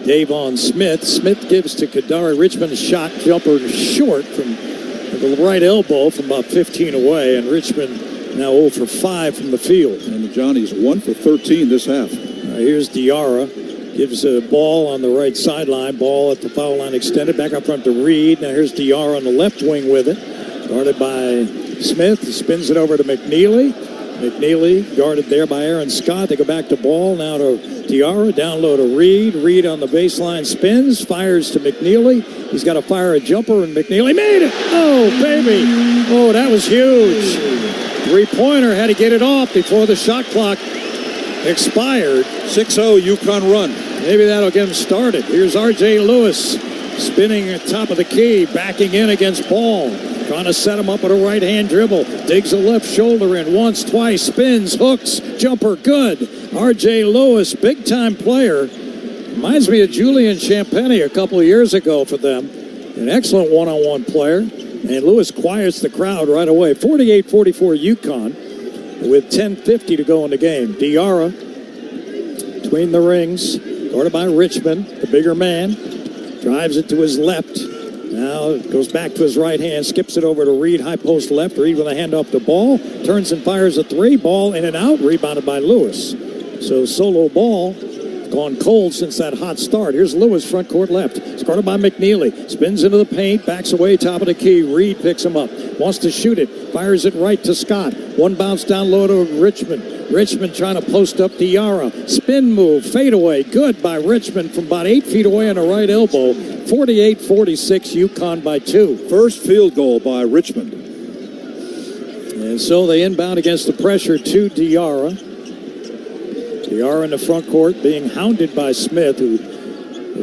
Davon Smith. Smith gives to Kadari Richmond. Shot jumper short from the right elbow from about 15 away. And Richmond now 0 for 5 from the field. And the Johnnies 1 for 13 this half. Here's Diarra. Gives a ball on the right sideline. Ball at the foul line extended. Back up front to Reed. Now here's Diarra on the left wing with it. Guarded by Smith. He spins it over to McNeely. McNeely guarded there by Aaron Scott. They go back to Ball. Now to Diarra. Down low to Reed. Reed on the baseline spins. Fires to McNeely. He's got to fire a jumper, and McNeely made it. Oh, baby. Oh, that was huge. Three-pointer. Had to get it off before the shot clock expired. 6-0 UConn run. Maybe that'll get him started. Here's R.J. Lewis spinning at top of the key, backing in against Ball. Trying to set him up with a right-hand dribble. Digs a left shoulder in once, twice, spins, hooks, jumper, good. R.J. Lewis, big-time player. Reminds me of Julian Champagny a couple of years ago for them. An excellent one-on-one player. And Lewis quiets the crowd right away. 48-44 UConn with 10:50 to go in the game. Diarra between the rings. Guarded by Richmond, the bigger man. Drives it to his left. Now it goes back to his right hand, skips it over to Reed, high post left. Reed with a hand off the Ball, turns and fires a three. Ball in and out, rebounded by Lewis. So solo Ball gone cold since that hot start. Here's Lewis, front court left. It's guarded by McNeely. Spins into the paint, backs away, top of the key. Reed picks him up, wants to shoot it, fires it right to Scott. One bounce down low to Richmond. Richmond trying to post up Diarra. Spin move, fade away. Good by Richmond from about 8 feet away on the right elbow. 48-46, UConn by 2. First field goal by Richmond. And so they inbound against the pressure to Diarra. Diarra in the front court being hounded by Smith, who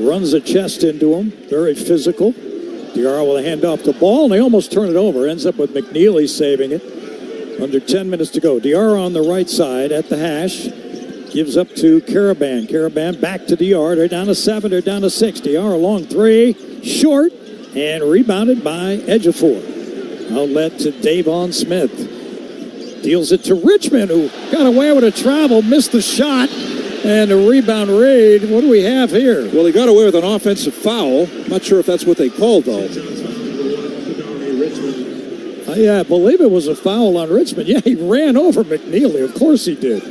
runs a chest into him. Very physical. Diarra with a handoff to Ball, and they almost turn it over. Ends up with McNeely saving it. Under 10 minutes to go. Diarra on the right side at the hash. Gives up to Caravan. Caravan back to Diarra. They're down to 7. They're down to 6. Diarra long three. Short. And rebounded by Ejiofor. Outlet to Davon Smith. Deals it to Richmond, who got away with a travel. Missed the shot. And a rebound Reed. What do we have here? Well, he got away with an offensive foul. I'm not sure if that's what they called, though. Yeah, I believe it was a foul on Richmond. Yeah, he ran over McNeely. Of course he did.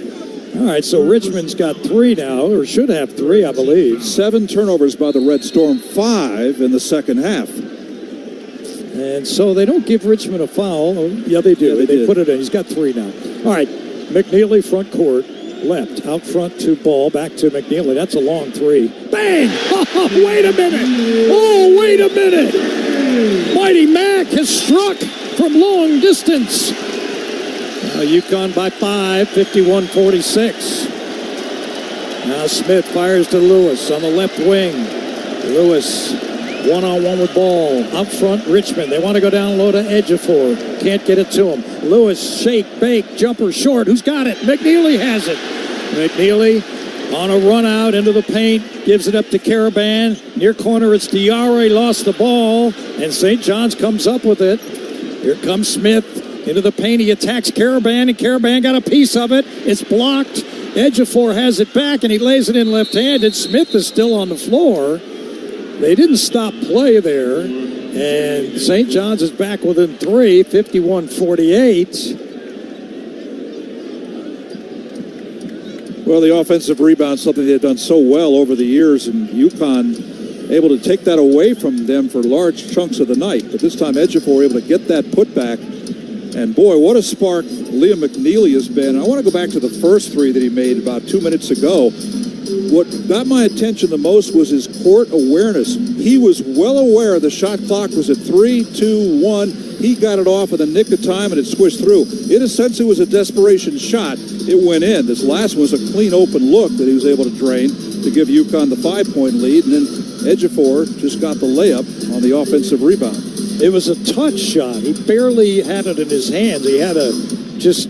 All right, so Richmond's got 3 now, or should have 3, I believe. 7 turnovers by the Red Storm, 5 in the second half. And so they don't give Richmond a foul. Oh, yeah, they do. Yeah, they put it in. He's got 3 now. All right, McNeely front court, left. Out front to Ball, back to McNeely. That's a long 3. Bang! Oh, wait a minute! Oh, wait a minute! Mighty Mac has struck from long distance. UConn by 5, 51-46. Now Smith fires to Lewis on the left wing. Lewis one-on-one with Ball. Up front, Richmond. They want to go down low to Ejiofor. Can't get it to him. Lewis, shake, bake, jumper short. Who's got it? McNeely has it. McNeely on a run out into the paint. Gives it up to Caravan. Near corner, it's Diarra. He lost the ball. And St. John's comes up with it. Here comes Smith into the paint. He attacks Caravan, and Caravan got a piece of it. It's blocked. Ejiofor has it back, and he lays it in left-handed. Smith is still on the floor. They didn't stop play there. And St. John's is back within 3, 51-48. Well, the offensive rebound, something they've done so well over the years, and UConn able to take that away from them for large chunks of the night. But this time, Ejiofor able to get that putback. And boy, what a spark Liam McNeely has been. I want to go back to the first three that he made about 2 minutes ago. What got my attention the most was his court awareness. He was well aware the shot clock was at 3, 2, 1. He got it off in the nick of time, and it swished through. In a sense, it was a desperation shot. It went in. This last was a clean open look that he was able to drain to give UConn the 5-point lead. And then Ejiofor just got the layup on the offensive rebound. It was a touch shot. He barely had it in his hands. He had to just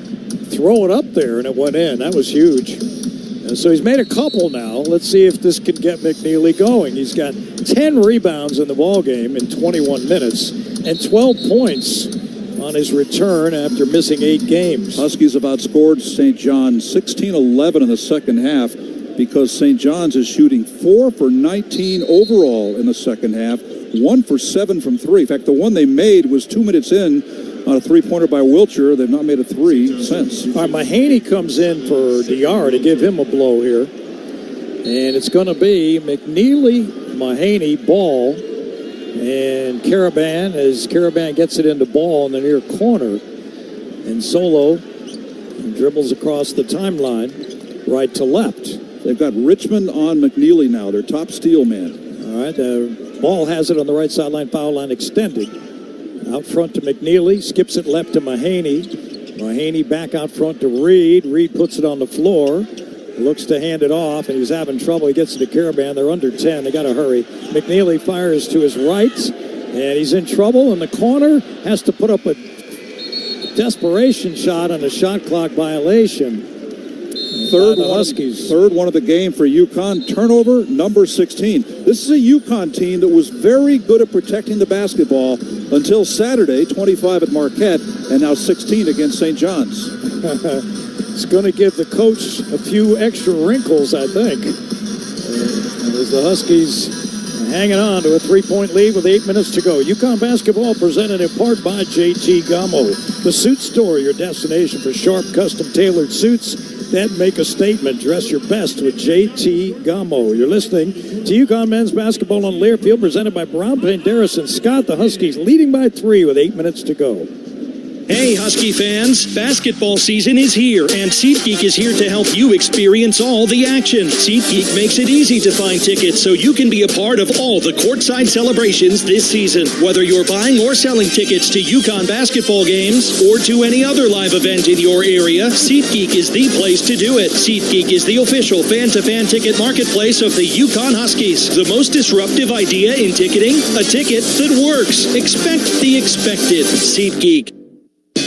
throw it up there, and it went in. That was huge. And so he's made a couple now. Let's see if this can get McNeely going. He's got 10 rebounds in the ballgame in 21 minutes and 12 points on his return after missing 8 games. Huskies have outscored St. John's 16-11 in the second half because St. John's is shooting 4 for 19 overall in the second half, 1 for 7 from 3. In fact, the one they made was 2 minutes in on a three-pointer by Wiltshire. They've not made a three since. All right, Mahaney comes in for Diarra to give him a blow here. And it's going to be McNeely, Mahaney, Ball, and Caravan as Caravan gets it into Ball in the near corner. And Solo dribbles across the timeline right to left. They've got Richmond on McNeely now, their top steal man. All right, Ball has it on the right sideline, foul line extended. Out front to McNeely, skips it left to Mahaney. Mahaney back out front to Reed. Reed puts it on the floor, looks to hand it off, and he's having trouble. He gets it to Caravan. They're under 10. They got to hurry. McNeely fires to his right, and he's in trouble in the corner. Has to put up a desperation shot on a shot clock violation. Third one of the game for UConn. Turnover number 16. This is a UConn team that was very good at protecting the basketball until Saturday, 25 at Marquette, and now 16 against St. John's. It's going to give the coach a few extra wrinkles, I think. As the Huskies hanging on to a 3-point lead with 8 minutes to go. UConn basketball presented in part by JT Gummo. The Suit Store, your destination for sharp, custom-tailored suits that make a statement. Dress your best with JT Gummo. You're listening to UConn men's basketball on Learfield, presented by Brown Paint, Darris, and Scott. The Huskies leading by 3 with 8 minutes to go. Hey, Husky fans, basketball season is here, and SeatGeek is here to help you experience all the action. SeatGeek makes it easy to find tickets so you can be a part of all the courtside celebrations this season. Whether you're buying or selling tickets to UConn basketball games or to any other live event in your area, SeatGeek is the place to do it. SeatGeek is the official fan-to-fan ticket marketplace of the UConn Huskies. The most disruptive idea in ticketing, a ticket that works. Expect the expected. SeatGeek.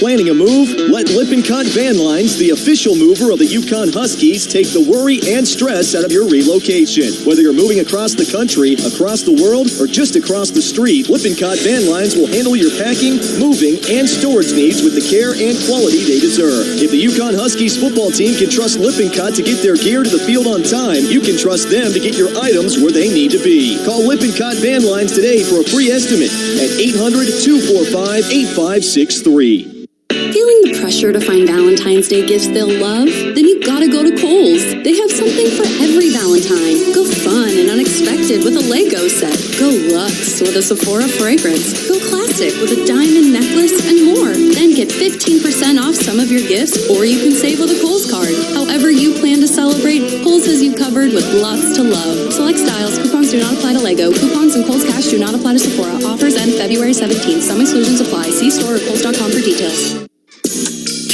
Planning a move? Let Lippincott Van Lines, the official mover of the UConn Huskies, take the worry and stress out of your relocation. Whether you're moving across the country, across the world, or just across the street, Lippincott Van Lines will handle your packing, moving, and storage needs with the care and quality they deserve. If the UConn Huskies football team can trust Lippincott to get their gear to the field on time, you can trust them to get your items where they need to be. Call Lippincott Van Lines today for a free estimate at 800-245-8563. Feeling the pressure to find Valentine's Day gifts they'll love? Then you gotta go to Kohl's. They have something for every Valentine. Go fun and unexpected with a Lego set. Go luxe with a Sephora fragrance. Go classic with a diamond necklace and more. Then get 15% off some of your gifts, or you can save with a Kohl's card. However you plan to celebrate, Kohl's has you covered with lots to love. Select styles. Coupons do not apply to Lego. Coupons and Kohl's Cash do not apply to Sephora. Offers end February 17th. Some exclusions apply. See store or Kohl's.com for details.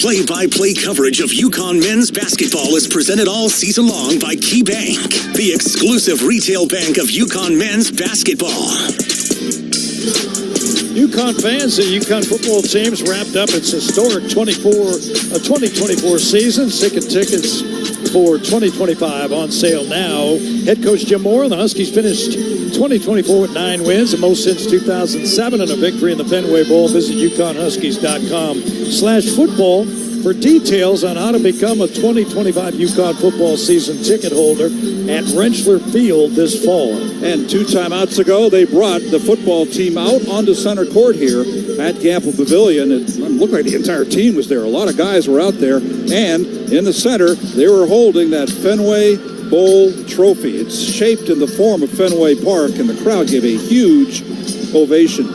Play-by-play coverage of UConn men's basketball is presented all season long by Key Bank, the exclusive retail bank of UConn men's basketball. UConn fans, the UConn football team's wrapped up its historic 2024 season. Tickets for 2025 on sale now. Head coach Jim Moore and the Huskies finished 2024 with 9 wins, the most since 2007, and a victory in the Fenway Bowl. Visit UConnHuskies.com/football for details on how to become a 2025 UConn football season ticket holder at Rentschler Field this fall. And 2 timeouts ago, they brought the football team out onto center court here at Gamble Pavilion. It looked like the entire team was there. A lot of guys were out there. And in the center, they were holding that Fenway Bowl trophy. It's shaped in the form of Fenway Park, and the crowd gave a huge ovation.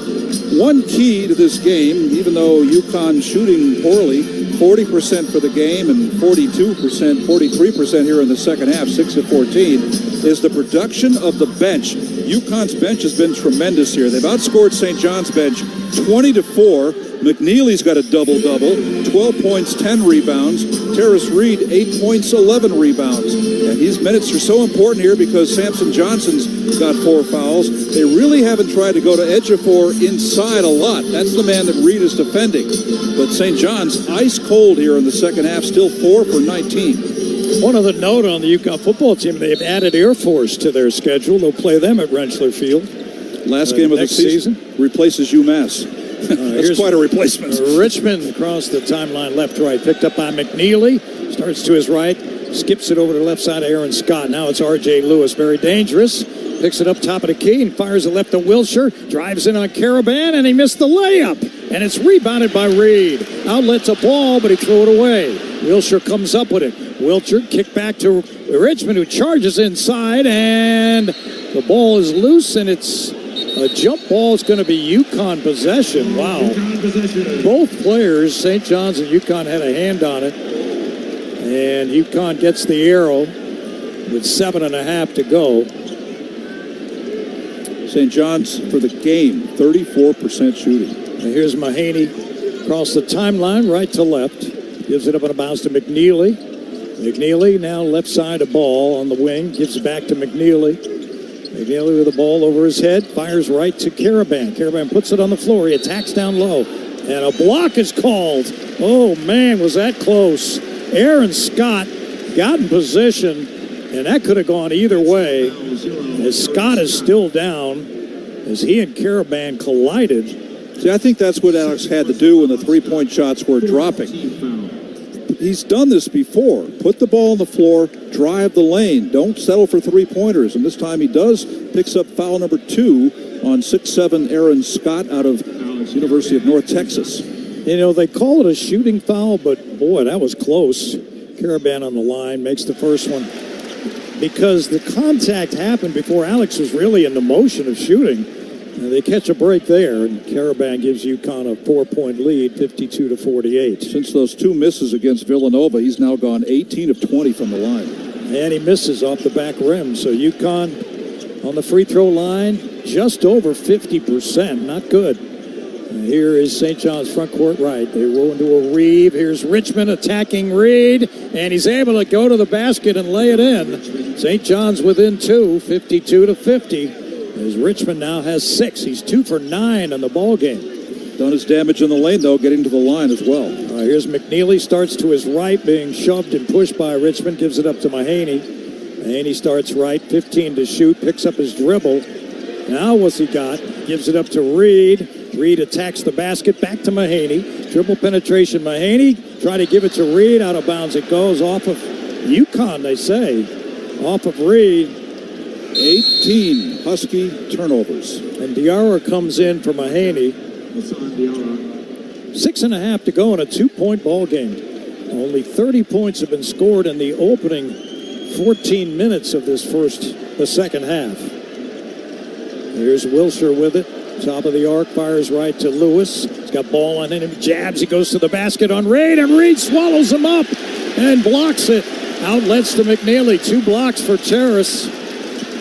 One key to this game, even though UConn shooting poorly, 40% for the game and 43% here in the second half, 6 of 14, is the production of the bench. UConn's bench has been tremendous here. They've outscored St. John's bench 20-4. McNeely's got a double-double, 12 points, 10 rebounds. Terrace Reed, 8 points, 11 rebounds. And his minutes are so important here because Samson Johnson's got 4 fouls. They really haven't tried to go to Ejiofor inside a lot. That's the man that Reed is defending. But St. John's ice cold here in the second half, still 4 for 19. One other note on the UConn football team, they've added Air Force to their schedule. They'll play them at Rentschler Field. Last game of the season replaces UMass. That's quite a replacement. Richmond across the timeline, left-right, picked up by McNeely. Starts to his right, skips it over to the left side of Aaron Scott. Now it's R.J. Lewis, very dangerous. Picks it up top of the key and fires it left to Wilshire. Drives in on Caravan, and he missed the layup. And it's rebounded by Reed. Outlet to Ball, but he threw it away. Wilshire comes up with it. Wilshire kick back to Richmond, who charges inside, and the ball is loose, and it's a jump ball. Is going to be UConn possession. Wow. Both players, St. John's and UConn, had a hand on it. And UConn gets the arrow with 7.5 to go. St. John's for the game, 34% shooting. And here's Mahaney across the timeline, right to left. Gives it up on a bounce to McNeely. McNeely now left side of Ball on the wing. Gives it back to McNeely. McNeely with the ball over his head. Fires right to Caravan. Caravan puts it on the floor. He attacks down low. And a block is called. Oh, man, was that close. Aaron Scott got in position, and that could have gone either way. As Scott is still down, as he and Caravan collided. See, I think that's what Alex had to do when the three-point shots were dropping. He's done this before. Put the ball on the floor, drive the lane. Don't settle for three-pointers. And this time he does. Picks up foul number 2 on 6'7" Aaron Scott out of University of North Texas. You know, they call it a shooting foul, but boy, that was close. Caravan on the line makes the first one. Because the contact happened before Alex was really in the motion of shooting. And they catch a break there, and Caravan gives UConn a 4-point lead, 52-48. Since those 2 misses against Villanova, he's now gone 18 of 20 from the line. And he misses off the back rim. So UConn on the free throw line, just over 50%. Not good. And here is St. John's front court right. They roll into a Reeve. Here's Richmond attacking Reed, and he's able to go to the basket and lay it in. St. John's within 2, 52-50. As Richmond now has 6. He's 2 for 9 in the ball game. Done his damage in the lane, though, getting to the line as well. Here's McNeely, starts to his right, being shoved and pushed by Richmond, gives it up to Mahaney. Mahaney starts right, 15 to shoot, picks up his dribble. Now what's he got? Gives it up to Reed. Reed attacks the basket, back to Mahaney. Dribble penetration, Mahaney. Try to give it to Reed, out of bounds it goes, off of UConn, they say. Off of Reed. 18 Husky turnovers. And Diarra comes in for Mahaney. 6.5 to go in a 2-point ball game. Only 30 points have been scored in the opening 14 minutes of the second half. Here's Wilshire with it. Top of the arc, fires right to Lewis. He's got ball on him, jabs. He goes to the basket on Reed, and Reed swallows him up and blocks it. Outlets to McNeely. 2 blocks for Terrace.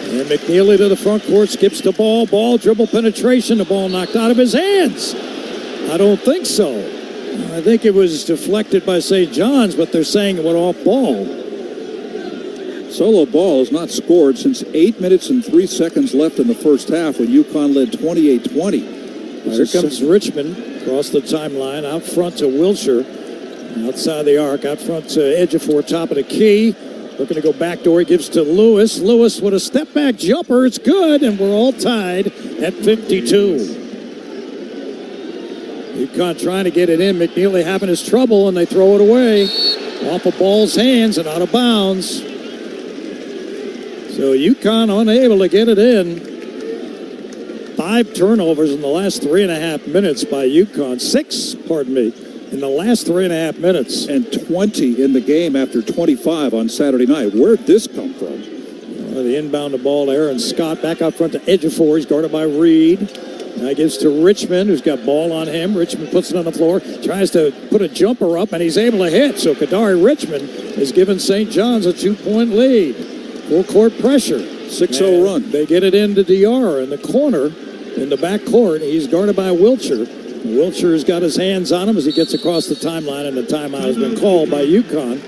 And McNeely to the front court, skips the ball. Ball, dribble penetration. The ball knocked out of his hands. I don't think so. I think it was deflected by St. John's, but they're saying it went off ball. Solo ball has not scored since 8 minutes and 3 seconds left in the first half when UConn led 28-20. Here comes Richmond across the timeline, out front to Wilshire. Outside the arc, out front to Ejiofor, top of the key. Looking to go backdoor, he gives to Lewis. Lewis with a step-back jumper. It's good, and we're all tied at 52. UConn trying to get it in. McNeely having his trouble, and they throw it away. Off of Ball's hands and out of bounds. So UConn unable to get it in. 5 turnovers in the last 3.5 minutes by UConn. 6, in the last 3.5 minutes. And 20 in the game after 25 on Saturday night. Where'd this come from? The inbound the ball, Aaron Scott back out front to Ejiofor. He's guarded by Reed. Now gives to Richmond, who's got ball on him. Richmond puts it on the floor, tries to put a jumper up, and he's able to hit. So Kadari Richmond is giving St. John's a 2-point lead. Full court pressure. 6-0 run. They get it into Diarra in the corner, in the back court. He's guarded by Wilcher. Wilcher's got his hands on him as he gets across the timeline, and the timeout has been called by UConn.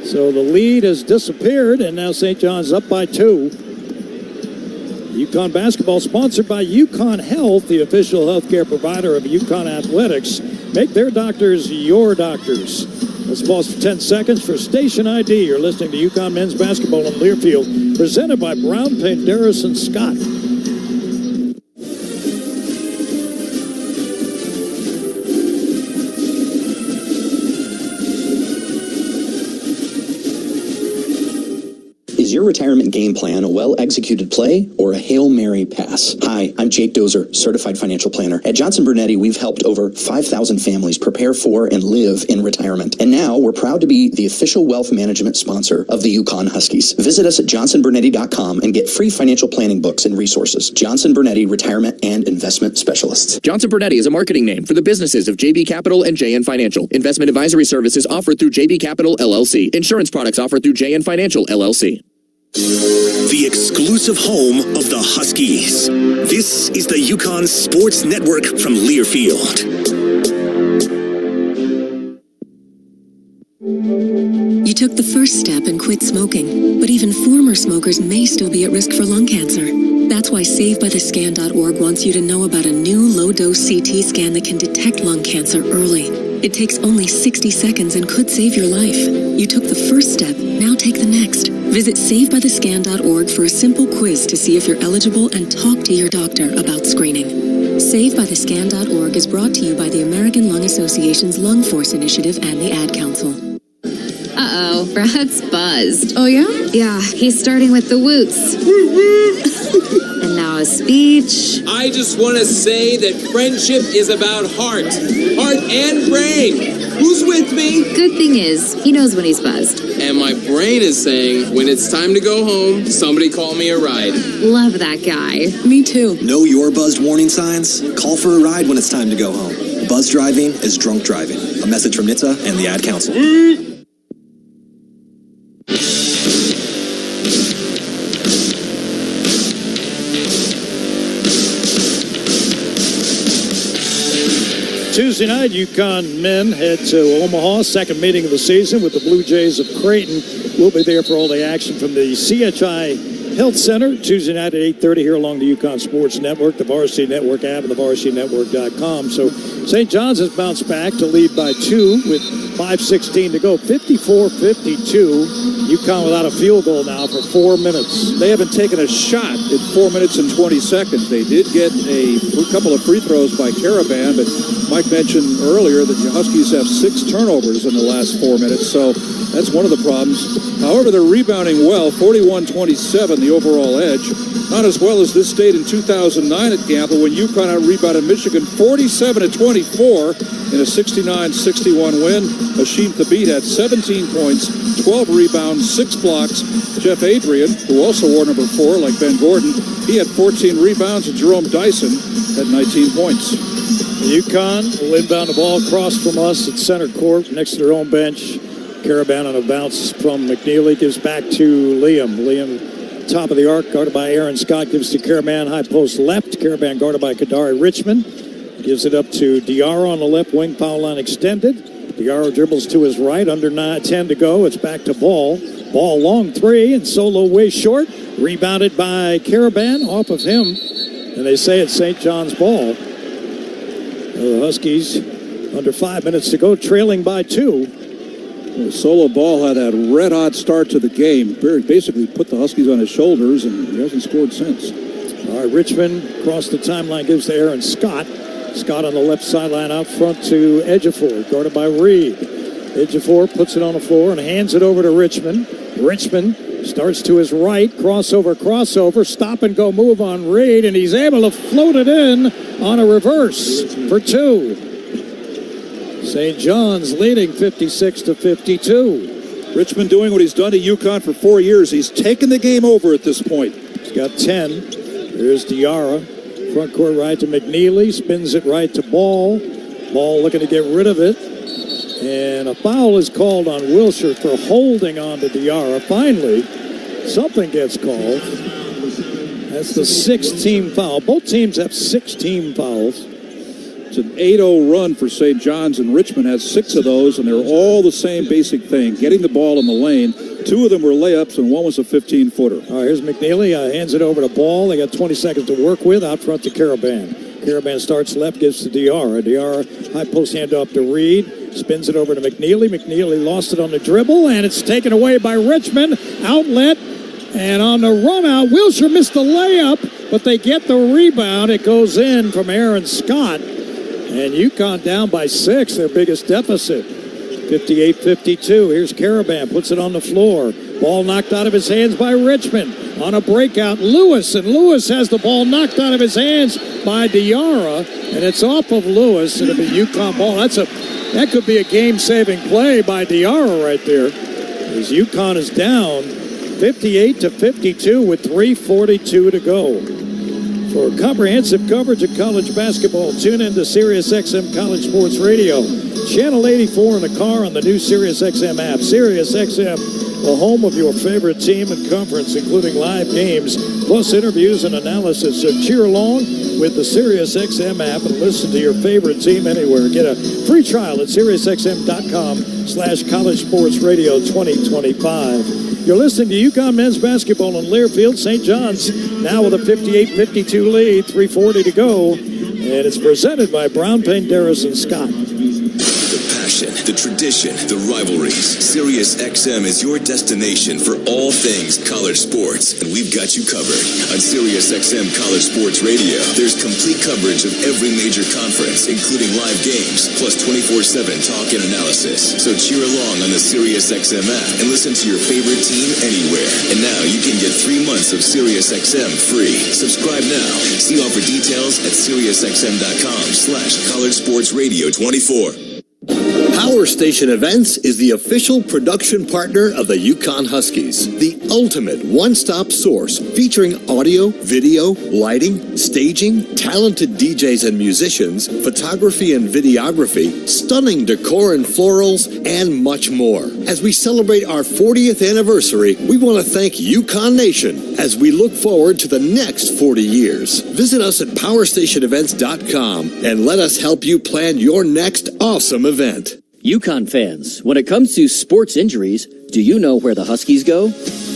So the lead has disappeared, and now St. John's up by 2. UConn Basketball, sponsored by UConn Health, the official healthcare provider of UConn Athletics. Make their doctors your doctors. Let's pause for 10 seconds for Station ID. You're listening to UConn Men's Basketball in Learfield, presented by Brown, Penderas, and Scott. Is your retirement game plan a well-executed play or a Hail Mary pass? Hi, I'm Jake Dozer, certified financial planner. At Johnson Brunetti, we've helped over 5,000 families prepare for and live in retirement. And now we're proud to be the official wealth management sponsor of the UConn Huskies. Visit us at johnsonbrunetti.com and get free financial planning books and resources. Johnson Brunetti, Retirement and Investment Specialists. Johnson Brunetti is a marketing name for the businesses of JB Capital and JN Financial. Investment advisory services offered through JB Capital, LLC. Insurance products offered through JN Financial, LLC. The exclusive home of the Huskies. This is the UConn Sports Network from Learfield. You took the first step and quit smoking, but even former smokers may still be at risk for lung cancer. That's why SaveByTheScan.org wants you to know about a new low-dose CT scan that can detect lung cancer early. It takes only 60 seconds and could save your life. You took the first step, now take the next. Visit SaveByTheScan.org for a simple quiz to see if you're eligible and talk to your doctor about screening. SaveByTheScan.org is brought to you by the American Lung Association's Lung Force Initiative and the Ad Council. Uh-oh, Brad's buzzed. Oh, yeah? Yeah, he's starting with the woots. And now a speech. I just want to say that friendship is about heart and brain. Who's with me? Good thing is, he knows when he's buzzed. And my brain is saying, when it's time to go home, somebody call me a ride. Love that guy. Me too. Know your buzzed warning signs? Call for a ride when it's time to go home. Buzz driving is drunk driving. A message from NHTSA and the Ad Council. Tuesday night, UConn men head to Omaha, second meeting of the season with the Blue Jays of Creighton. We'll be there for all the action from the CHI Health Center Tuesday night at 8:30 here along the UConn Sports Network, the Varsity Network app, and the VarsityNetwork.com. So St. John's has bounced back to lead by 2 with 5:16 to go, 54-52. UConn without a field goal now for 4 minutes. They haven't taken a shot in 4 minutes and 20 seconds. They did get a couple of free throws by Caravan, but Mike mentioned earlier that the Huskies have 6 turnovers in the last 4 minutes, so that's one of the problems. However, they're rebounding well, 41-27, the overall edge. Not as well as this state in 2009 at Gamble when UConn out-rebounded Michigan 47-24 in a 69-61 win. Hashim Thabit had 17 points, 12 rebounds, 6 blocks. Jeff Adrian, who also wore number 4 like Ben Gordon, he had 14 rebounds, and Jerome Dyson had 19 points. UConn will inbound the ball across from us at center court next to their own bench. Caravan on a bounce from McNeely, gives back to Liam. Liam, top of the arc, guarded by Aaron Scott, gives to Caravan, high post left. Caravan guarded by Kadari Richmond. Gives it up to Diarra on the left wing, foul line extended. Diarra dribbles to his right, under 10 to go. It's back to Ball. Ball long 3, and Solo way short. Rebounded by Caravan, off of him. And they say it's St. John's ball. The Huskies, under 5 minutes to go, trailing by 2. Solo Ball had a red-hot start to the game. Basically put the Huskies on his shoulders, and he hasn't scored since. All right, Richmond across the timeline gives to Aaron Scott. Scott on the left sideline out front to Ejiofor, guarded by Reed. Ejiofor puts it on the floor and hands it over to Richmond. Richmond starts to his right, crossover, stop and go move on Reed, and he's able to float it in on a reverse for 2. St. John's leading 56-52. Richmond doing what he's done to UConn for 4 years. He's taken the game over at this point. He's got 10. Here's Diarra. Front court right to McNeely. Spins it right to Ball. Ball looking to get rid of it. And a foul is called on Wilshire for holding on to Diarra. Finally, something gets called. That's the 6th team foul. Both teams have 6 team fouls. It's an 8-0 run for St. John's, and Richmond has 6 of those, and they're all the same basic thing, getting the ball in the lane. 2 of them were layups, and 1 was a 15-footer. All right, here's McNeely. Hands it over to Ball. They got 20 seconds to work with. Out front to Caravan. Caravan starts left, gives to Diarra. Diarra, high post hand up to Reed. Spins it over to McNeely. McNeely lost it on the dribble, and it's taken away by Richmond. Outlet, and on the run out, Wilshire missed the layup, but they get the rebound. It goes in from Aaron Scott. And UConn down by 6, their biggest deficit. 58-52. Here's Caravan, puts it on the floor. Ball knocked out of his hands by Richmond. On a breakout, Lewis, and Lewis has the ball knocked out of his hands by Diarra, and it's off of Lewis. It'll be UConn ball. That could be a game-saving play by Diarra right there. As UConn is down 58-52 with 3:42 to go. For comprehensive coverage of college basketball, tune in to SiriusXM College Sports Radio. Channel 84 in the car on the new SiriusXM app. SiriusXM, the home of your favorite team and conference, including live games, plus interviews and analysis. So cheer along with the SiriusXM app and listen to your favorite team anywhere. Get a free trial at SiriusXM.com/College Sports Radio 2025. You're listening to UConn men's basketball in Learfield. St. John's now with a 58-52 lead, 3:40 to go. And it's presented by Brown Paint, Darris & Scott. The passion, the tradition, the rivalries. SiriusXM is your destination for all things college sports, and we've got you covered. On SiriusXM College Sports Radio, there's complete coverage of every major conference, including live games, plus 24/7 talk and analysis. So cheer along on the SiriusXM app and listen to your favorite team anywhere. And now you can get 3 months of SiriusXM free. Subscribe now. See offer details at SiriusXM.com/College Sports Radio 24. Power Station Events is the official production partner of the UConn Huskies, the ultimate one-stop source featuring audio, video, lighting, staging, talented DJs and musicians, photography and videography, stunning decor and florals, and much more. As we celebrate our 40th anniversary, we want to thank UConn Nation as we look forward to the next 40 years. Visit us at PowerStationEvents.com and let us help you plan your next awesome event. UConn fans, when it comes to sports injuries, do you know where the Huskies go?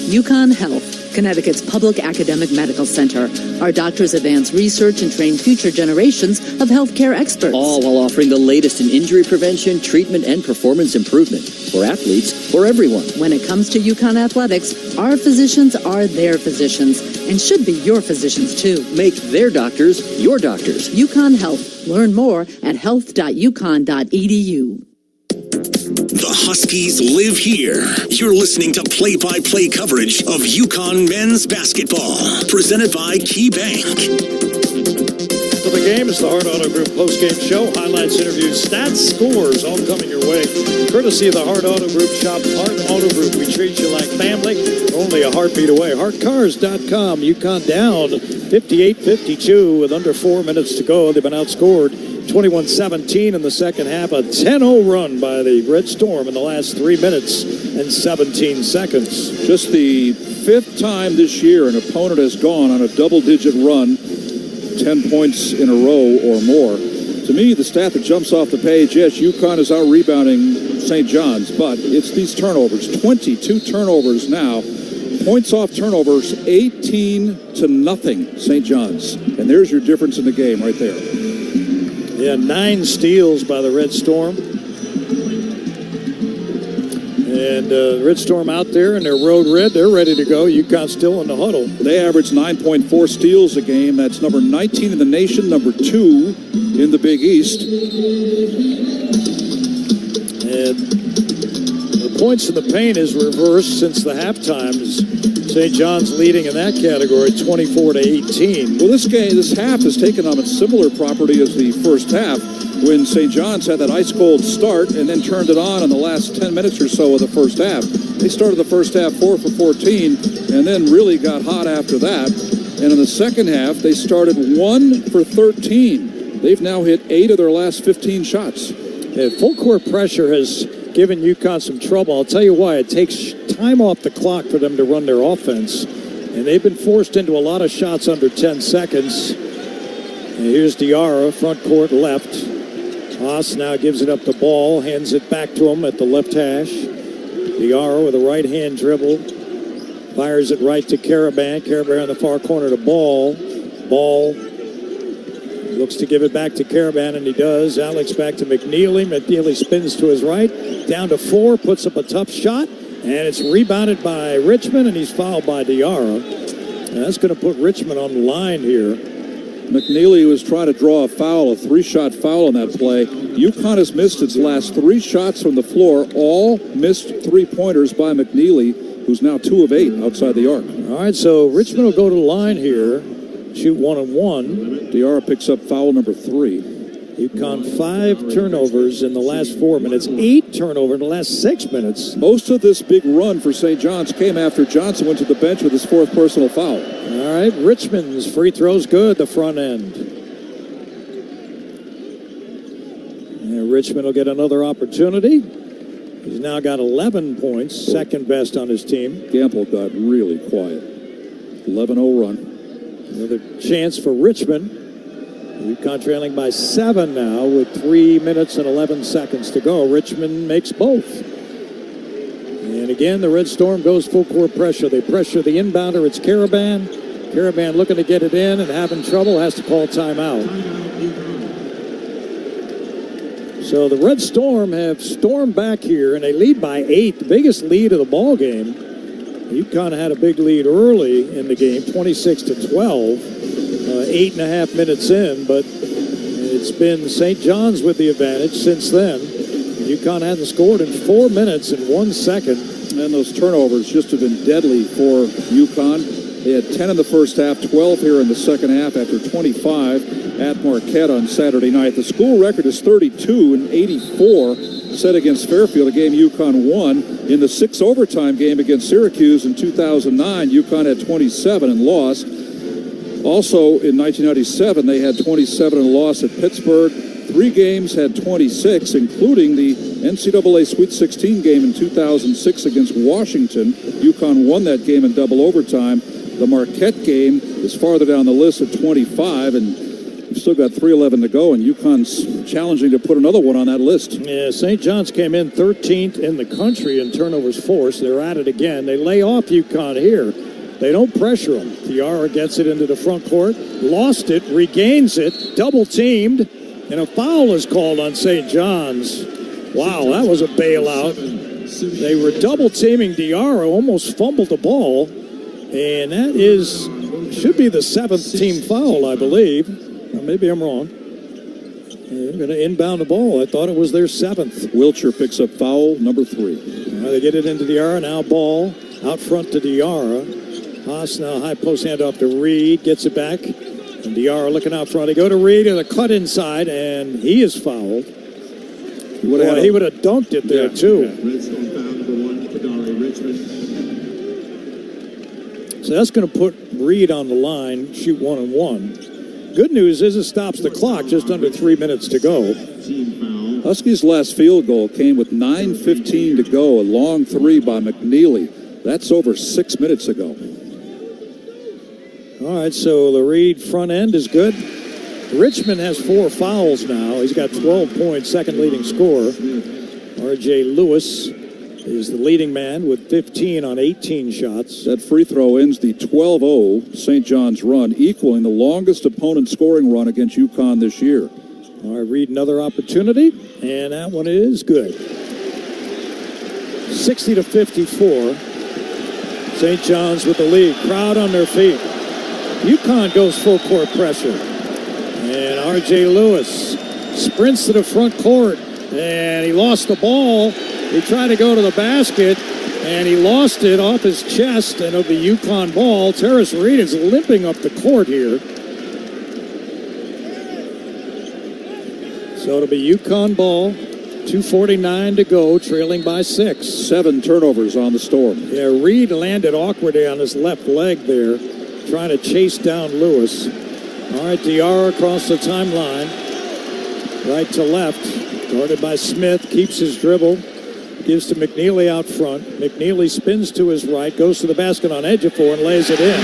UConn Health, Connecticut's public academic medical center. Our doctors advance research and train future generations of healthcare experts. All while offering the latest in injury prevention, treatment, and performance improvement for athletes, for everyone. When it comes to UConn athletics, our physicians are their physicians and should be your physicians too. Make their doctors your doctors. UConn Health. Learn more at health.uconn.edu. The Huskies live here. You're listening to play-by-play coverage of UConn men's basketball, presented by Key Bank. For the game, it's the Hard Auto Group post-game show. Highlights, interviews, stats, scores, all coming your way. Courtesy of the Hard Auto Group shop. Hard Auto Group, we treat you like family. Only a heartbeat away. HardCars.com. UConn down 58-52 with under 4 minutes to go. They've been outscored 21-17 in the second half. A 10-0 run by the Red Storm in the last 3 minutes and 17 seconds. Just the 5th time this year an opponent has gone on a double-digit run, 10 points in a row or more. To me, the stat that jumps off the page, yes, UConn is out-rebounding St. John's, but it's these turnovers. 22 turnovers now. Points off turnovers, 18-0, St. John's. And there's your difference in the game right there. Yeah, 9 steals by the Red Storm. And Red Storm out there in their road red. They're ready to go. UConn still in the huddle. They average 9.4 steals a game. That's number 19 in the nation, number 2 in the Big East. And the points in the paint is reversed since the halftime. St. John's leading in that category, 24-18. Well, this half has taken on a similar property as the first half, when St. John's had that ice-cold start and then turned it on in the last 10 minutes or so of the first half. They started the first half 4 for 14 and then really got hot after that. And in the second half, they started 1 for 13. They've now hit 8 of their last 15 shots. Yeah, full court pressure has given UConn some trouble. I'll tell you why. It takes time off the clock for them to run their offense. And they've been forced into a lot of shots under 10 seconds. And here's Diarra, front court left. Haas now gives it up to Ball, hands it back to him at the left hash. Diarra with a right-hand dribble. Fires it right to Karaban. Karaban in the far corner to Ball. Ball looks to give it back to Karaban, and he does. Alex back to McNeely. McNeely spins to his right. Down to 4, puts up a tough shot. And it's rebounded by Richmond, and he's fouled by Diarra. And that's going to put Richmond on the line here. McNeely was trying to draw a foul, a 3-shot foul on that play. UConn has missed its last 3 shots from the floor, all missed 3-pointers by McNeely, who's now 2 of 8 outside the arc. All right, so Richmond will go to the line here, shoot 1 and 1. Diarra picks up foul number 3. UConn 5 turnovers in the last 4 minutes, 8 turnovers in the last 6 minutes. Most of this big run for St. John's came after Johnson went to the bench with his 4th personal foul. All right, Richmond's free throw's good, the front end. And Richmond will get another opportunity. He's now got 11 points, second best on his team. Gamble got really quiet. 11-0 run. Another chance for Richmond. UConn trailing by 7 now with 3 minutes and 11 seconds to go. Richmond makes both. And again, the Red Storm goes full court pressure. They pressure the inbounder. It's Karaban. Karaban looking to get it in and having trouble, has to call timeout. So the Red Storm have stormed back here, and they lead by 8, the biggest lead of the ball game. UConn had a big lead early in the game, 26-12. 8.5 minutes in, but it's been St. John's with the advantage since then. UConn hadn't scored in 4 minutes and 1 second. And those turnovers just have been deadly for UConn. They had 10 in the first half, 12 here in the second half after 25 at Marquette on Saturday night. The school record is 32-84 set against Fairfield, a game UConn won. In the 6 overtime game against Syracuse in 2009, UConn had 27 and lost. Also, in 1997, they had 27 and lost at Pittsburgh. 3 games had 26, including the NCAA Sweet 16 game in 2006 against Washington. UConn won that game in double overtime. The Marquette game is farther down the list at 25, and we've still got 3:11 to go, and UConn's challenging to put another one on that list. Yeah, St. John's came in 13th in the country in turnovers forced. They're at it again. They lay off UConn here. They don't pressure them. Diarra gets it into the front court, lost it, regains it, double-teamed, and a foul is called on St. John's. Wow, that was a bailout. They were double-teaming Diarra, almost fumbled the ball, and that should be the 7th team foul, I believe. Or maybe I'm wrong. They're going to inbound the ball. I thought it was their 7th. Wiltshire picks up foul number 3. They get it into Diarra, now Ball out front to Diarra. Haas now high post hand off to Reed, gets it back, and Diarra looking out front. They go to Reed and a cut inside, and he is fouled. He would have dunked it there too. So that's going to put Reed on the line, shoot 1 and 1. Good news is it stops the clock, just under 3 minutes to go. Huskies' last field goal came with 9:15 to go, a long 3 by McNeely. That's over 6 minutes ago. All right, so the Reed front end is good. Richmond has 4 fouls now. He's got 12 points, second leading scorer. R.J. Lewis is the leading man with 15 on 18 shots. That free throw ends the 12-0 St. John's run, equaling the longest opponent scoring run against UConn this year. All right, Reed, another opportunity, and that one is good. 60-54. St. John's with the lead. Crowd on their feet. UConn goes full court pressure. And R.J. Lewis sprints to the front court. And he lost the ball. He tried to go to the basket. And he lost it off his chest. And it'll be UConn ball. Terrace Reed is limping up the court here. So it'll be UConn ball. 2:49 to go, trailing by 6. 7 turnovers on the Storm. Yeah, Reed landed awkwardly on his left leg there, trying to chase down Lewis. All right, Diarra across the timeline. Right to left, guarded by Smith, keeps his dribble, gives to McNeely out front. McNeely spins to his right, goes to the basket on Ejiofor and lays it in.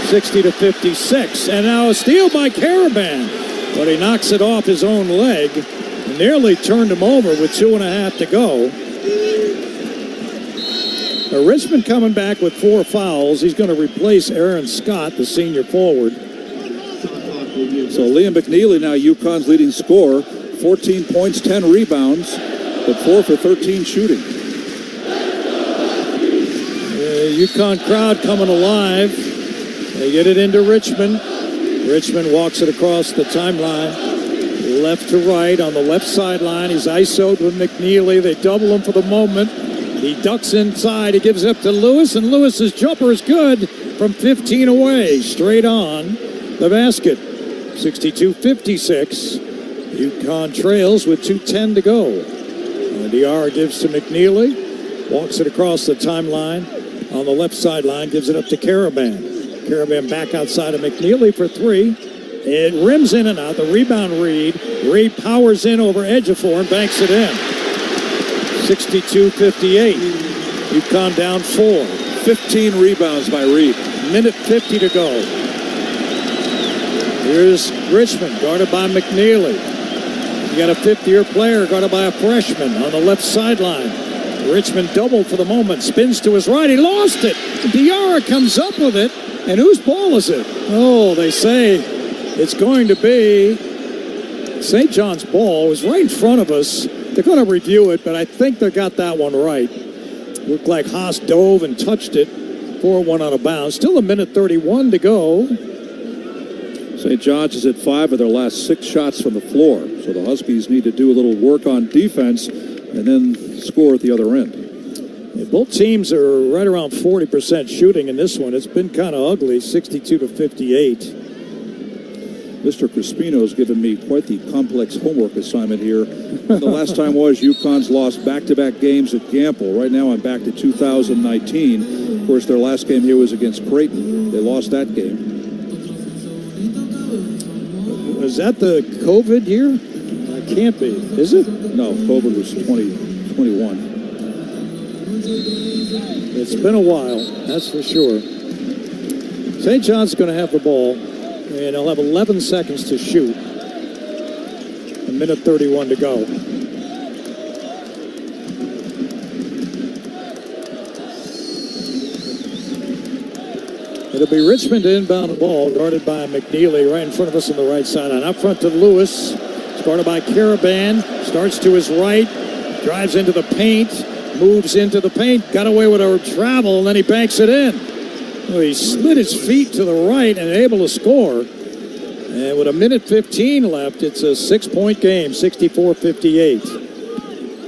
60-56, and now a steal by Caravan, but he knocks it off his own leg. Nearly turned him over with 2.5 to go. Now Richmond coming back with 4 fouls. He's going to replace Aaron Scott, the senior forward. So Liam McNeely now UConn's leading scorer. 14 points, 10 rebounds, but 4 for 13 shooting. The UConn crowd coming alive. They get it into Richmond. Richmond walks it across the timeline. Left to right on the left sideline. He's ISO'd with McNeely. They double him for the moment. He ducks inside. He gives it up to Lewis, and Lewis's jumper is good from 15 away. Straight on the basket. 62-56. UConn trails with 2:10 to go. Diarra gives to McNeely. Walks it across the timeline on the left sideline. Gives it up to Caravan. Caravan back outside of McNeely for 3. It rims in and out. The rebound, Reed. Reed powers in over Ejiofor and banks it in. 62-58. UConn down 4. 15 rebounds by Reed. Minute 50 to go. Here's Richmond, guarded by McNeely. You got a fifth-year player guarded by a freshman on the left sideline. Richmond doubled for the moment. Spins to his right. He lost it. Diarra comes up with it. And whose ball is it? Oh, they say it's going to be St. John's ball. It was right in front of us. They're going to review it, but I think they got that one right. Looked like Haas dove and touched it. 4-1 out of bounds. Still a minute 31 to go. St. John's is at 5 of their last 6 shots from the floor. So the Huskies need to do a little work on defense and then score at the other end. Yeah, both teams are right around 40% shooting in this one. It's been kind of ugly, 62-58. Mr. Crispino's given me quite the complex homework assignment here. The last time was UConn's lost back-to-back games at Gamble. Right now I'm back to 2019. Of course, their last game here was against Creighton. They lost that game. Was that the COVID year? It can't be. Is it? No, COVID was 2021. It's been a while, that's for sure. St. John's going to have the ball, and he'll have 11 seconds to shoot. A minute 31 to go. It'll be Richmond to inbound the ball, guarded by McNeely right in front of us on the right sideline. Up front to Lewis. It's guarded by Caravan. Starts to his right. Drives into the paint. Moves into the paint. Got away with a travel, and then he banks it in. Well, he slid his feet to the right and able to score. And with a minute 15 left, it's a 6-point game, 64-58.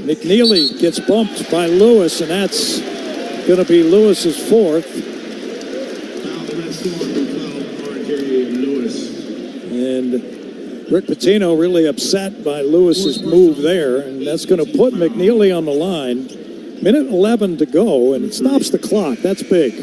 McNeely gets bumped by Lewis, and that's going to be Lewis's 4th. And Rick Pitino really upset by Lewis's move there, and that's going to put McNeely on the line. Minute 11 to go, and it stops the clock. That's big.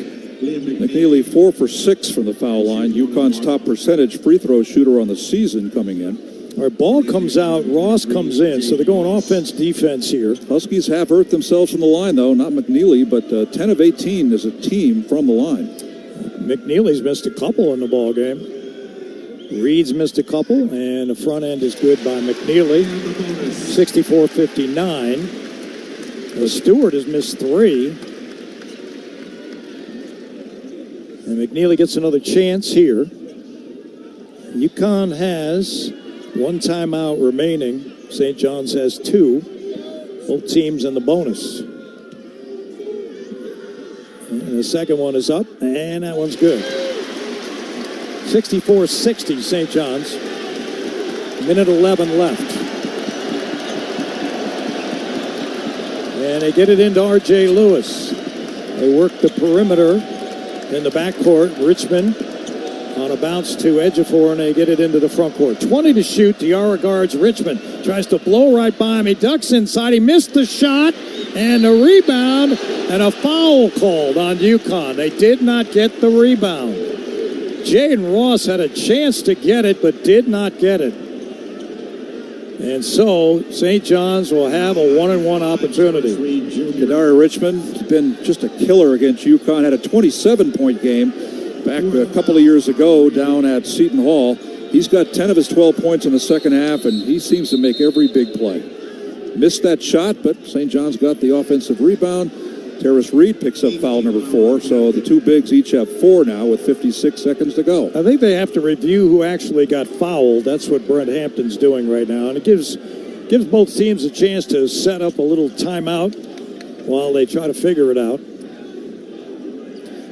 McNeely 4 for 6 from the foul line. UConn's top percentage free throw shooter on the season coming in. All right, ball comes out, Ross comes in, so they're going offense, defense here. Huskies have hurt themselves from the line, though. Not McNeely, but 10 of 18 as a team from the line. McNeely's missed a couple in the ball game. Reed's missed a couple, and the front end is good by McNeely. 64-59. Stewart has missed 3. And McNeely gets another chance here. UConn has 1 timeout remaining. St. John's has 2. Both teams in the bonus. And the second one is up, and that one's good. 64-60 St. John's. Minute 11 left. And they get it into R.J. Lewis. They work the perimeter in the backcourt. Richmond On a bounce to Ejiofor, and they get it into the front court. 20 to shoot. Diarra guards Richmond. Tries to blow right by him. He ducks inside. He missed the shot. And a rebound. And a foul called on UConn. They did not get the rebound. Jaden Ross had a chance to get it, but did not get it. And so St. John's will have a 1-and-1 opportunity. Kadar Richmond has been just a killer against UConn. Had a 27-point game back a couple of years ago down at Seton Hall. He's got 10 of his 12 points in the second half, and he seems to make every big play. Missed that shot, but St. John's got the offensive rebound. Terrace Reed picks up foul number 4, so the two bigs each have 4 now with 56 seconds to go. I think they have to review who actually got fouled. That's what Brent Hampton's doing right now, and it gives both teams a chance to set up a little timeout while they try to figure it out.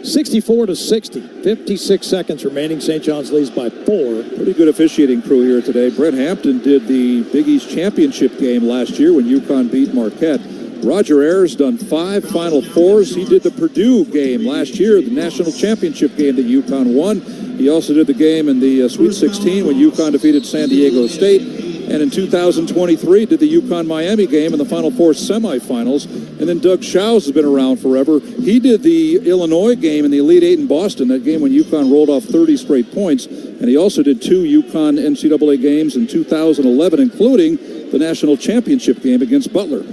64-60, 56 seconds remaining. St. John's leads by 4. Pretty good officiating crew here today. Brent Hampton did the Big East Championship game last year when UConn beat Marquette. Roger Ayers done 5 Final Fours. He did the Purdue game last year, the national championship game that UConn won. He also did the game in the Sweet 16 when UConn defeated San Diego State. And in 2023, did the UConn-Miami game in the Final Four semifinals. And then Doug Shouse has been around forever. He did the Illinois game in the Elite Eight in Boston, that game when UConn rolled off 30 straight points. And he also did 2 UConn NCAA games in 2011, including the national championship game against Butler.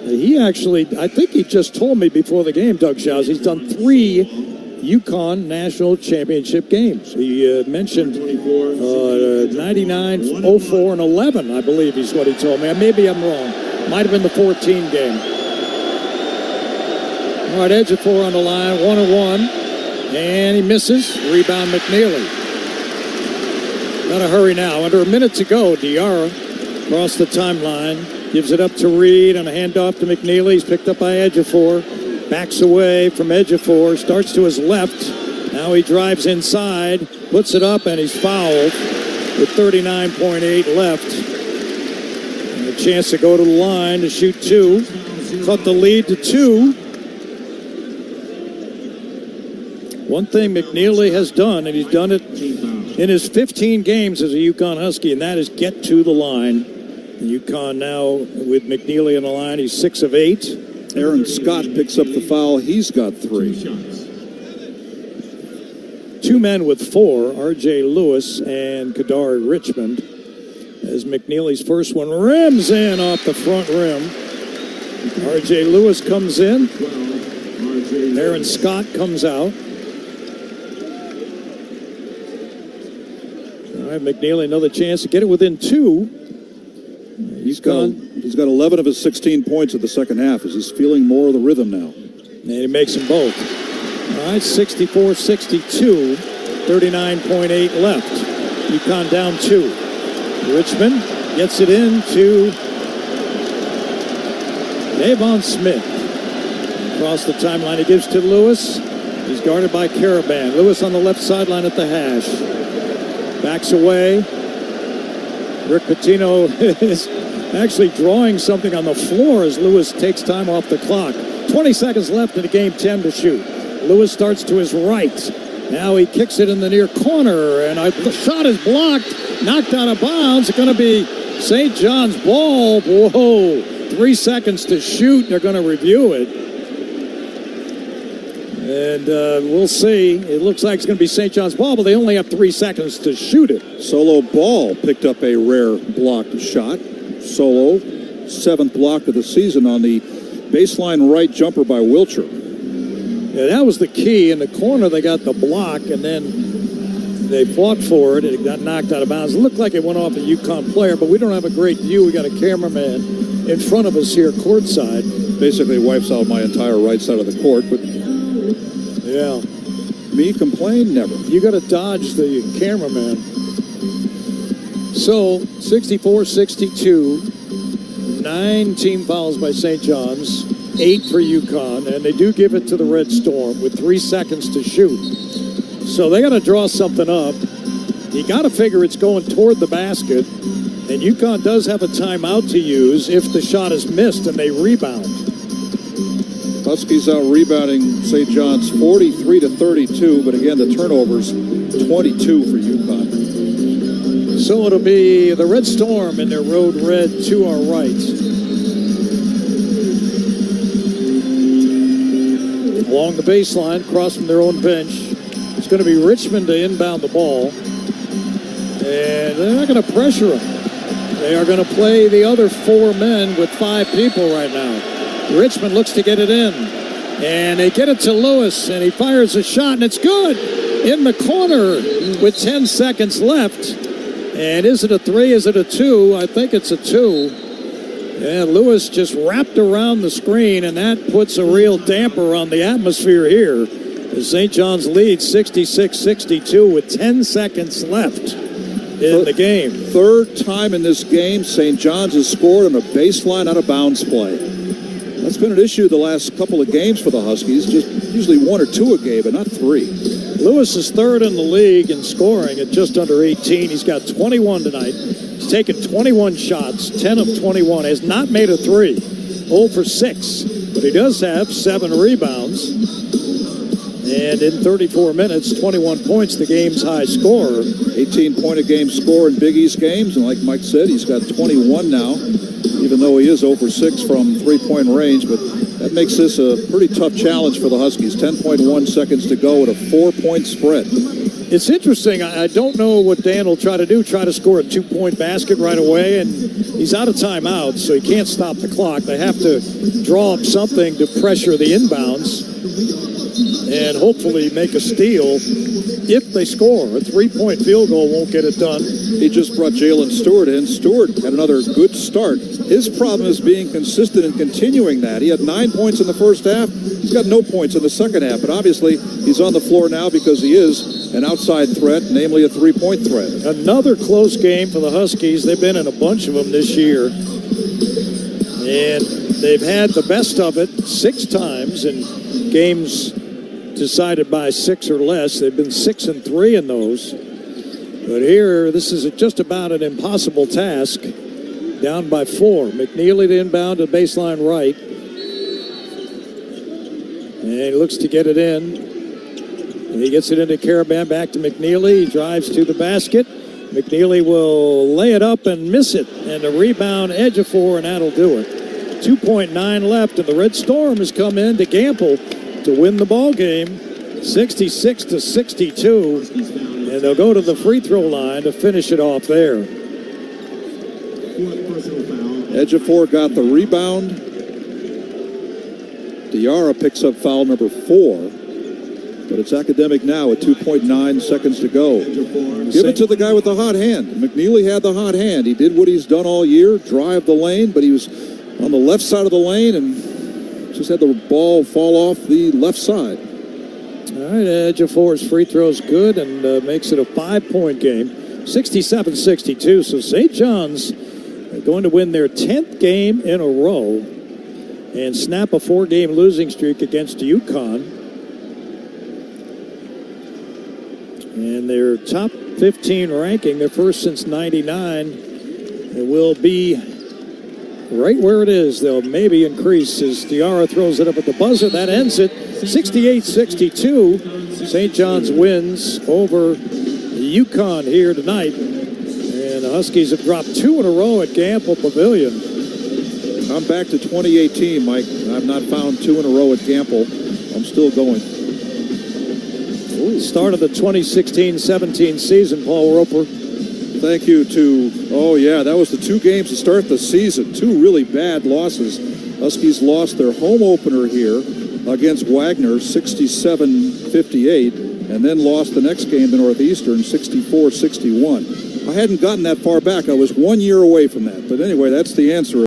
He actually, I think he just told me before the game, Doug Shouse, he's done 3 UConn national championship games. He mentioned 99, 04, and 11, I believe is what he told me. Maybe I'm wrong. Might have been the 14 game. All right, Ejiofor on the line, 1-1, and he misses. Rebound McNeely. Gotta hurry now. Under a minute to go, Diarra across the timeline. Gives it up to Reed on a handoff to McNeely. He's picked up by Ejiofor. Backs away from Ejiofor. Starts to his left. Now he drives inside. Puts it up, and he's fouled with 39.8 left. And a chance to go to the line to shoot 2. Cut the lead to 2. One thing McNeely has done, and he's done it in his 15 games as a UConn Husky, and that is get to the line. UConn now with McNeely on the line. He's 6 of 8. Aaron Scott picks up the foul. He's got 3. 2 men with 4, R.J. Lewis and Kadar Richmond. As McNeely's first one rims in off the front rim. R.J. Lewis comes in. Aaron Scott comes out. All right, McNeely another chance to get it within 2. He's got 11 of his 16 points in the second half as he's feeling more of the rhythm now. And he makes them both. All right, 64-62, 39.8 left. UConn down 2. Richmond gets it in to Davon Smith. Across the timeline, he gives to Lewis. He's guarded by Caravan. Lewis on the left sideline at the hash. Backs away. Rick Pitino is actually drawing something on the floor as Lewis takes time off the clock. 20 seconds left in the game, 10 to shoot. Lewis starts to his right. Now he kicks it in the near corner, and the shot is blocked, knocked out of bounds. It's going to be St. John's ball. Whoa, 3 seconds to shoot. They're going to review it. And we'll see. It looks like it's going to be St. John's ball, but they only have 3 seconds to shoot it. Solo Ball picked up a rare blocked shot. Solo, 7th block of the season on the baseline right jumper by Wilcher. Yeah, that was the key. In the corner, they got the block, and then they fought for it, and it got knocked out of bounds. It looked like it went off a UConn player, but we don't have a great view. We got a cameraman in front of us here courtside. Basically wipes out my entire right side of the court, but yeah. Me complain? Never. You got to dodge the cameraman. So, 64-62, 9 team fouls by St. John's, 8 for UConn, and they do give it to the Red Storm with 3 seconds to shoot. So they got to draw something up. You got to figure it's going toward the basket, and UConn does have a timeout to use if the shot is missed and they rebound. Huskies out rebounding St. John's 43-32, but again, the turnovers 22 for UConn. So it'll be the Red Storm in their road red to our right. Along the baseline, across from their own bench, it's going to be Richmond to inbound the ball. And they're not going to pressure them. They are going to play the other 4 men with 5 people right now. Richmond looks to get it in. And they get it to Lewis, and he fires a shot, and it's good. In the corner with 10 seconds left. And is it a 3? Is it a 2? I think it's a 2. And Lewis just wrapped around the screen, and that puts a real damper on the atmosphere here. As St. John's leads 66-62 with 10 seconds left in the game. Third time in this game, St. John's has scored on a baseline out-of-bounds play. That's been an issue the last couple of games for the Huskies. Just usually 1 or 2 a game, but not 3. Lewis is third in the league in scoring at just under 18. He's got 21 tonight. He's taken 21 shots, 10 of 21. Has not made a 3. 0 for 6. But he does have 7 rebounds. And in 34 minutes, 21 points, the game's high scorer. 18-point-a-game score in Big East games. And like Mike said, he's got 21 now, even though he is 0 for 6 from three-point range. But that makes this a pretty tough challenge for the Huskies. 10.1 seconds to go at a 4-point spread. It's interesting. I don't know what Dan will try to do, try to score a 2-point basket right away, and he's out of timeout, so he can't stop the clock. They have to draw up something to pressure the inbounds and hopefully make a steal if they score. A 3-point field goal won't get it done. He just brought Jalen Stewart in. Stewart had another good start. His problem is being consistent and continuing that. He had 9 points in the first half. He's got no points in the second half, but obviously he's on the floor now because he is an outside threat, namely a 3-point threat. Another close game for the Huskies. They've been in a bunch of them this year. And they've had the best of it 6 times in games decided by 6 or less. They've been 6-3 in those. But here, this is just about an impossible task. Down by 4. McNeely to inbound to baseline right. And he looks to get it in. And he gets it into Caravan, back to McNeely. He drives to the basket. McNeely will lay it up and miss it. And a rebound, Ejiofor, and that'll do it. 2.9 left, and the Red Storm has come in to Gamble to win the ball game, 66-62. And they'll go to the free throw line to finish it off there. Ejiofor got the rebound. Diarra picks up foul number 4. But it's academic now with 2.9 seconds to go. Give it to the guy with the hot hand. McNeely had the hot hand. He did what he's done all year, drive the lane, but he was on the left side of the lane and just had the ball fall off the left side. All right, Ejiofor's free throw's good and makes it a 5-point game. 67-62, so St. John's are going to win their 10th game in a row and snap a 4-game losing streak against UConn. And their top 15 ranking, their first since 99, it will be right where it is. They'll maybe increase as Diarra throws it up at the buzzer. That ends it. 68-62. St. John's wins over UConn here tonight. And the Huskies have dropped 2 in a row at Gamble Pavilion. I'm back to 2018, Mike. I've not found 2 in a row at Gamble. I'm still going. Start of the 2016-17 season, Paul Roper. Thank you to, that was the 2 games to start the season. 2 really bad losses. Huskies lost their home opener here against Wagner, 67-58, and then lost the next game to Northeastern, 64-61. I hadn't gotten that far back. I was 1 year away from that. But anyway, that's the answer.